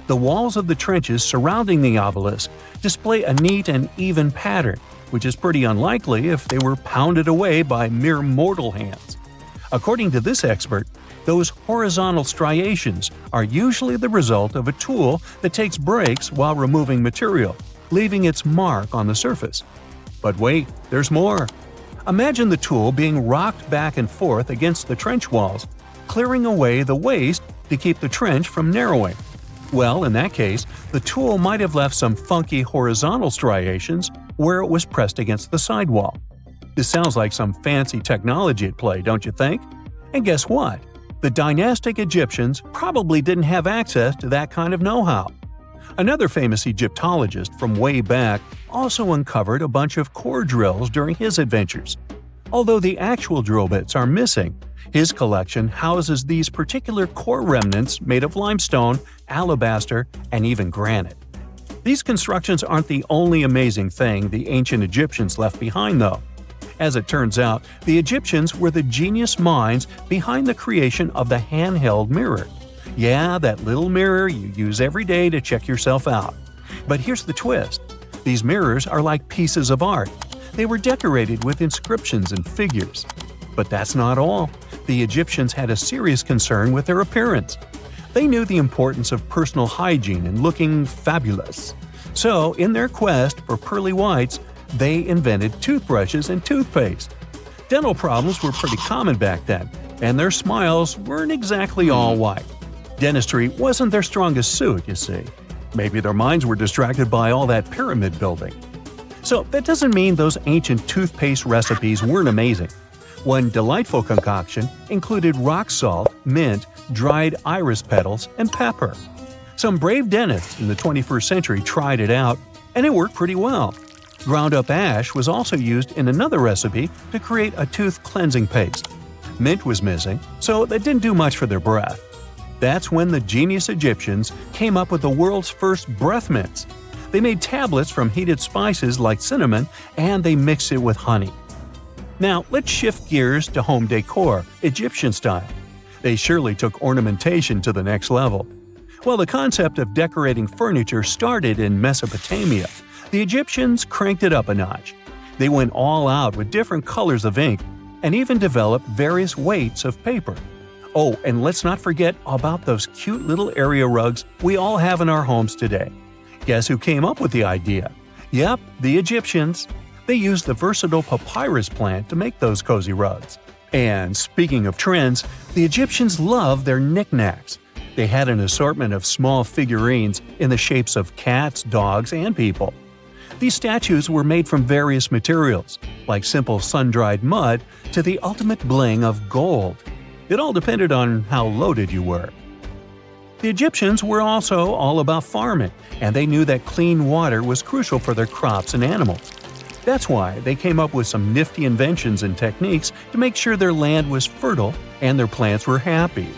The walls of the trenches surrounding the obelisk display a neat and even pattern, which is pretty unlikely if they were pounded away by mere mortal hands. According to this expert, those horizontal striations are usually the result of a tool that takes breaks while removing material, leaving its mark on the surface. But wait, there's more. Imagine the tool being rocked back and forth against the trench walls, clearing away the waste to keep the trench from narrowing. Well, in that case, the tool might have left some funky horizontal striations where it was pressed against the sidewall. This sounds like some fancy technology at play, don't you think? And guess what? The dynastic Egyptians probably didn't have access to that kind of know-how. Another famous Egyptologist from way back also uncovered a bunch of core drills during his adventures. Although the actual drill bits are missing, his collection houses these particular core remnants made of limestone, alabaster, and even granite. These constructions aren't the only amazing thing the ancient Egyptians left behind, though. As it turns out, the Egyptians were the genius minds behind the creation of the handheld mirror. Yeah, that little mirror you use every day to check yourself out. But here's the twist. These mirrors are like pieces of art. They were decorated with inscriptions and figures. But that's not all. The Egyptians had a serious concern with their appearance. They knew the importance of personal hygiene and looking fabulous. So, in their quest for pearly whites, they invented toothbrushes and toothpaste. Dental problems were pretty common back then, and their smiles weren't exactly all white. Dentistry wasn't their strongest suit, you see. Maybe their minds were distracted by all that pyramid building. So that doesn't mean those ancient toothpaste recipes weren't amazing. One delightful concoction included rock salt, mint, dried iris petals, and pepper. Some brave dentists in the 21st century tried it out, and it worked pretty well. Ground-up ash was also used in another recipe to create a tooth cleansing paste. Mint was missing, so that didn't do much for their breath. That's when the genius Egyptians came up with the world's first breath mints. They made tablets from heated spices like cinnamon, and they mixed it with honey. Now, let's shift gears to home decor, Egyptian style. They surely took ornamentation to the next level. While the concept of decorating furniture started in Mesopotamia, the Egyptians cranked it up a notch. They went all out with different colors of ink and even developed various weights of paper. Oh, and let's not forget about those cute little area rugs we all have in our homes today. Guess who came up with the idea? Yep, the Egyptians. They used the versatile papyrus plant to make those cozy rugs. And speaking of trends, the Egyptians loved their knickknacks. They had an assortment of small figurines in the shapes of cats, dogs, and people. These statues were made from various materials, like simple sun-dried mud to the ultimate bling of gold. It all depended on how loaded you were. The Egyptians were also all about farming, and they knew that clean water was crucial for their crops and animals. That's why they came up with some nifty inventions and techniques to make sure their land was fertile and their plants were happy.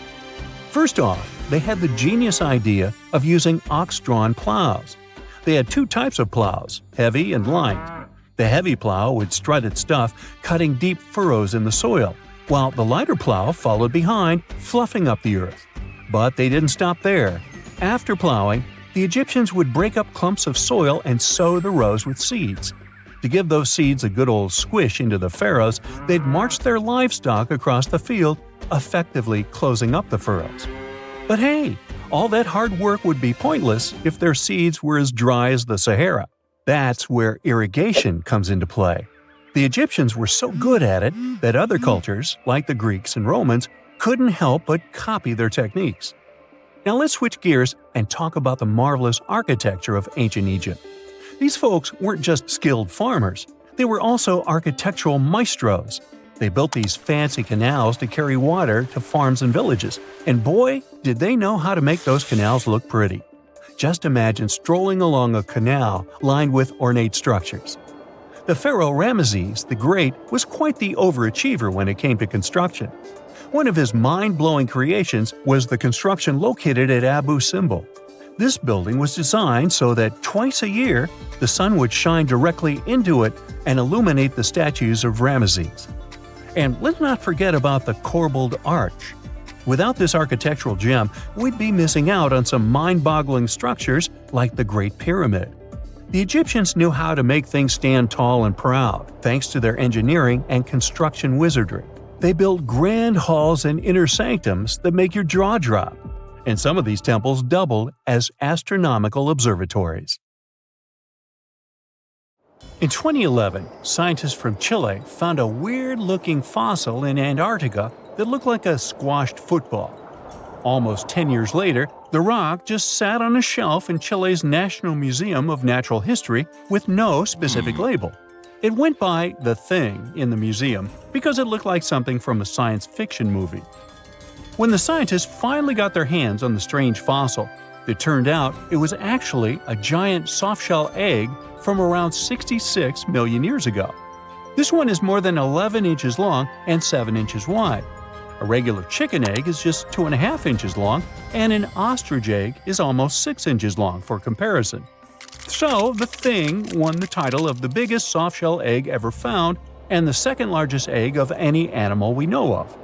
First off, they had the genius idea of using ox-drawn plows. They had two types of plows, heavy and light. The heavy plow would strut its stuff, cutting deep furrows in the soil, while the lighter plow followed behind, fluffing up the earth. But they didn't stop there. After plowing, the Egyptians would break up clumps of soil and sow the rows with seeds. To give those seeds a good old squish into the furrows, they'd march their livestock across the field, effectively closing up the furrows. But hey, all that hard work would be pointless if their seeds were as dry as the Sahara. That's where irrigation comes into play. The Egyptians were so good at it that other cultures, like the Greeks and Romans, couldn't help but copy their techniques. Now let's switch gears and talk about the marvelous architecture of ancient Egypt. These folks weren't just skilled farmers, they were also architectural maestros. They built these fancy canals to carry water to farms and villages, and boy, did they know how to make those canals look pretty. Just imagine strolling along a canal lined with ornate structures. The pharaoh Ramesses the Great was quite the overachiever when it came to construction. One of his mind-blowing creations was the construction located at Abu Simbel. This building was designed so that twice a year, the sun would shine directly into it and illuminate the statues of Ramesses. And let's not forget about the corbelled arch. Without this architectural gem, we'd be missing out on some mind-boggling structures like the Great Pyramid. The Egyptians knew how to make things stand tall and proud, thanks to their engineering and construction wizardry. They built grand halls and inner sanctums that make your jaw drop, and some of these temples doubled as astronomical observatories. In 2011, scientists from Chile found a weird-looking fossil in Antarctica that looked like a squashed football. Almost 10 years later, the rock just sat on a shelf in Chile's National Museum of Natural History with no specific label. It went by The Thing in the museum because it looked like something from a science fiction movie. When the scientists finally got their hands on the strange fossil, it turned out it was actually a giant softshell egg from around 66 million years ago. This one is more than 11 inches long and 7 inches wide. A regular chicken egg is just 2.5 inches long, and an ostrich egg is almost 6 inches long for comparison. So, The Thing won the title of the biggest softshell egg ever found and the second largest egg of any animal we know of.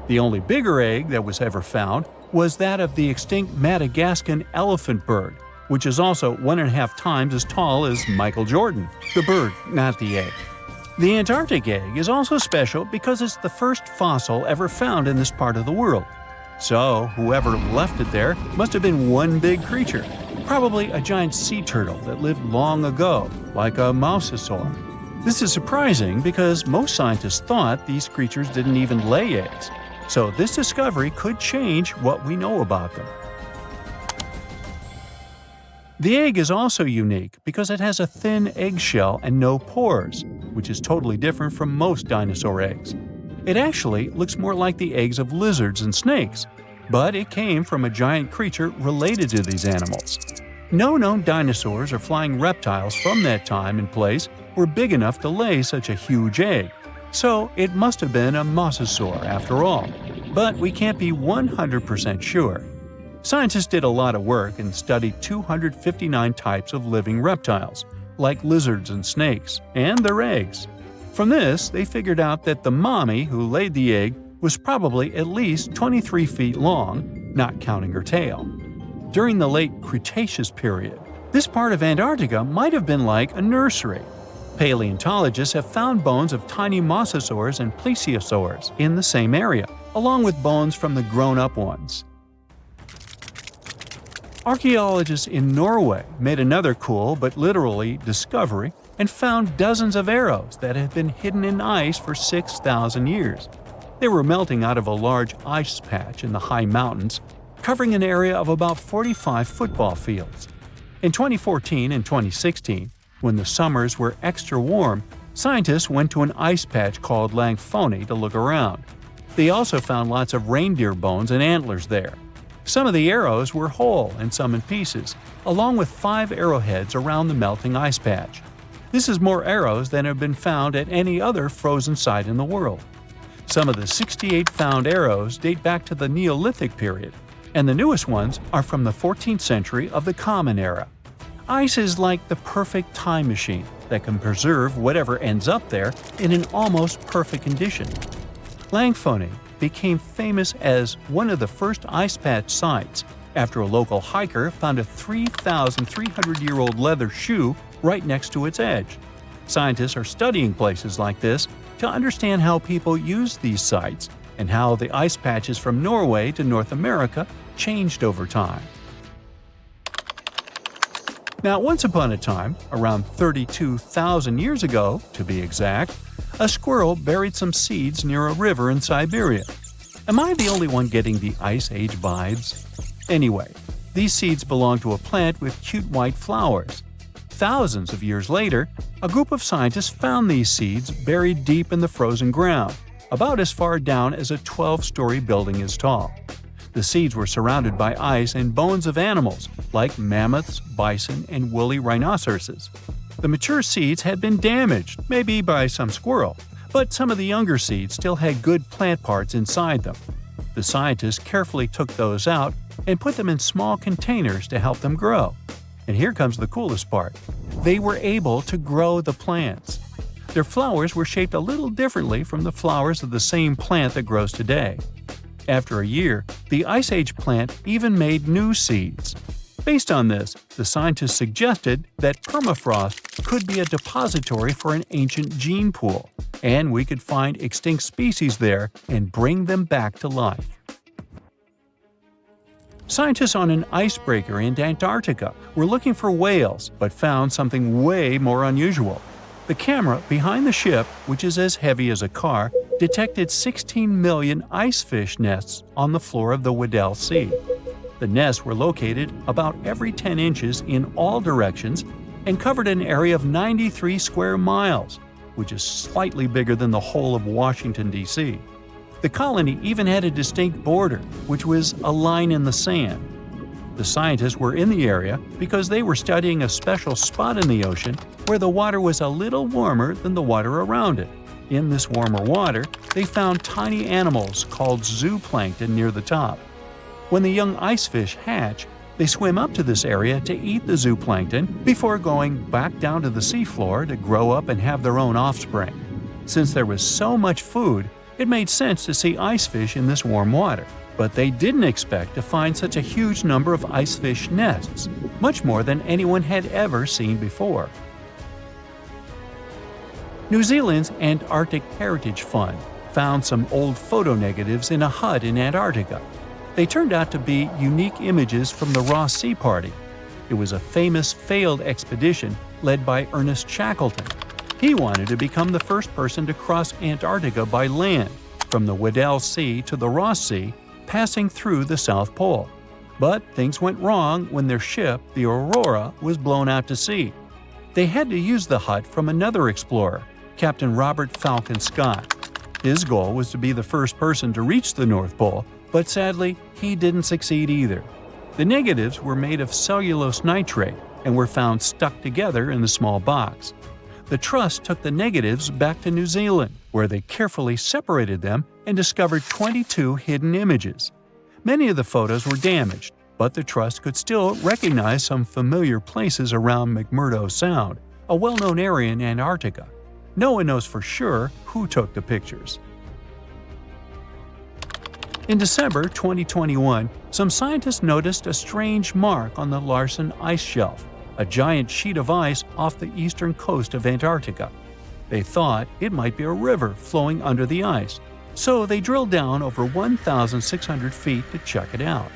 The only bigger egg that was ever found was that of the extinct Madagascan elephant bird, which is also 1.5 times as tall as Michael Jordan. The bird, not the egg. The Antarctic egg is also special because it's the first fossil ever found in this part of the world. So, whoever left it there must have been one big creature, probably a giant sea turtle that lived long ago, like a mosasaur. This is surprising because most scientists thought these creatures didn't even lay eggs, so this discovery could change what we know about them. The egg is also unique because it has a thin eggshell and no pores, which is totally different from most dinosaur eggs. It actually looks more like the eggs of lizards and snakes, but it came from a giant creature related to these animals. No known dinosaurs or flying reptiles from that time and place were big enough to lay such a huge egg, so it must have been a mosasaur after all. But we can't be 100% sure. Scientists did a lot of work and studied 259 types of living reptiles, like lizards and snakes, and their eggs. From this, they figured out that the mommy who laid the egg was probably at least 23 feet long, not counting her tail. During the late Cretaceous period, this part of Antarctica might have been like a nursery. Paleontologists have found bones of tiny mosasaurs and plesiosaurs in the same area, along with bones from the grown-up ones. Archaeologists in Norway made another cool but literally discovery and found dozens of arrows that had been hidden in ice for 6,000 years. They were melting out of a large ice patch in the high mountains, covering an area of about 45 football fields. In 2014 and 2016, when the summers were extra warm, scientists went to an ice patch called Langfoni to look around. They also found lots of reindeer bones and antlers there. Some of the arrows were whole and some in pieces, along with 5 arrowheads around the melting ice patch. This is more arrows than have been found at any other frozen site in the world. Some of the 68 found arrows date back to the Neolithic period, and the newest ones are from the 14th century of the Common Era. Ice is like the perfect time machine that can preserve whatever ends up there in an almost perfect condition. Langfoni became famous as one of the first ice patch sites after a local hiker found a 3,300-year-old leather shoe right next to its edge. Scientists are studying places like this to understand how people use these sites and how the ice patches from Norway to North America changed over time. Now, once upon a time, around 32,000 years ago, to be exact, a squirrel buried some seeds near a river in Siberia. Am I the only one getting the Ice Age vibes? Anyway, these seeds belong to a plant with cute white flowers. Thousands of years later, a group of scientists found these seeds buried deep in the frozen ground, about as far down as a 12-story building is tall. The seeds were surrounded by ice and bones of animals like mammoths, bison, and woolly rhinoceroses. The mature seeds had been damaged, maybe by some squirrel, but some of the younger seeds still had good plant parts inside them. The scientists carefully took those out and put them in small containers to help them grow. And here comes the coolest part. They were able to grow the plants. Their flowers were shaped a little differently from the flowers of the same plant that grows today. After a year, the Ice Age plant even made new seeds. Based on this, the scientists suggested that permafrost could be a depository for an ancient gene pool, and we could find extinct species there and bring them back to life. Scientists on an icebreaker in Antarctica were looking for whales but found something way more unusual. The camera behind the ship, which is as heavy as a car, detected 16 million icefish nests on the floor of the Weddell Sea. The nests were located about every 10 inches in all directions and covered an area of 93 square miles, which is slightly bigger than the whole of Washington, D.C. The colony even had a distinct border, which was a line in the sand. The scientists were in the area because they were studying a special spot in the ocean where the water was a little warmer than the water around it. In this warmer water, they found tiny animals called zooplankton near the top. When the young icefish hatch, they swim up to this area to eat the zooplankton before going back down to the seafloor to grow up and have their own offspring. Since there was so much food, it made sense to see icefish in this warm water. But they didn't expect to find such a huge number of icefish nests, much more than anyone had ever seen before. New Zealand's Antarctic Heritage Fund found some old photo negatives in a hut in Antarctica. They turned out to be unique images from the Ross Sea Party. It was a famous failed expedition led by Ernest Shackleton. He wanted to become the first person to cross Antarctica by land, from the Weddell Sea to the Ross Sea, passing through the South Pole. But things went wrong when their ship, the Aurora, was blown out to sea. They had to use the hut from another explorer, Captain Robert Falcon Scott. His goal was to be the first person to reach the North Pole, but sadly, he didn't succeed either. The negatives were made of cellulose nitrate and were found stuck together in the small box. The Trust took the negatives back to New Zealand, where they carefully separated them and discovered 22 hidden images. Many of the photos were damaged, but the Trust could still recognize some familiar places around McMurdo Sound, a well-known area in Antarctica. No one knows for sure who took the pictures. In December 2021, some scientists noticed a strange mark on the Larsen Ice Shelf, a giant sheet of ice off the eastern coast of Antarctica. They thought it might be a river flowing under the ice, so they drilled down over 1,600 feet to check it out.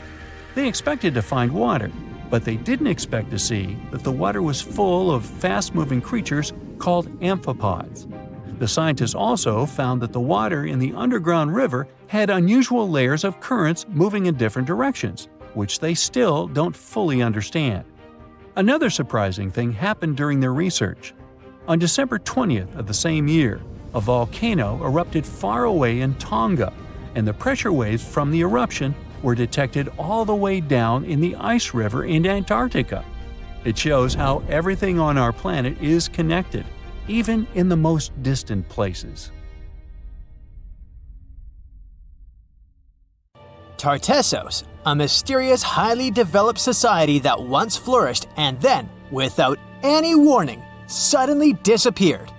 They expected to find water, but they didn't expect to see that the water was full of fast-moving creatures called amphipods. The scientists also found that the water in the underground river had unusual layers of currents moving in different directions, which they still don't fully understand. Another surprising thing happened during their research. On December 20th of the same year, a volcano erupted far away in Tonga, and the pressure waves from the eruption were detected all the way down in the ice river in Antarctica. It shows how everything on our planet is connected, even in the most distant places. Tartessos, a mysterious, highly developed society that once flourished and then, without any warning, suddenly disappeared.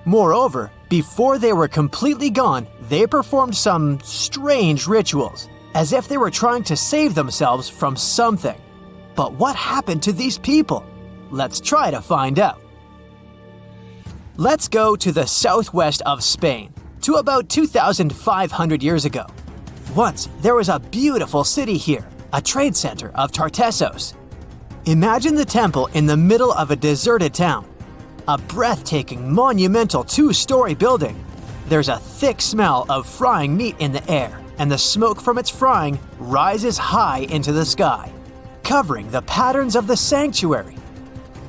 Moreover, before they were completely gone, they performed some strange rituals, as if they were trying to save themselves from something. But what happened to these people? Let's try to find out. Let's go to the southwest of Spain, to about 2,500 years ago. Once, there was a beautiful city here, a trade center of Tartessos. Imagine the temple in the middle of a deserted town. A breathtaking, monumental two-story building. There's a thick smell of frying meat in the air, and the smoke from its frying rises high into the sky, covering the patterns of the sanctuary.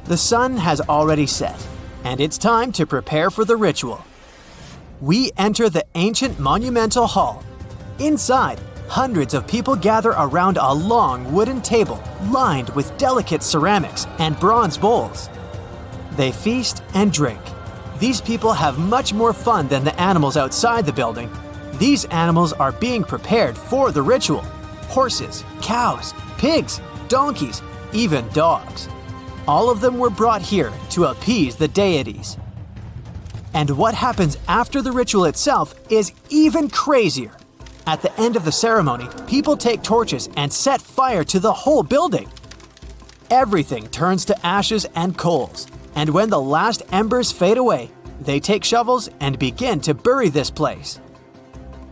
The sun has already set, and it's time to prepare for the ritual. We enter the ancient monumental hall. Inside, hundreds of people gather around a long wooden table lined with delicate ceramics and bronze bowls. They feast and drink. These people have much more fun than the animals outside the building. These animals are being prepared for the ritual. Horses, cows, pigs, donkeys, even dogs. All of them were brought here to appease the deities. And what happens after the ritual itself is even crazier. At the end of the ceremony, people take torches and set fire to the whole building. Everything turns to ashes and coals, and when the last embers fade away, they take shovels and begin to bury this place.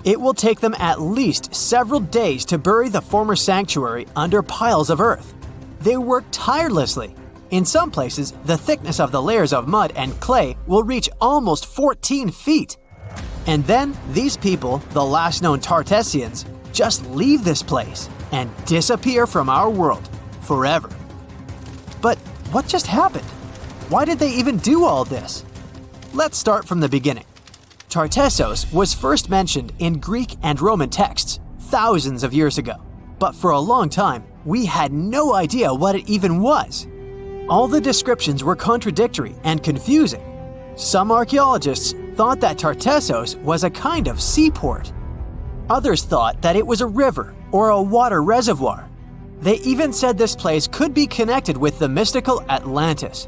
It will take them at least several days to bury the former sanctuary under piles of earth. They work tirelessly. In some places, the thickness of the layers of mud and clay will reach almost 14 feet. And then, these people, the last known Tartessians, just leave this place and disappear from our world forever. But what just happened? Why did they even do all this? Let's start from the beginning. Tartessos was first mentioned in Greek and Roman texts thousands of years ago, but for a long time, we had no idea what it even was. All the descriptions were contradictory and confusing. Some archaeologists thought that Tartessos was a kind of seaport. Others thought that it was a river or a water reservoir. They even said this place could be connected with the mystical Atlantis.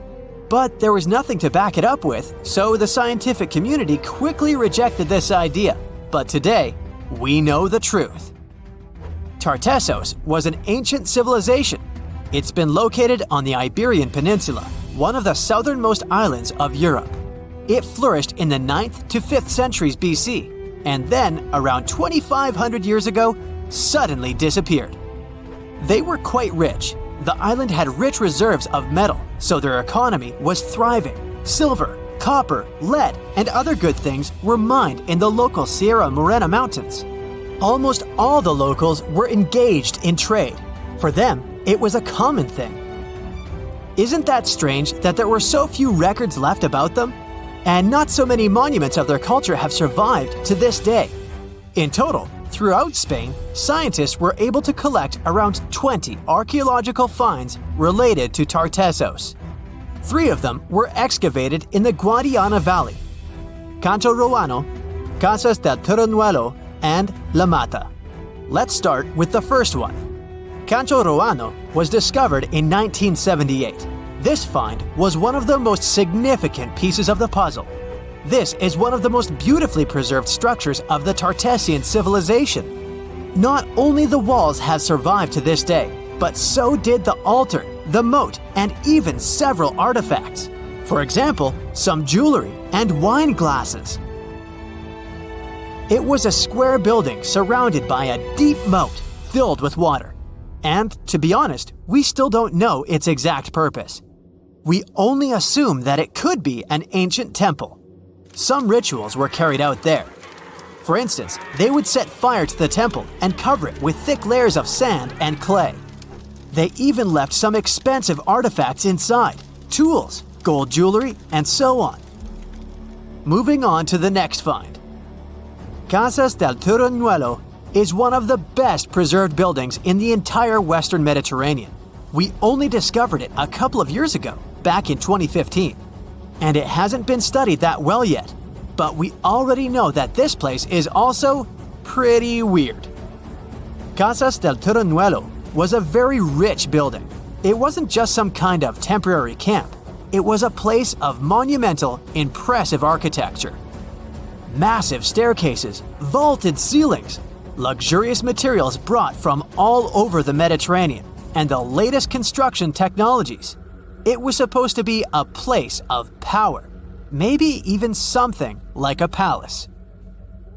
But there was nothing to back it up with, so the scientific community quickly rejected this idea. But today, we know the truth. Tartessos was an ancient civilization. It's been located on the Iberian Peninsula, one of the southernmost islands of Europe. It flourished in the 9th to 5th centuries BC, and then, around 2,500 years ago, suddenly disappeared. They were quite rich. The island had rich reserves of metal, so their economy was thriving. Silver, copper, lead, and other good things were mined in the local Sierra Morena Mountains. Almost all the locals were engaged in trade. For them, it was a common thing. Isn't that strange that there were so few records left about them? And not so many monuments of their culture have survived to this day. In total, throughout Spain, scientists were able to collect around 20 archaeological finds related to Tartessos. 3 of them were excavated in the Guadiana Valley: Cancho Ruano, Casas del Turrunuelo, and La Mata. Let's start with the first one. Cancho Ruano was discovered in 1978. This find was one of the most significant pieces of the puzzle. This is one of the most beautifully preserved structures of the Tartessian civilization. Not only the walls have survived to this day, but so did the altar, the moat, and even several artifacts. For example, some jewelry and wine glasses. It was a square building surrounded by a deep moat filled with water. And, to be honest, we still don't know its exact purpose. We only assume that it could be an ancient temple. Some rituals were carried out there. For instance, they would set fire to the temple and cover it with thick layers of sand and clay. They even left some expensive artifacts inside, tools, gold jewelry, and so on. Moving on to the next find. Casas del Turrunuelo is one of the best preserved buildings in the entire Western Mediterranean. We only discovered it a couple of years ago, back in 2015. And it hasn't been studied that well yet. But we already know that this place is also pretty weird. Casas del Turrunuelo was a very rich building. It wasn't just some kind of temporary camp. It was a place of monumental, impressive architecture. Massive staircases, vaulted ceilings, luxurious materials brought from all over the Mediterranean, and the latest construction technologies. It was supposed to be a place of power, maybe even something like a palace.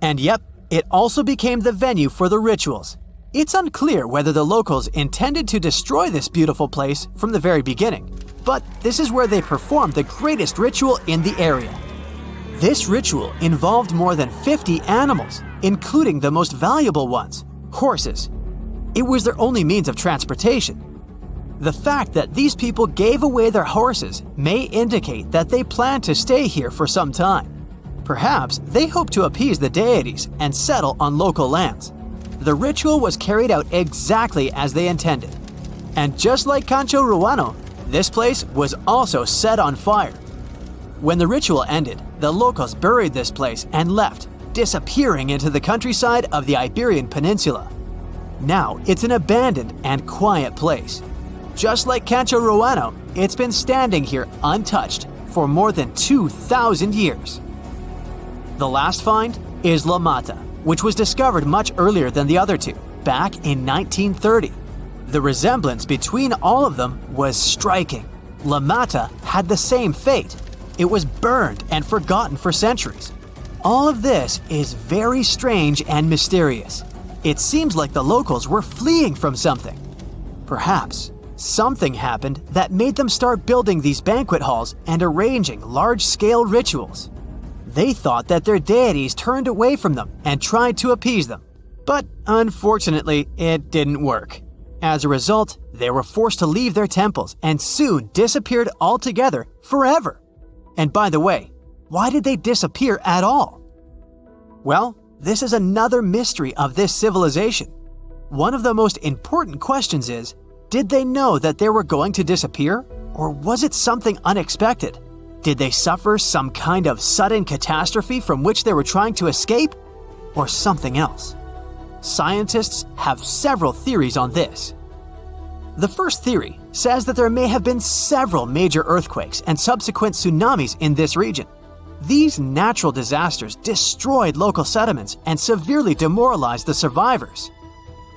And yep, it also became the venue for the rituals. It's unclear whether the locals intended to destroy this beautiful place from the very beginning, but this is where they performed the greatest ritual in the area. This ritual involved more than 50 animals, including the most valuable ones, horses. It was their only means of transportation. The fact that these people gave away their horses may indicate that they plan to stay here for some time. Perhaps they hope to appease the deities and settle on local lands. The ritual was carried out exactly as they intended. And just like Cancho Ruano, this place was also set on fire. When the ritual ended, the locals buried this place and left, disappearing into the countryside of the Iberian Peninsula. Now it's an abandoned and quiet place. Just like Cancho Ruano, it's been standing here untouched for more than 2,000 years. The last find is La Mata, which was discovered much earlier than the other two, back in 1930. The resemblance between all of them was striking. La Mata had the same fate. It was burned and forgotten for centuries. All of this is very strange and mysterious. It seems like the locals were fleeing from something. Perhaps something happened that made them start building these banquet halls and arranging large-scale rituals. They thought that their deities turned away from them and tried to appease them. But unfortunately, it didn't work. As a result, they were forced to leave their temples and soon disappeared altogether forever. And by the way, why did they disappear at all? Well, this is another mystery of this civilization. One of the most important questions is, did they know that they were going to disappear? Or was it something unexpected? Did they suffer some kind of sudden catastrophe from which they were trying to escape? Or something else? Scientists have several theories on this. The first theory says that there may have been several major earthquakes and subsequent tsunamis in this region. These natural disasters destroyed local settlements and severely demoralized the survivors.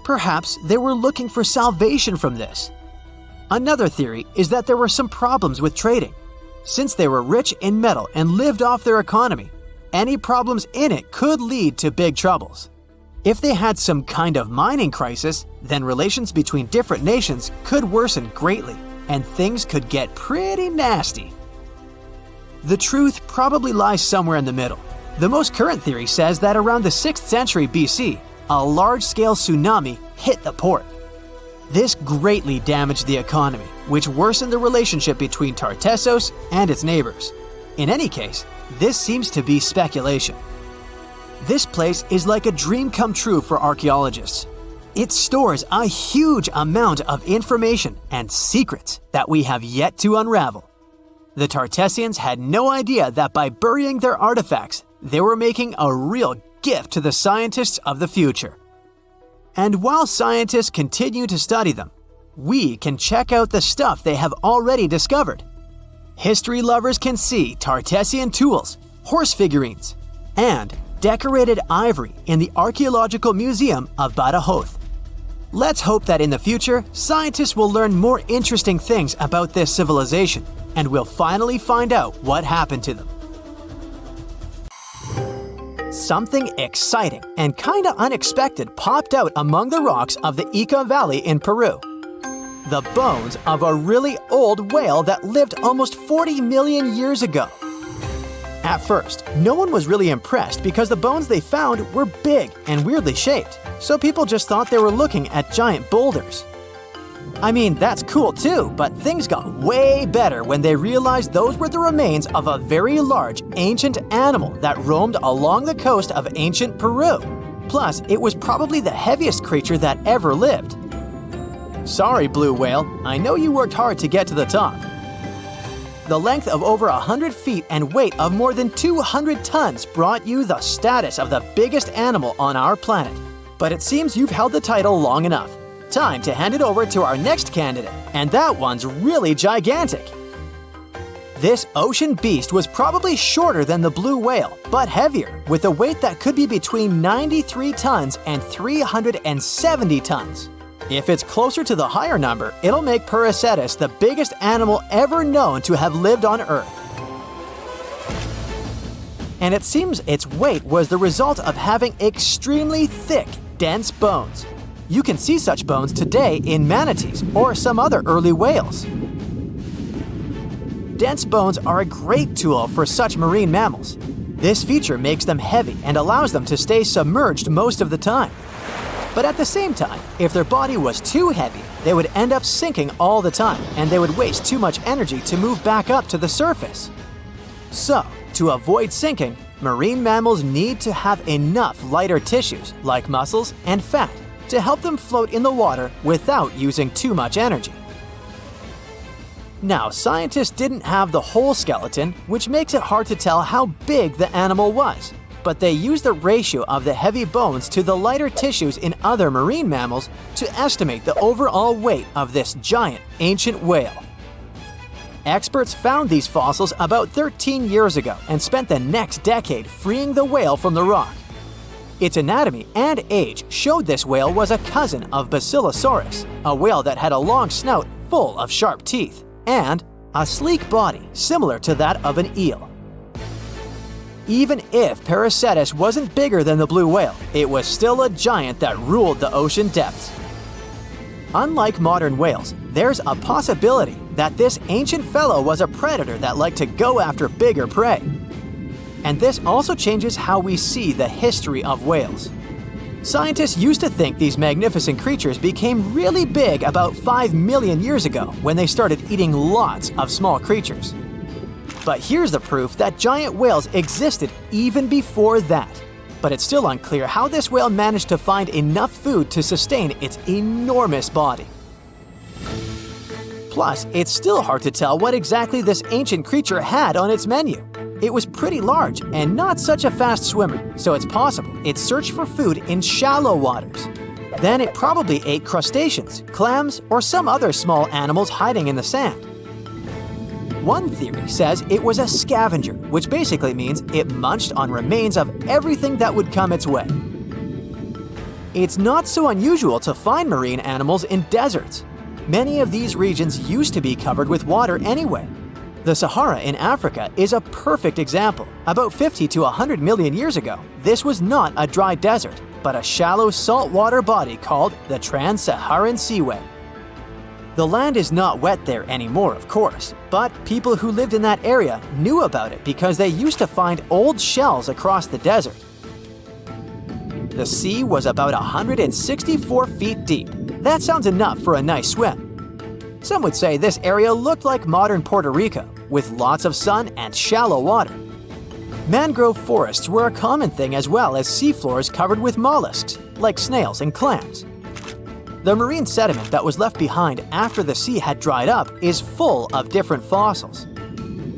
Perhaps they were looking for salvation from this. Another theory is that there were some problems with trading. Since they were rich in metal and lived off their economy, any problems in it could lead to big troubles. If they had some kind of mining crisis, then relations between different nations could worsen greatly, and things could get pretty nasty. The truth probably lies somewhere in the middle. The most current theory says that around the 6th century BC, a large-scale tsunami hit the port. This greatly damaged the economy, which worsened the relationship between Tartessos and its neighbors. In any case, this seems to be speculation. This place is like a dream come true for archaeologists. It stores a huge amount of information and secrets that we have yet to unravel. The Tartessians had no idea that by burying their artifacts, they were making a real gift to the scientists of the future. And while scientists continue to study them, we can check out the stuff they have already discovered. History lovers can see Tartessian tools, horse figurines, and decorated ivory in the Archaeological Museum of Badajoz. Let's hope that in the future, scientists will learn more interesting things about this civilization, and we'll finally find out what happened to them. Something exciting and kinda unexpected popped out among the rocks of the Ica Valley in Peru. The bones of a really old whale that lived almost 40 million years ago. At first, no one was really impressed because the bones they found were big and weirdly shaped, so people just thought they were looking at giant boulders. I mean, that's cool too, but things got way better when they realized those were the remains of a very large, ancient animal that roamed along the coast of ancient Peru. Plus, it was probably the heaviest creature that ever lived. Sorry, blue whale, I know you worked hard to get to the top. The length of over 100 feet and weight of more than 200 tons brought you the status of the biggest animal on our planet. But it seems you've held the title long enough. Time to hand it over to our next candidate, and that one's really gigantic. This ocean beast was probably shorter than the blue whale, but heavier, with a weight that could be between 93 tons and 370 tons. If it's closer to the higher number, it'll make Paracetus the biggest animal ever known to have lived on Earth. And it seems its weight was the result of having extremely thick, dense bones. You can see such bones today in manatees or some other early whales. Dense bones are a great tool for such marine mammals. This feature makes them heavy and allows them to stay submerged most of the time. But at the same time, if their body was too heavy, they would end up sinking all the time, and they would waste too much energy to move back up to the surface. So, to avoid sinking, marine mammals need to have enough lighter tissues, like muscles and fat, to help them float in the water without using too much energy. Now, scientists didn't have the whole skeleton, which makes it hard to tell how big the animal was. But they used the ratio of the heavy bones to the lighter tissues in other marine mammals to estimate the overall weight of this giant ancient whale. Experts found these fossils about 13 years ago and spent the next decade freeing the whale from the rock. Its anatomy and age showed this whale was a cousin of Basilosaurus, a whale that had a long snout full of sharp teeth, and a sleek body similar to that of an eel. Even if Paracetus wasn't bigger than the blue whale, it was still a giant that ruled the ocean depths. Unlike modern whales, there's a possibility that this ancient fellow was a predator that liked to go after bigger prey. And this also changes how we see the history of whales. Scientists used to think these magnificent creatures became really big about 5 million years ago when they started eating lots of small creatures. But here's the proof that giant whales existed even before that. But it's still unclear how this whale managed to find enough food to sustain its enormous body. Plus, it's still hard to tell what exactly this ancient creature had on its menu. It was pretty large and not such a fast swimmer, so it's possible it searched for food in shallow waters. Then it probably ate crustaceans, clams, or some other small animals hiding in the sand. One theory says it was a scavenger, which basically means it munched on remains of everything that would come its way. It's not so unusual to find marine animals in deserts. Many of these regions used to be covered with water anyway. The Sahara in Africa is a perfect example. About 50 to 100 million years ago, this was not a dry desert, but a shallow saltwater body called the Trans-Saharan Seaway. The land is not wet there anymore, of course, but people who lived in that area knew about it because they used to find old shells across the desert. The sea was about 164 feet deep. That sounds enough for a nice swim. Some would say this area looked like modern Puerto Rico, with lots of sun and shallow water. Mangrove forests were a common thing, as well as seafloors covered with mollusks, like snails and clams. The marine sediment that was left behind after the sea had dried up is full of different fossils.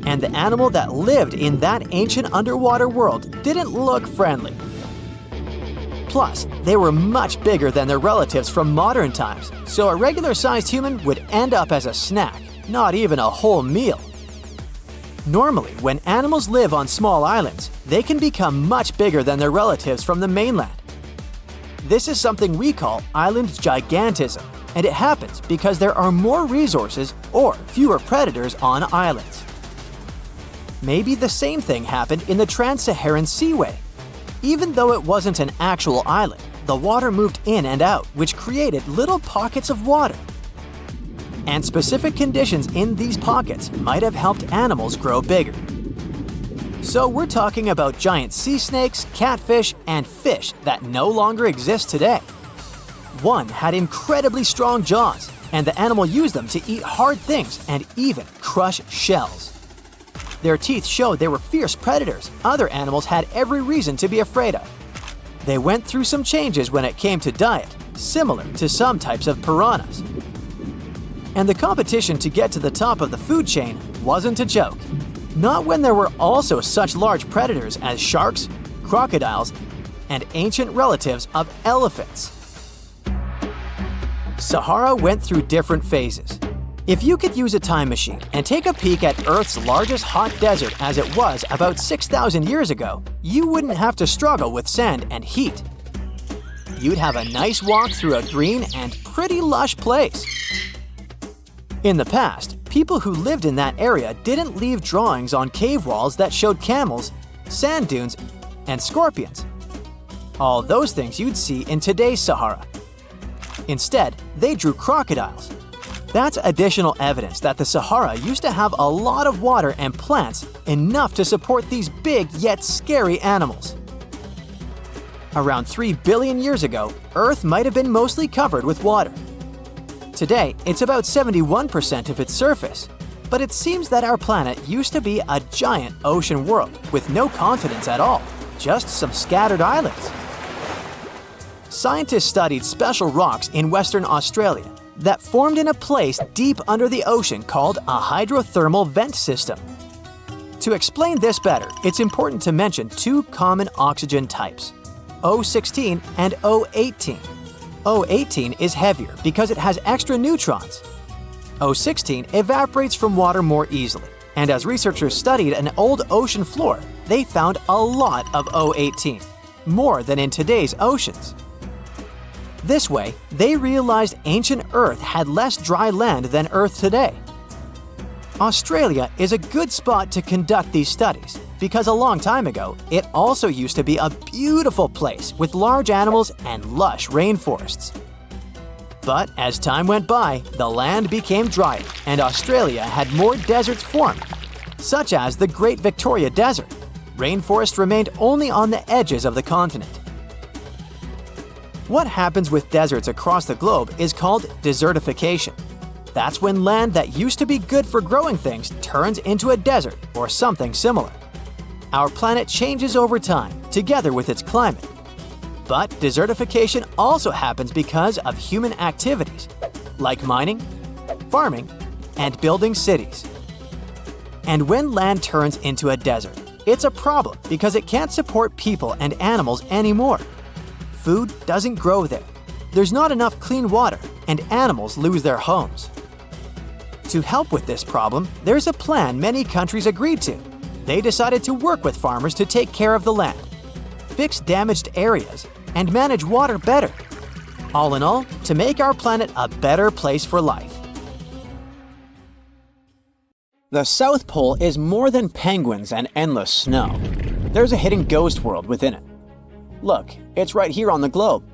And the animal that lived in that ancient underwater world didn't look friendly. Plus, they were much bigger than their relatives from modern times, so a regular-sized human would end up as a snack, not even a whole meal. Normally, when animals live on small islands, they can become much bigger than their relatives from the mainland. This is something we call island gigantism, and it happens because there are more resources or fewer predators on islands. Maybe the same thing happened in the Trans-Saharan Seaway. Even though it wasn't an actual island, the water moved in and out, which created little pockets of water. And specific conditions in these pockets might have helped animals grow bigger. So we're talking about giant sea snakes, catfish, and fish that no longer exist today. One had incredibly strong jaws, and the animal used them to eat hard things and even crush shells. Their teeth showed they were fierce predators other animals had every reason to be afraid of. They went through some changes when it came to diet, similar to some types of piranhas. And the competition to get to the top of the food chain wasn't a joke. Not when there were also such large predators as sharks, crocodiles, and ancient relatives of elephants. Sahara went through different phases. If you could use a time machine and take a peek at Earth's largest hot desert as it was about 6,000 years ago, you wouldn't have to struggle with sand and heat. You'd have a nice walk through a green and pretty lush place. In the past, people who lived in that area didn't leave drawings on cave walls that showed camels, sand dunes, and scorpions. All those things you'd see in today's Sahara. Instead, they drew crocodiles. That's additional evidence that the Sahara used to have a lot of water and plants enough to support these big yet scary animals. Around 3 billion years ago, Earth might have been mostly covered with water. Today, it's about 71% of its surface, but it seems that our planet used to be a giant ocean world with no continents at all, just some scattered islands. Scientists studied special rocks in Western Australia that formed in a place deep under the ocean called a hydrothermal vent system. To explain this better, it's important to mention two common oxygen types, O16 and O18. O18 is heavier because it has extra neutrons. O16 evaporates from water more easily, and as researchers studied an old ocean floor, they found a lot of O18, more than in today's oceans. This way, they realized ancient Earth had less dry land than Earth today. Australia is a good spot to conduct these studies because a long time ago, it also used to be a beautiful place with large animals and lush rainforests. But as time went by, the land became drier and Australia had more deserts formed, such as the Great Victoria Desert. Rainforest remained only on the edges of the continent. What happens with deserts across the globe is called desertification. That's when land that used to be good for growing things turns into a desert or something similar. Our planet changes over time, together with its climate. But desertification also happens because of human activities, like mining, farming, and building cities. And when land turns into a desert, it's a problem because it can't support people and animals anymore. Food doesn't grow there. There's not enough clean water, and animals lose their homes. To help with this problem, there's a plan many countries agreed to. They decided to work with farmers to take care of the land, fix damaged areas, and manage water better. All in all, to make our planet a better place for life. The South Pole is more than penguins and endless snow. There's a hidden ghost world within it. Look, It's right here on the globe.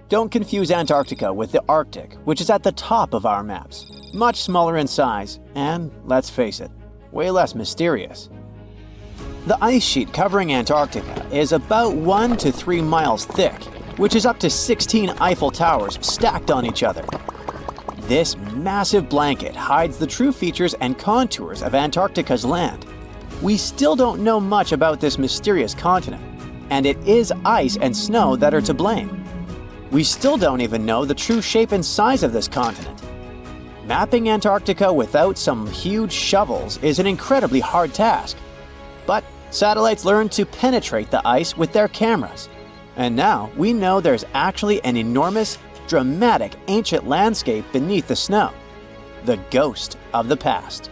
Don't confuse Antarctica with the Arctic, which is at the top of our maps. Much smaller in size, and, let's face it, way less mysterious. The ice sheet covering Antarctica is about 1 to 3 miles thick, which is up to 16 Eiffel Towers stacked on each other. This massive blanket hides the true features and contours of Antarctica's land. We still don't know much about this mysterious continent, and it is ice and snow that are to blame. We still don't even know the true shape and size of this continent. Mapping Antarctica without some huge shovels is an incredibly hard task. But satellites learned to penetrate the ice with their cameras. And now we know there's actually an enormous, dramatic ancient landscape beneath the snow. The ghost of the past.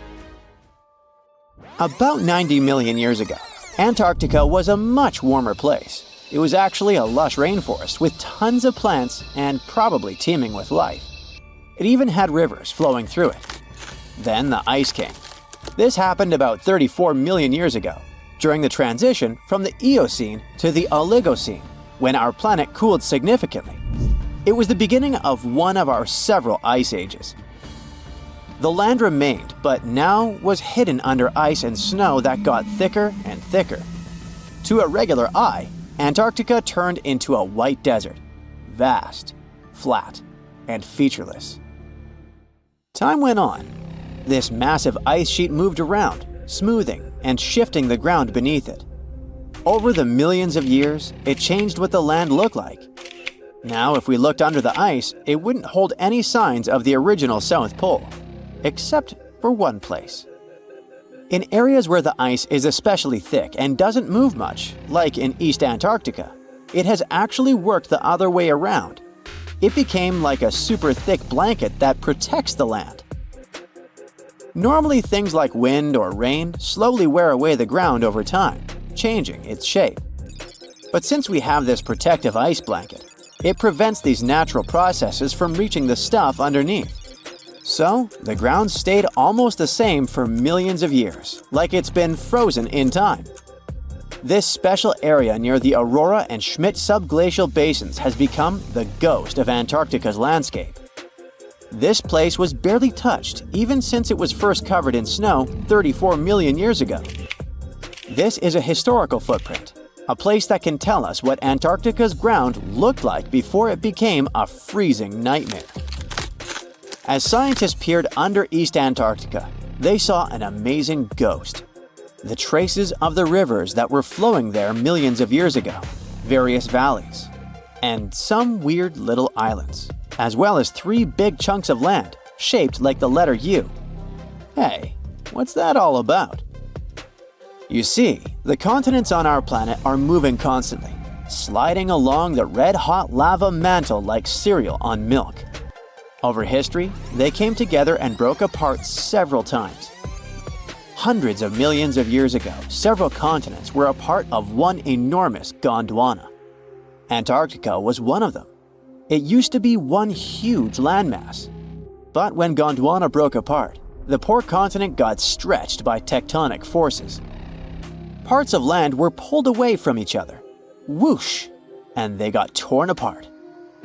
About 90 million years ago, Antarctica was a much warmer place. It was actually a lush rainforest with tons of plants and probably teeming with life. It even had rivers flowing through it. Then the ice came. This happened about 34 million years ago, during the transition from the Eocene to the Oligocene, when our planet cooled significantly. It was the beginning of one of our several ice ages. The land remained, but now was hidden under ice and snow that got thicker and thicker. To a regular eye, Antarctica turned into a white desert, vast, flat, and featureless. Time went on. This massive ice sheet moved around, smoothing and shifting the ground beneath it. Over the millions of years, it changed what the land looked like. Now, if we looked under the ice, it wouldn't hold any signs of the original South Pole, except for one place. In areas where the ice is especially thick and doesn't move much, like in East Antarctica, it has actually worked the other way around. It became like a super thick blanket that protects the land. Normally, things like wind or rain slowly wear away the ground over time, changing its shape. But since we have this protective ice blanket, it prevents these natural processes from reaching the stuff underneath. So, the ground stayed almost the same for millions of years, like it's been frozen in time. This special area near the Aurora and Schmidt subglacial basins has become the ghost of Antarctica's landscape. This place was barely touched even since it was first covered in snow 34 million years ago. This is a historical footprint, a place that can tell us what Antarctica's ground looked like before it became a freezing nightmare. As scientists peered under East Antarctica, they saw an amazing ghost. The traces of the rivers that were flowing there millions of years ago, various valleys, and some weird little islands, as well as 3 big chunks of land shaped like the letter U. Hey, what's that all about? You see, the continents on our planet are moving constantly, sliding along the red-hot lava mantle like cereal on milk. Over history, they came together and broke apart several times. Hundreds of millions of years ago, several continents were a part of one enormous Gondwana. Antarctica was one of them. It used to be one huge landmass. But when Gondwana broke apart, the poor continent got stretched by tectonic forces. Parts of land were pulled away from each other. Whoosh! And they got torn apart.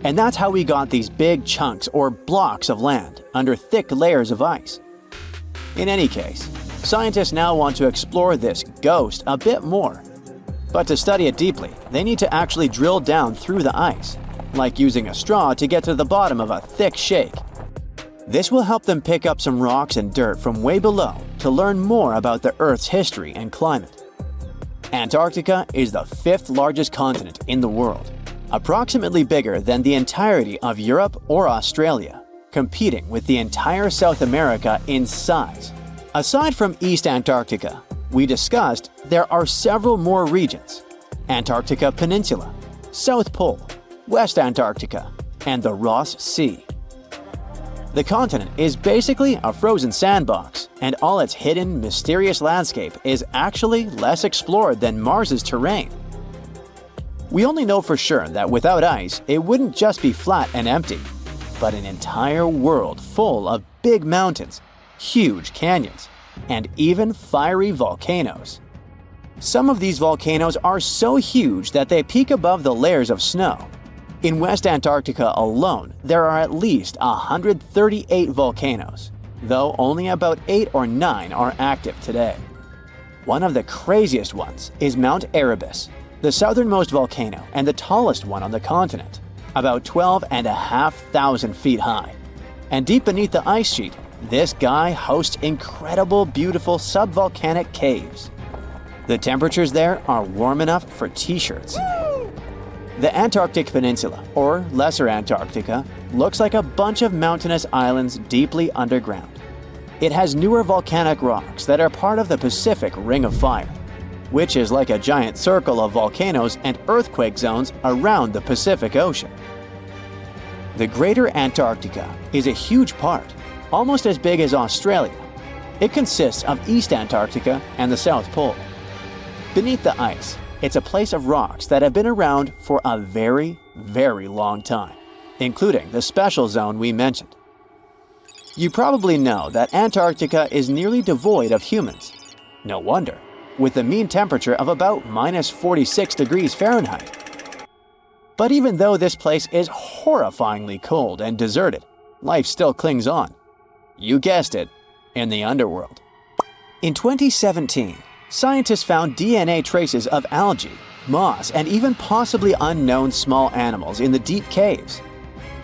And that's how we got these big chunks or blocks of land under thick layers of ice. In any case, scientists now want to explore this ghost a bit more. But to study it deeply, they need to actually drill down through the ice, like using a straw to get to the bottom of a thick shake. This will help them pick up some rocks and dirt from way below to learn more about the Earth's history and climate. Antarctica is the 5th largest continent in the world, approximately bigger than the entirety of Europe or Australia, competing with the entire South America in size. Aside from East Antarctica, we discussed there are several more regions: Antarctica Peninsula, South Pole, West Antarctica, and the Ross Sea. The continent is basically a frozen sandbox, and all its hidden, mysterious landscape is actually less explored than Mars's terrain. We only know for sure that without ice, it wouldn't just be flat and empty, but an entire world full of big mountains, huge canyons, and even fiery volcanoes. Some of these volcanoes are so huge that they peak above the layers of snow. In West Antarctica alone, there are at least 138 volcanoes, though only about 8 or 9 are active today. One of the craziest ones is Mount Erebus, the southernmost volcano and the tallest one on the continent, about 12,500 feet high. And deep beneath the ice sheet, this guy hosts incredible, beautiful subvolcanic caves. The temperatures there are warm enough for t-shirts. The Antarctic Peninsula, or Lesser Antarctica, looks like a bunch of mountainous islands deeply underground. It has newer volcanic rocks that are part of the Pacific Ring of Fire, which is like a giant circle of volcanoes and earthquake zones around the Pacific Ocean. The Greater Antarctica is a huge part, almost as big as Australia. It consists of East Antarctica and the South Pole. Beneath the ice, it's a place of rocks that have been around for a very, very long time, including the special zone we mentioned. You probably know that Antarctica is nearly devoid of humans. No wonder, with a mean temperature of about -46 degrees Fahrenheit. But even though this place is horrifyingly cold and deserted, life still clings on. You guessed it, in the underworld. In 2017, scientists found DNA traces of algae, moss, and even possibly unknown small animals in the deep caves.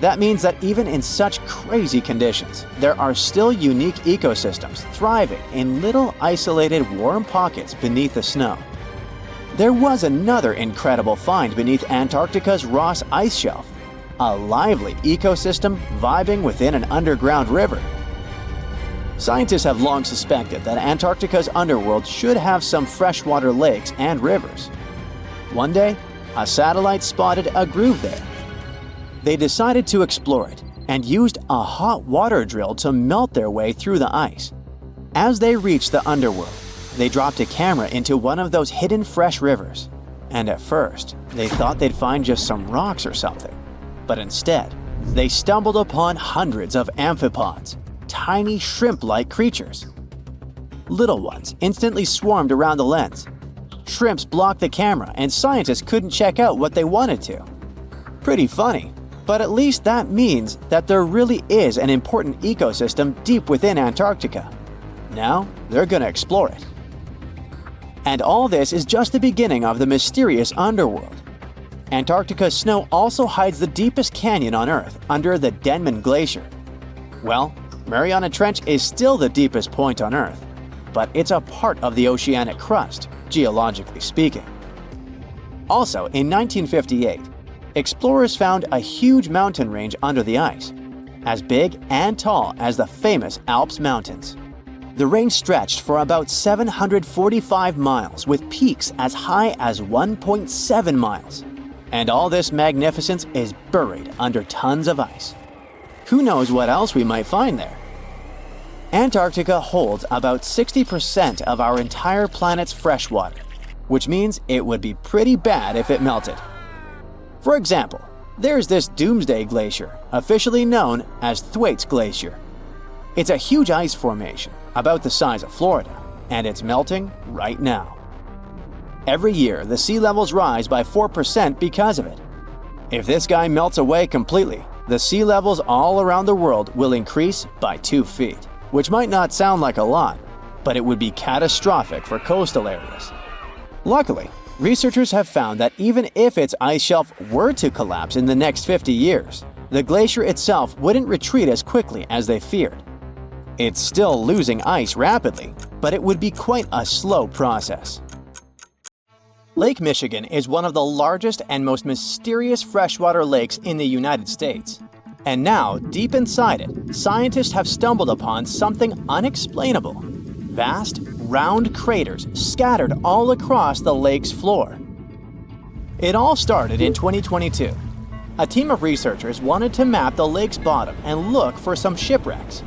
That means that even in such crazy conditions, there are still unique ecosystems thriving in little isolated warm pockets beneath the snow. There was another incredible find beneath Antarctica's Ross Ice Shelf, a lively ecosystem vibing within an underground river. Scientists have long suspected that Antarctica's underworld should have some freshwater lakes and rivers. One day, a satellite spotted a groove there. They decided to explore it and used a hot water drill to melt their way through the ice. As they reached the underworld, they dropped a camera into one of those hidden fresh rivers. And at first, they thought they'd find just some rocks or something. But instead, they stumbled upon hundreds of amphipods, tiny shrimp-like creatures. Little ones instantly swarmed around the lens. Shrimps blocked the camera and scientists couldn't check out what they wanted to. Pretty funny, but at least that means that there really is an important ecosystem deep within Antarctica. Now, they're gonna explore it. And all this is just the beginning of the mysterious underworld. Antarctica's snow also hides the deepest canyon on Earth under the Denman Glacier. Well, Mariana Trench is still the deepest point on Earth, but it's a part of the oceanic crust, geologically speaking. Also, in 1958, explorers found a huge mountain range under the ice, as big and tall as the famous Alps Mountains. The range stretched for about 745 miles with peaks as high as 1.7 miles. And all this magnificence is buried under tons of ice. Who knows what else we might find there? Antarctica holds about 60% of our entire planet's fresh water, which means it would be pretty bad if it melted. For example, there's this Doomsday Glacier, officially known as Thwaites Glacier. It's a huge ice formation, about the size of Florida, and it's melting right now. Every year, the sea levels rise by 4% because of it. If this guy melts away completely, the sea levels all around the world will increase by 2 feet, which might not sound like a lot, but it would be catastrophic for coastal areas. Luckily, researchers have found that even if its ice shelf were to collapse in the next 50 years, the glacier itself wouldn't retreat as quickly as they feared. It's still losing ice rapidly, but it would be quite a slow process. Lake Michigan is one of the largest and most mysterious freshwater lakes in the United States. And now, deep inside it, scientists have stumbled upon something unexplainable. Vast, round craters scattered all across the lake's floor. It all started in 2022. A team of researchers wanted to map the lake's bottom and look for some shipwrecks.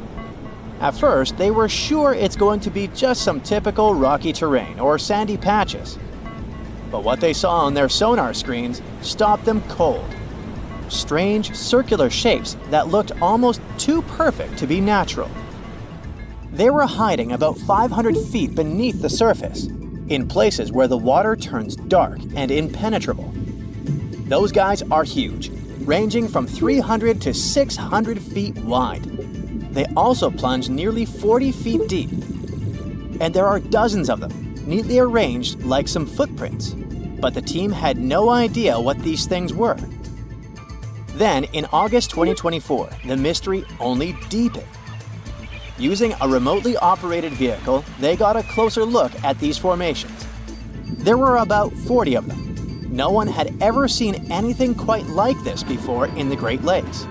At first, they were sure it's going to be just some typical rocky terrain or sandy patches. But what they saw on their sonar screens stopped them cold. Strange, circular shapes that looked almost too perfect to be natural. They were hiding about 500 feet beneath the surface. in places where the water turns dark and impenetrable. Those guys are huge, ranging from 300 to 600 feet wide. They also plunge nearly 40 feet deep. And there are dozens of them, neatly arranged like some footprints. But the team had no idea what these things were. Then, in August 2024, the mystery only deepened. Using a remotely operated vehicle, they got a closer look at these formations. There were about 40 of them. No one had ever seen anything quite like this before in the Great Lakes.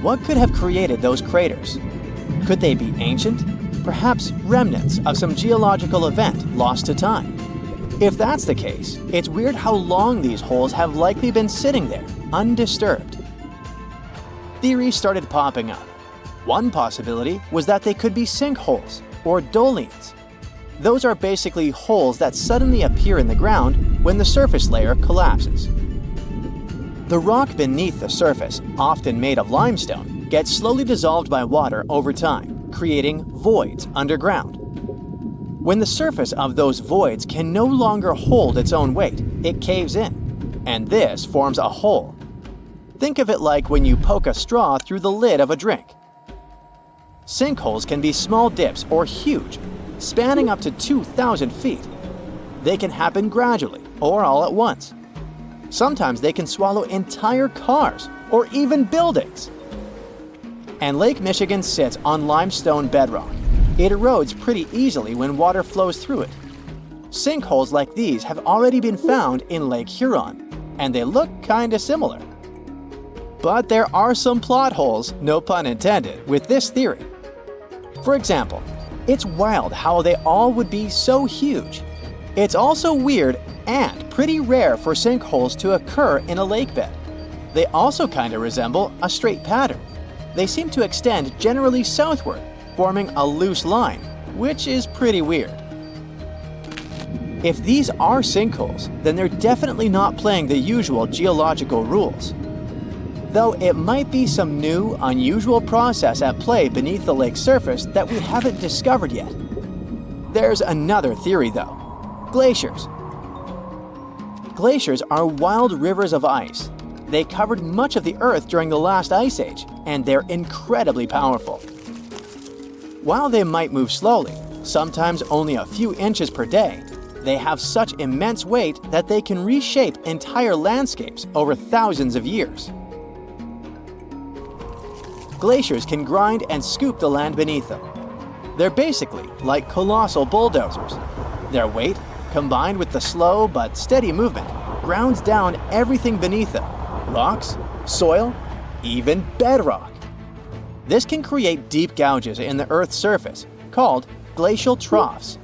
What could have created those craters? Could they be ancient? Perhaps remnants of some geological event lost to time? If that's the case, it's weird how long these holes have likely been sitting there, undisturbed. Theories started popping up. One possibility was that they could be sinkholes or dolines. Those are basically holes that suddenly appear in the ground when the surface layer collapses. The rock beneath the surface, often made of limestone, gets slowly dissolved by water over time, creating voids underground. When the surface of those voids can no longer hold its own weight, it caves in, and this forms a hole. Think of it like when you poke a straw through the lid of a drink. Sinkholes can be small dips or huge, spanning up to 2,000 feet. They can happen gradually or all at once. Sometimes they can swallow entire cars or even buildings. And Lake Michigan sits on limestone bedrock. It erodes pretty easily when water flows through it. Sinkholes like these have already been found in Lake Huron, and they look kinda similar. But there are some plot holes, no pun intended, with this theory. For example, it's wild how they all would be so huge. It's also weird and pretty rare for sinkholes to occur in a lake bed. They also kinda resemble a straight pattern. They seem to extend generally southward, forming a loose line, which is pretty weird. If these are sinkholes, then they're definitely not playing the usual geological rules. Though it might be some new, unusual process at play beneath the lake's surface that we haven't discovered yet. There's another theory though: glaciers. Glaciers are wild rivers of ice. They covered much of the Earth during the last ice age, and they're incredibly powerful. While they might move slowly, sometimes only a few inches per day, they have such immense weight that they can reshape entire landscapes over thousands of years. Glaciers can grind and scoop the land beneath them. They're basically like colossal bulldozers. Their weight, combined with the slow but steady movement, grounds down everything beneath them: rocks, soil, even bedrock. This can create deep gouges in the Earth's surface, called glacial troughs.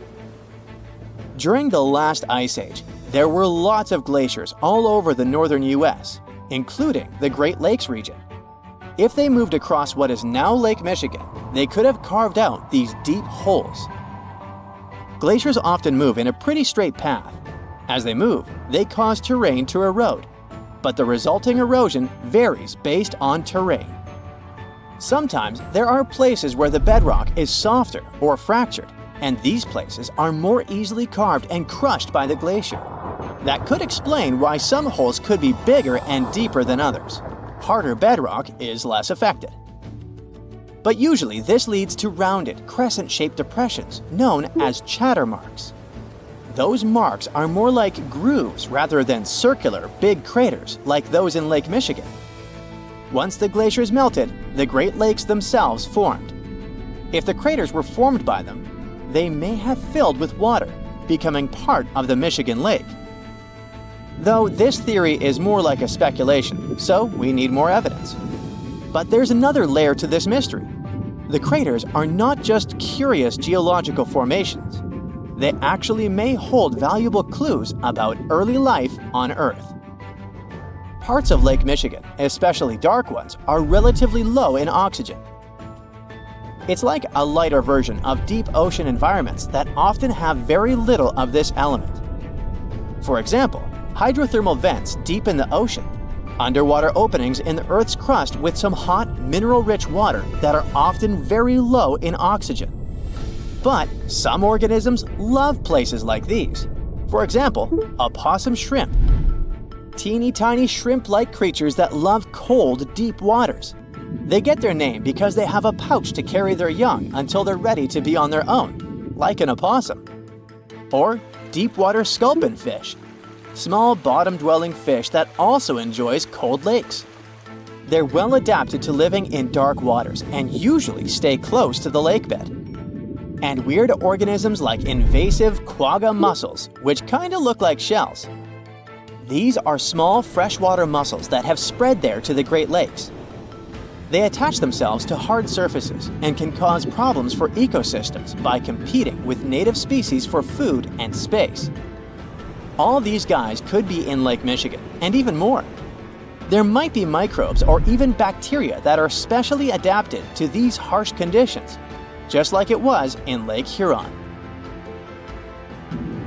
During the last ice age, there were lots of glaciers all over the northern US, including the Great Lakes region. If they moved across what is now Lake Michigan, they could have carved out these deep holes. Glaciers often move in a pretty straight path. As they move, they cause terrain to erode, but the resulting erosion varies based on terrain. Sometimes there are places where the bedrock is softer or fractured, and these places are more easily carved and crushed by the glacier. That could explain why some holes could be bigger and deeper than others. Harder bedrock is less affected. But usually this leads to rounded, crescent-shaped depressions known as chatter marks. Those marks are more like grooves rather than circular, big craters like those in Lake Michigan. Once the glaciers melted, the Great Lakes themselves formed. If the craters were formed by them, they may have filled with water, becoming part of the Michigan Lake. Though this theory is more like a speculation, so we need more evidence. But there's another layer to this mystery. The craters are not just curious geological formations. They actually may hold valuable clues about early life on Earth. Parts of Lake Michigan, especially dark ones, are relatively low in oxygen. It's like a lighter version of deep ocean environments that often have very little of this element. For example, hydrothermal vents deep in the ocean, underwater openings in the Earth's crust with some hot, mineral-rich water that are often very low in oxygen. But some organisms love places like these. For example, opossum shrimp. Teeny tiny shrimp-like creatures that love cold, deep waters. They get their name because they have a pouch to carry their young until they're ready to be on their own, like an opossum. Or deep-water sculpin fish, small bottom-dwelling fish that also enjoys cold lakes. They're well adapted to living in dark waters and usually stay close to the lake bed. And weird organisms like invasive quagga mussels, which kinda look like shells. These are small freshwater mussels that have spread there to the Great Lakes. They attach themselves to hard surfaces and can cause problems for ecosystems by competing with native species for food and space. All these guys could be in Lake Michigan, and even more. There might be microbes or even bacteria that are specially adapted to these harsh conditions, just like it was in Lake Huron.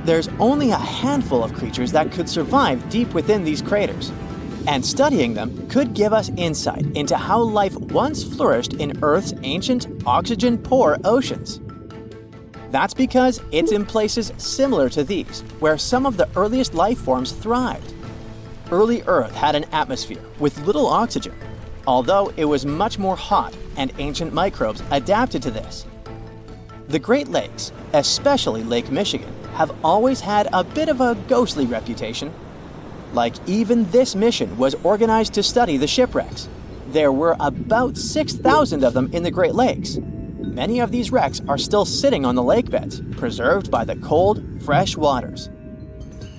There's only a handful of creatures that could survive deep within these craters, and studying them could give us insight into how life once flourished in Earth's ancient, oxygen-poor oceans. That's because it's in places similar to these where some of the earliest life forms thrived. Early Earth had an atmosphere with little oxygen, although it was much more hot, and ancient microbes adapted to this. The Great Lakes, especially Lake Michigan, have always had a bit of a ghostly reputation. Like even this mission was organized to study the shipwrecks. There were about 6,000 of them in the Great Lakes. Many of these wrecks are still sitting on the lake beds, preserved by the cold, fresh waters.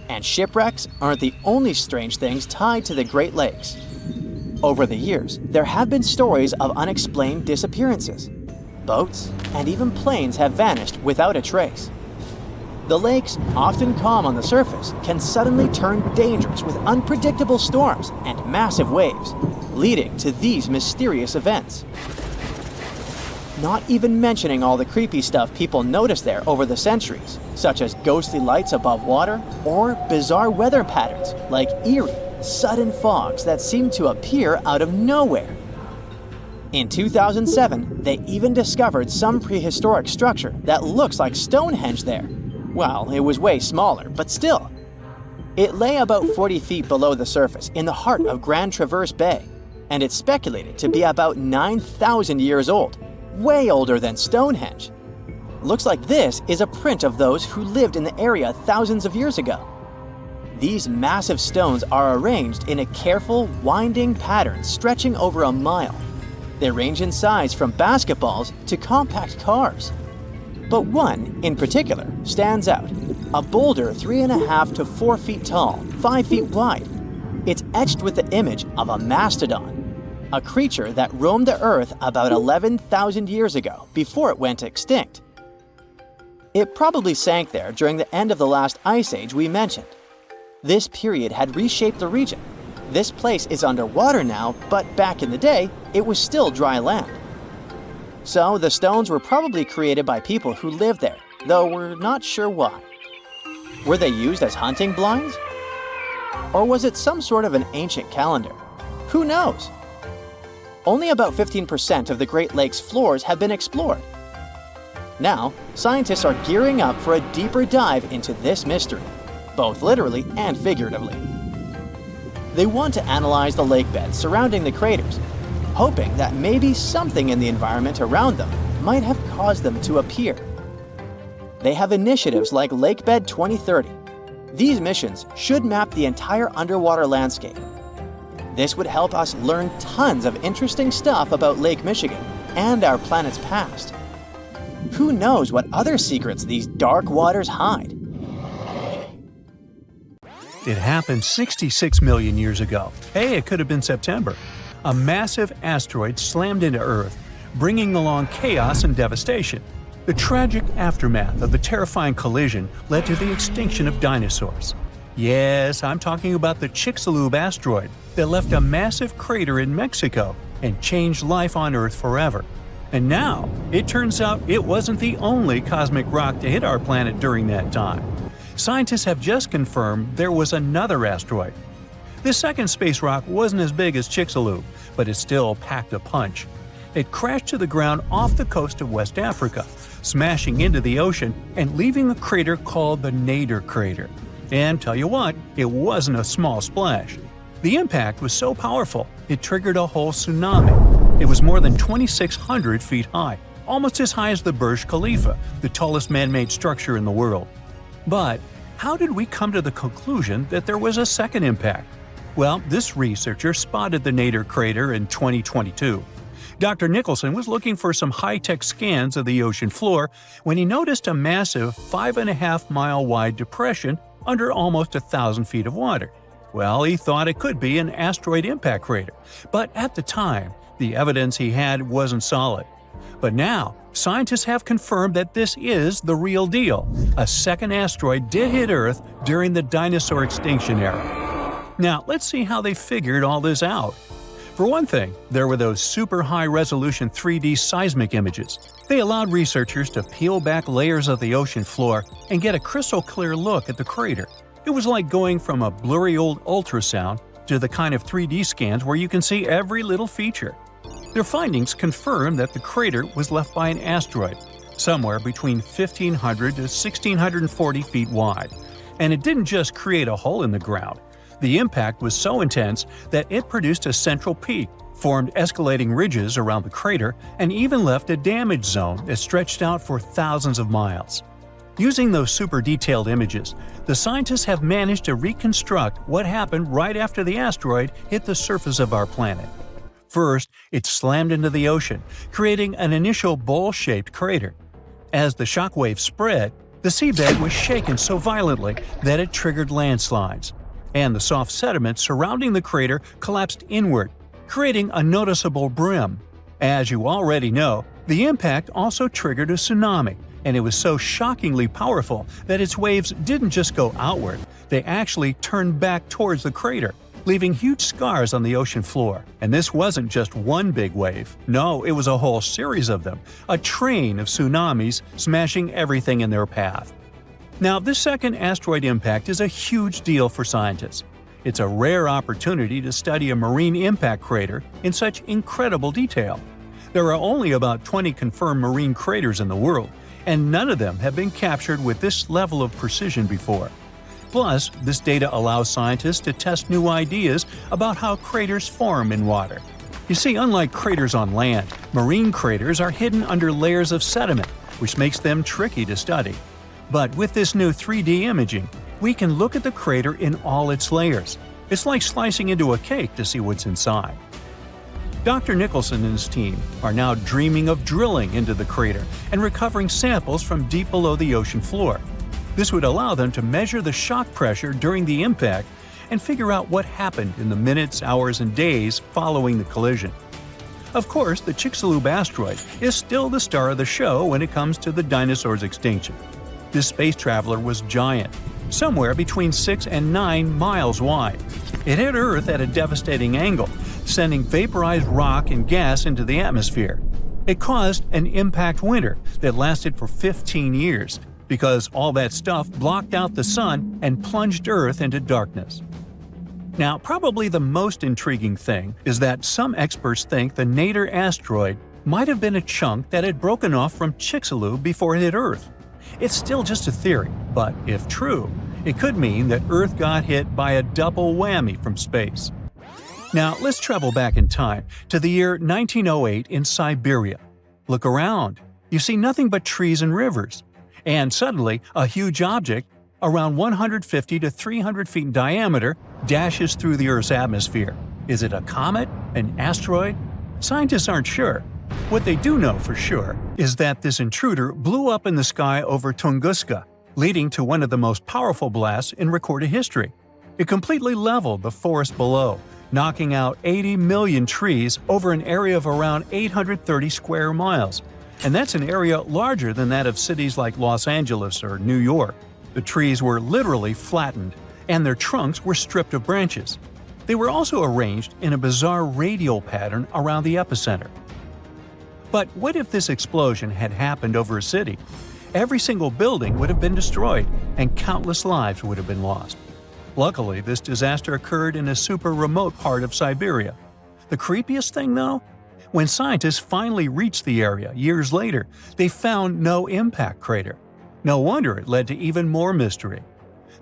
And shipwrecks aren't the only strange things tied to the Great Lakes. Over the years, there have been stories of unexplained disappearances. Boats and even planes have vanished without a trace. The lakes, often calm on the surface, can suddenly turn dangerous with unpredictable storms and massive waves, leading to these mysterious events. Not even mentioning all the creepy stuff people noticed there over the centuries, such as ghostly lights above water or bizarre weather patterns like eerie, sudden fogs that seem to appear out of nowhere. In 2007, they even discovered some prehistoric structure that looks like Stonehenge there. Well, it was way smaller, but still. It lay about 40 feet below the surface in the heart of Grand Traverse Bay, and it's speculated to be about 9,000 years old, way older than Stonehenge. Looks like this is a print of those who lived in the area thousands of years ago. These massive stones are arranged in a careful, winding pattern stretching over a mile. They range in size from basketballs to compact cars. But one, in particular, stands out. A boulder 3.5 to 4 feet tall, 5 feet wide. It's etched with the image of a mastodon, a creature that roamed the Earth about 11,000 years ago before it went extinct. It probably sank there during the end of the last ice age we mentioned. This period had reshaped the region. This place is underwater now, but back in the day, it was still dry land. So the stones were probably created by people who lived there, though we're not sure why. Were they used as hunting blinds? Or was it some sort of an ancient calendar? Who knows? Only about 15% of the Great Lakes floors have been explored. Now, scientists are gearing up for a deeper dive into this mystery, both literally and figuratively. They want to analyze the lake beds surrounding the craters, hoping that maybe something in the environment around them might have caused them to appear. They have initiatives like Lakebed 2030. These missions should map the entire underwater landscape. This would help us learn tons of interesting stuff about Lake Michigan and our planet's past. Who knows what other secrets these dark waters hide? It happened 66 million years ago. Hey, it could have been September. A massive asteroid slammed into Earth, bringing along chaos and devastation. The tragic aftermath of the terrifying collision led to the extinction of dinosaurs. Yes, I'm talking about the Chicxulub asteroid that left a massive crater in Mexico and changed life on Earth forever. And now, it turns out it wasn't the only cosmic rock to hit our planet during that time. Scientists have just confirmed there was another asteroid. This second space rock wasn't as big as Chicxulub, but it still packed a punch. it crashed to the ground off the coast of West Africa, smashing into the ocean and leaving a crater called the Nader crater. And tell you what, it wasn't a small splash. The impact was so powerful, it triggered a whole tsunami. It was more than 2,600 feet high, almost as high as the Burj Khalifa, the tallest man-made structure in the world. But how did we come to the conclusion that there was a second impact? Well, this researcher spotted the Nader crater in 2022. Dr. Nicholson was looking for some high-tech scans of the ocean floor when he noticed a massive 5.5-mile-wide depression under almost 1,000 feet of water. Well, he thought it could be an asteroid impact crater, but at the time, the evidence he had wasn't solid. But now, scientists have confirmed that this is the real deal. A second asteroid did hit Earth during the dinosaur extinction era. Now, let's see how they figured all this out. For one thing, there were those super high-resolution 3D seismic images. They allowed researchers to peel back layers of the ocean floor and get a crystal-clear look at the crater. It was like going from a blurry old ultrasound to the kind of 3D scans where you can see every little feature. Their findings confirm that the crater was left by an asteroid, somewhere between 1,500 to 1,640 feet wide. And it didn't just create a hole in the ground. The impact was so intense that it produced a central peak, formed escalating ridges around the crater, and even left a damage zone that stretched out for thousands of miles. Using those super detailed images, the scientists have managed to reconstruct what happened right after the asteroid hit the surface of our planet. First, it slammed into the ocean, creating an initial bowl-shaped crater. As the shockwave spread, the seabed was shaken so violently that it triggered landslides, and the soft sediment surrounding the crater collapsed inward, creating a noticeable brim. As you already know, the impact also triggered a tsunami, and it was so shockingly powerful that its waves didn't just go outward, they actually turned back towards the crater, leaving huge scars on the ocean floor. And this wasn't just one big wave. No, it was a whole series of them, a train of tsunamis smashing everything in their path. Now, this second asteroid impact is a huge deal for scientists. It's a rare opportunity to study a marine impact crater in such incredible detail. There are only about 20 confirmed marine craters in the world, and none of them have been captured with this level of precision before. Plus, this data allows scientists to test new ideas about how craters form in water. You see, unlike craters on land, marine craters are hidden under layers of sediment, which makes them tricky to study. But with this new 3D imaging, we can look at the crater in all its layers. It's like slicing into a cake to see what's inside. Dr. Nicholson and his team are now dreaming of drilling into the crater and recovering samples from deep below the ocean floor. This would allow them to measure the shock pressure during the impact and figure out what happened in the minutes, hours, and days following the collision. Of course, the Chicxulub asteroid is still the star of the show when it comes to the dinosaurs' extinction. This space traveler was giant, somewhere between 6 and 9 miles wide. It hit Earth at a devastating angle, sending vaporized rock and gas into the atmosphere. It caused an impact winter that lasted for 15 years, because all that stuff blocked out the sun and plunged Earth into darkness. Now, probably the most intriguing thing is that some experts think the Nader asteroid might have been a chunk that had broken off from Chicxulub before it hit Earth. It's still just a theory, but if true, it could mean that Earth got hit by a double whammy from space. Now, let's travel back in time to the year 1908 in Siberia. Look around. You see nothing but trees and rivers. And suddenly, a huge object, around 150 to 300 feet in diameter, dashes through the Earth's atmosphere. Is it a comet? An asteroid? Scientists aren't sure. What they do know for sure is that this intruder blew up in the sky over Tunguska, leading to one of the most powerful blasts in recorded history. It completely leveled the forest below, knocking out 80 million trees over an area of around 830 square miles. And that's an area larger than that of cities like Los Angeles or New York. The trees were literally flattened, and their trunks were stripped of branches. They were also arranged in a bizarre radial pattern around the epicenter. But what if this explosion had happened over a city? Every single building would have been destroyed, and countless lives would have been lost. Luckily, this disaster occurred in a super remote part of Siberia. The creepiest thing, though? When scientists finally reached the area years later, they found no impact crater. No wonder it led to even more mystery.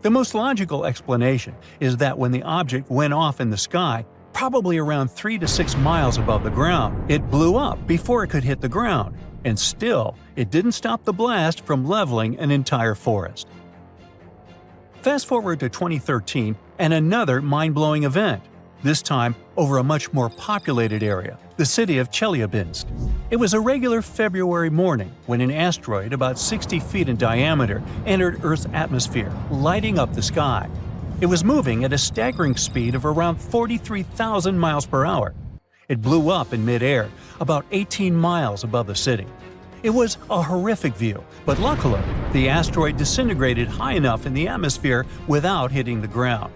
The most logical explanation is that when the object went off in the sky, probably around 3 to 6 miles above the ground, it blew up before it could hit the ground, and still, it didn't stop the blast from leveling an entire forest. Fast forward to 2013 and another mind-blowing event, this time over a much more populated area, the city of Chelyabinsk. It was a regular February morning when an asteroid about 60 feet in diameter entered Earth's atmosphere, lighting up the sky. It was moving at a staggering speed of around 43,000 miles per hour. It blew up in midair, about 18 miles above the city. It was a horrific view, but luckily, the asteroid disintegrated high enough in the atmosphere without hitting the ground.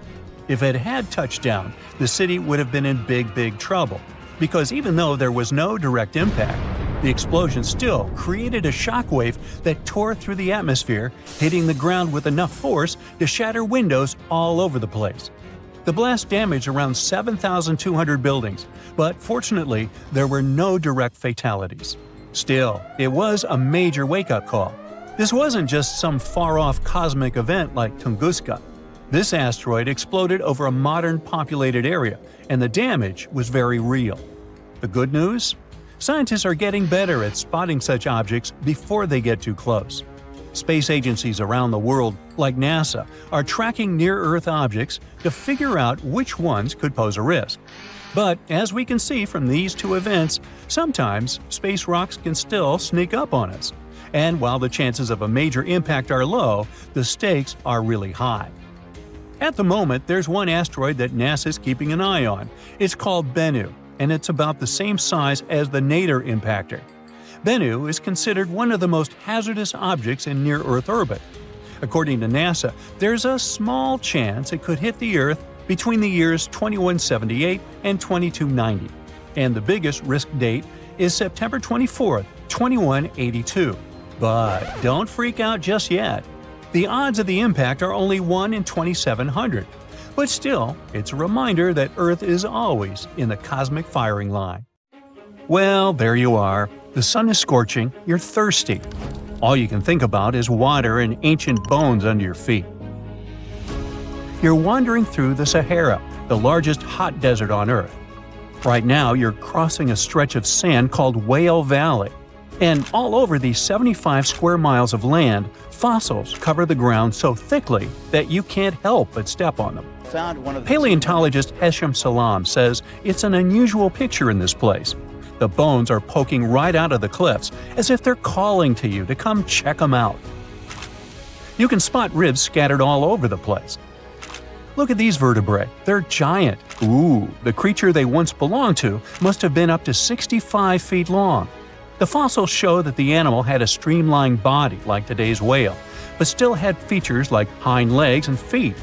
If it had touched down, the city would have been in big trouble, because even though there was no direct impact, the explosion still created a shockwave that tore through the atmosphere, hitting the ground with enough force to shatter windows all over the place. The blast damaged around 7,200 buildings, but fortunately, there were no direct fatalities. Still, it was a major wake-up call. This wasn't just some far-off cosmic event like Tunguska. This asteroid exploded over a modern populated area, and the damage was very real. The good news? Scientists are getting better at spotting such objects before they get too close. Space agencies around the world, like NASA, are tracking near-Earth objects to figure out which ones could pose a risk. But as we can see from these two events, sometimes space rocks can still sneak up on us. And while the chances of a major impact are low, the stakes are really high. At the moment, there's one asteroid that NASA's keeping an eye on. It's called Bennu, and it's about the same size as the Nader impactor. Bennu is considered one of the most hazardous objects in near-Earth orbit. According to NASA, there's a small chance it could hit the Earth between the years 2178 and 2290, and the biggest risk date is September 24, 2182. But don't freak out just yet. The odds of the impact are only 1 in 2,700, but still, it's a reminder that Earth is always in the cosmic firing line. Well, there you are. The sun is scorching, you're thirsty. All you can think about is water and ancient bones under your feet. You're wandering through the Sahara, the largest hot desert on Earth. Right now, you're crossing a stretch of sand called Whale Valley. And all over these 75 square miles of land, fossils cover the ground so thickly that you can't help but step on them. Paleontologist Hesham Salam says it's an unusual picture in this place. The bones are poking right out of the cliffs, as if they're calling to you to come check them out. You can spot ribs scattered all over the place. Look at these vertebrae. They're giant. Ooh, the creature they once belonged to must have been up to 65 feet long. The fossils show that the animal had a streamlined body like today's whale, but still had features like hind legs and feet.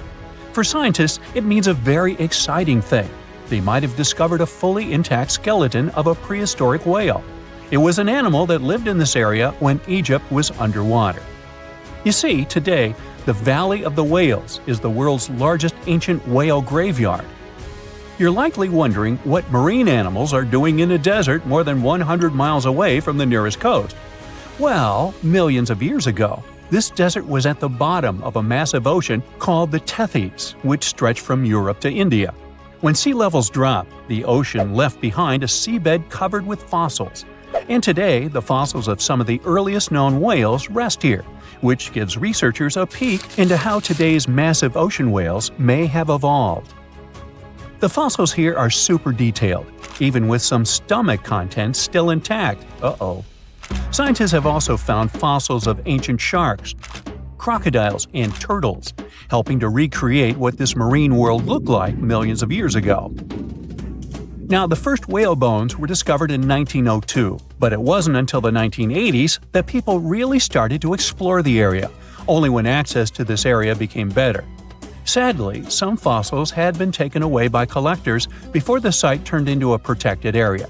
For scientists, it means a very exciting thing. They might have discovered a fully intact skeleton of a prehistoric whale. It was an animal that lived in this area when Egypt was underwater. You see, today, the Valley of the Whales is the world's largest ancient whale graveyard. You're likely wondering what marine animals are doing in a desert more than 100 miles away from the nearest coast. Well, millions of years ago, this desert was at the bottom of a massive ocean called the Tethys, which stretched from Europe to India. When sea levels dropped, the ocean left behind a seabed covered with fossils. And today, the fossils of some of the earliest known whales rest here, which gives researchers a peek into how today's massive ocean whales may have evolved. The fossils here are super detailed, even with some stomach contents still intact. Uh-oh. Scientists have also found fossils of ancient sharks, crocodiles, and turtles, helping to recreate what this marine world looked like millions of years ago. Now, the first whale bones were discovered in 1902, but it wasn't until the 1980s that people really started to explore the area, only when access to this area became better. Sadly, some fossils had been taken away by collectors before the site turned into a protected area.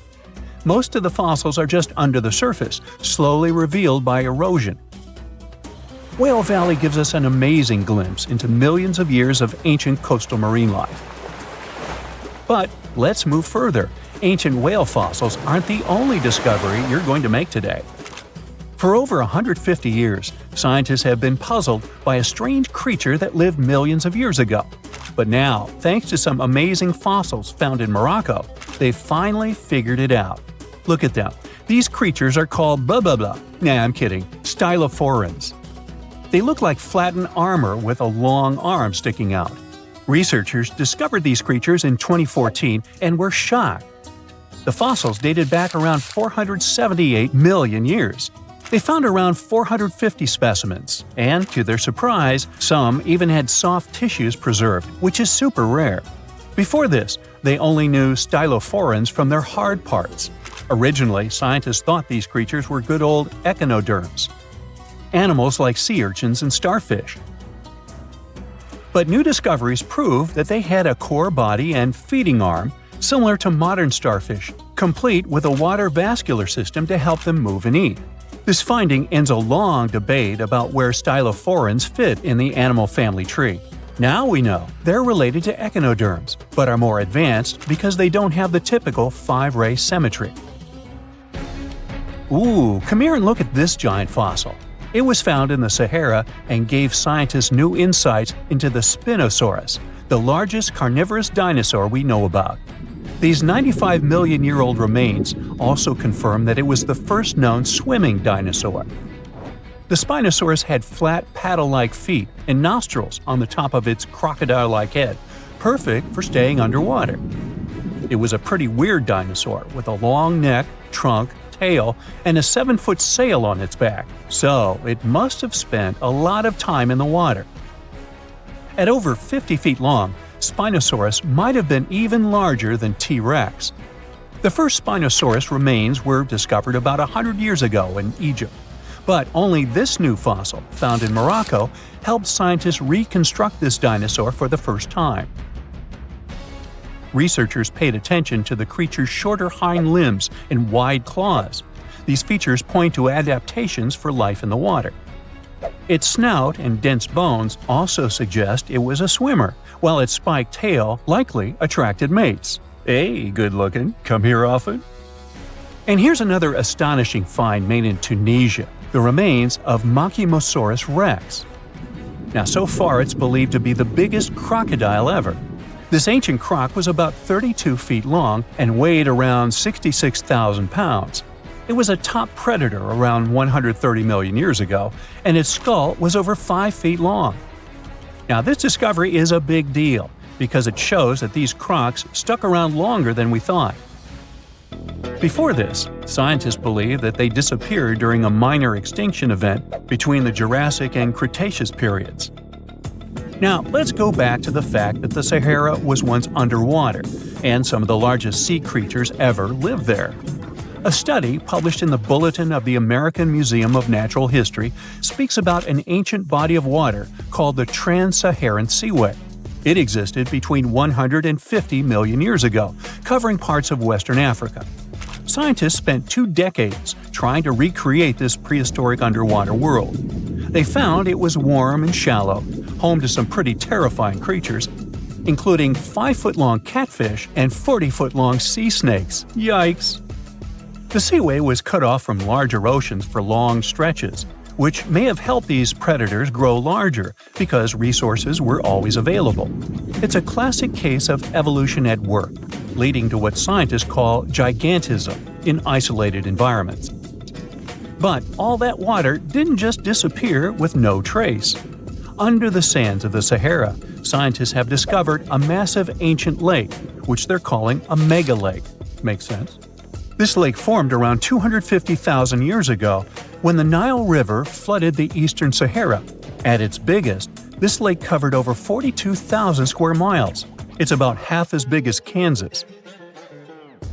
Most of the fossils are just under the surface, slowly revealed by erosion. Whale Valley gives us an amazing glimpse into millions of years of ancient coastal marine life. But let's move further ancient whale fossils aren't the only discovery you're going to make today. For over 150 years, scientists have been puzzled by a strange creature that lived millions of years ago. But now, thanks to some amazing fossils found in Morocco, they've finally figured it out. Look at them. These creatures are called blah blah blah. Nah, I'm kidding. Stylophorans. They look like flattened armor with a long arm sticking out. Researchers discovered these creatures in 2014 and were shocked. The fossils dated back around 478 million years. They found around 450 specimens, and to their surprise, some even had soft tissues preserved, which is super rare. Before this, they only knew stylophorans from their hard parts. Originally, scientists thought these creatures were good old echinoderms, animals like sea urchins and starfish. But new discoveries prove that they had a core body and feeding arm, similar to modern starfish, complete with a water vascular system to help them move and eat. This finding ends a long debate about where stylophorans fit in the animal family tree. Now we know they're related to echinoderms, but are more advanced because they don't have the typical 5-ray symmetry. Ooh, come here and look at this giant fossil. It was found in the Sahara and gave scientists new insights into the Spinosaurus, the largest carnivorous dinosaur we know about. These 95 million-year-old remains also confirm that it was the first known swimming dinosaur. The Spinosaurus had flat paddle-like feet and nostrils on the top of its crocodile-like head, perfect for staying underwater. It was a pretty weird dinosaur with a long neck, trunk, tail, and a 7-foot sail on its back, so it must have spent a lot of time in the water. At over 50 feet long, Spinosaurus might have been even larger than T-Rex. The first Spinosaurus remains were discovered about 100 years ago in Egypt, but only this new fossil, found in Morocco, helped scientists reconstruct this dinosaur for the first time. Researchers paid attention to the creature's shorter hind limbs and wide claws. These features point to adaptations for life in the water. Its snout and dense bones also suggest it was a swimmer, while its spiked tail likely attracted mates. Hey, good looking, come here often? And here's another astonishing find made in Tunisia, the remains of Machimosaurus rex. Now, so far it's believed to be the biggest crocodile ever. This ancient croc was about 32 feet long and weighed around 66,000 pounds. It was a top predator around 130 million years ago, and its skull was over 5 feet long. Now, this discovery is a big deal because it shows that these crocs stuck around longer than we thought. Before this, scientists believed that they disappeared during a minor extinction event between the Jurassic and Cretaceous periods. Now, let's go back to the fact that the Sahara was once underwater, and some of the largest sea creatures ever lived there. A study published in the Bulletin of the American Museum of Natural History speaks about an ancient body of water called the Trans-Saharan Seaway. It existed between 150 million years ago, covering parts of Western Africa. Scientists spent 2 decades trying to recreate this prehistoric underwater world. They found it was warm and shallow, home to some pretty terrifying creatures, including 5-foot-long catfish and 40-foot-long sea snakes. Yikes! The seaway was cut off from larger oceans for long stretches, which may have helped these predators grow larger because resources were always available. It's a classic case of evolution at work, leading to what scientists call gigantism in isolated environments. But all that water didn't just disappear with no trace. Under the sands of the Sahara, scientists have discovered a massive ancient lake, which they're calling a megalake. Makes sense? This lake formed around 250,000 years ago when the Nile River flooded the eastern Sahara. At its biggest, this lake covered over 42,000 square miles. It's about half as big as Kansas.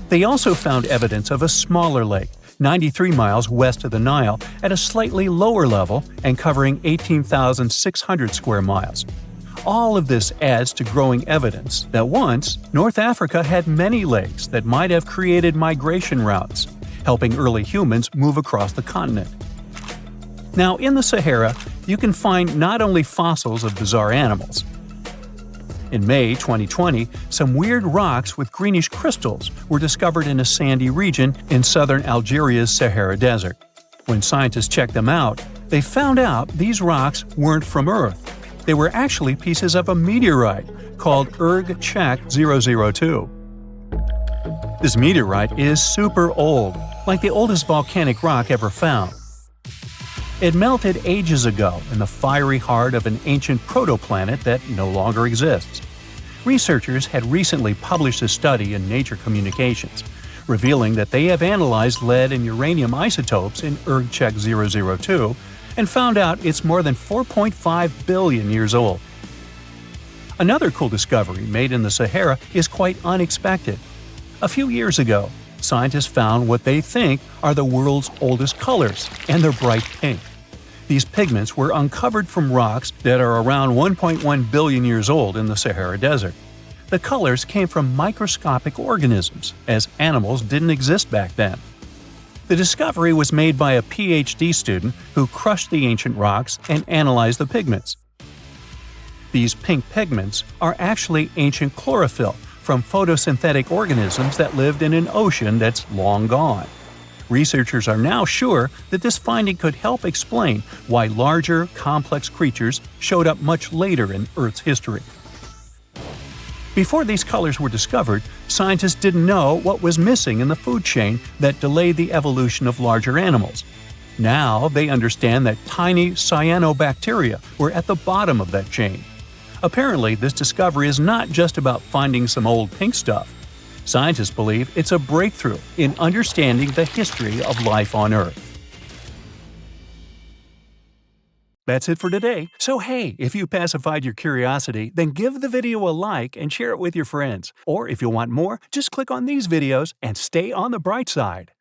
They also found evidence of a smaller lake, 93 miles west of the Nile, at a slightly lower level and covering 18,600 square miles. All of this adds to growing evidence that once, North Africa had many lakes that might have created migration routes, helping early humans move across the continent. Now, in the Sahara, you can find not only fossils of bizarre animals. In May 2020, some weird rocks with greenish crystals were discovered in a sandy region in southern Algeria's Sahara Desert. When scientists checked them out, they found out these rocks weren't from Earth. They were actually pieces of a meteorite called Richat 002. This meteorite is super old, like the oldest volcanic rock ever found. It melted ages ago in the fiery heart of an ancient protoplanet that no longer exists. Researchers had recently published a study in Nature Communications, revealing that they have analyzed lead and uranium isotopes in Richat 002 and found out it's more than 4.5 billion years old. Another cool discovery made in the Sahara is quite unexpected. A few years ago, scientists found what they think are the world's oldest colors, and they're bright pink. These pigments were uncovered from rocks that are around 1.1 billion years old in the Sahara Desert. The colors came from microscopic organisms, as animals didn't exist back then. The discovery was made by a PhD student who crushed the ancient rocks and analyzed the pigments. These pink pigments are actually ancient chlorophyll from photosynthetic organisms that lived in an ocean that's long gone. Researchers are now sure that this finding could help explain why larger, complex creatures showed up much later in Earth's history. Before these colors were discovered, scientists didn't know what was missing in the food chain that delayed the evolution of larger animals. Now they understand that tiny cyanobacteria were at the bottom of that chain. Apparently, this discovery is not just about finding some old pink stuff. Scientists believe it's a breakthrough in understanding the history of life on Earth. That's it for today. So hey, if you pacified your curiosity, then give the video a like and share it with your friends. Or if you want more, just click on these videos and stay on the bright side.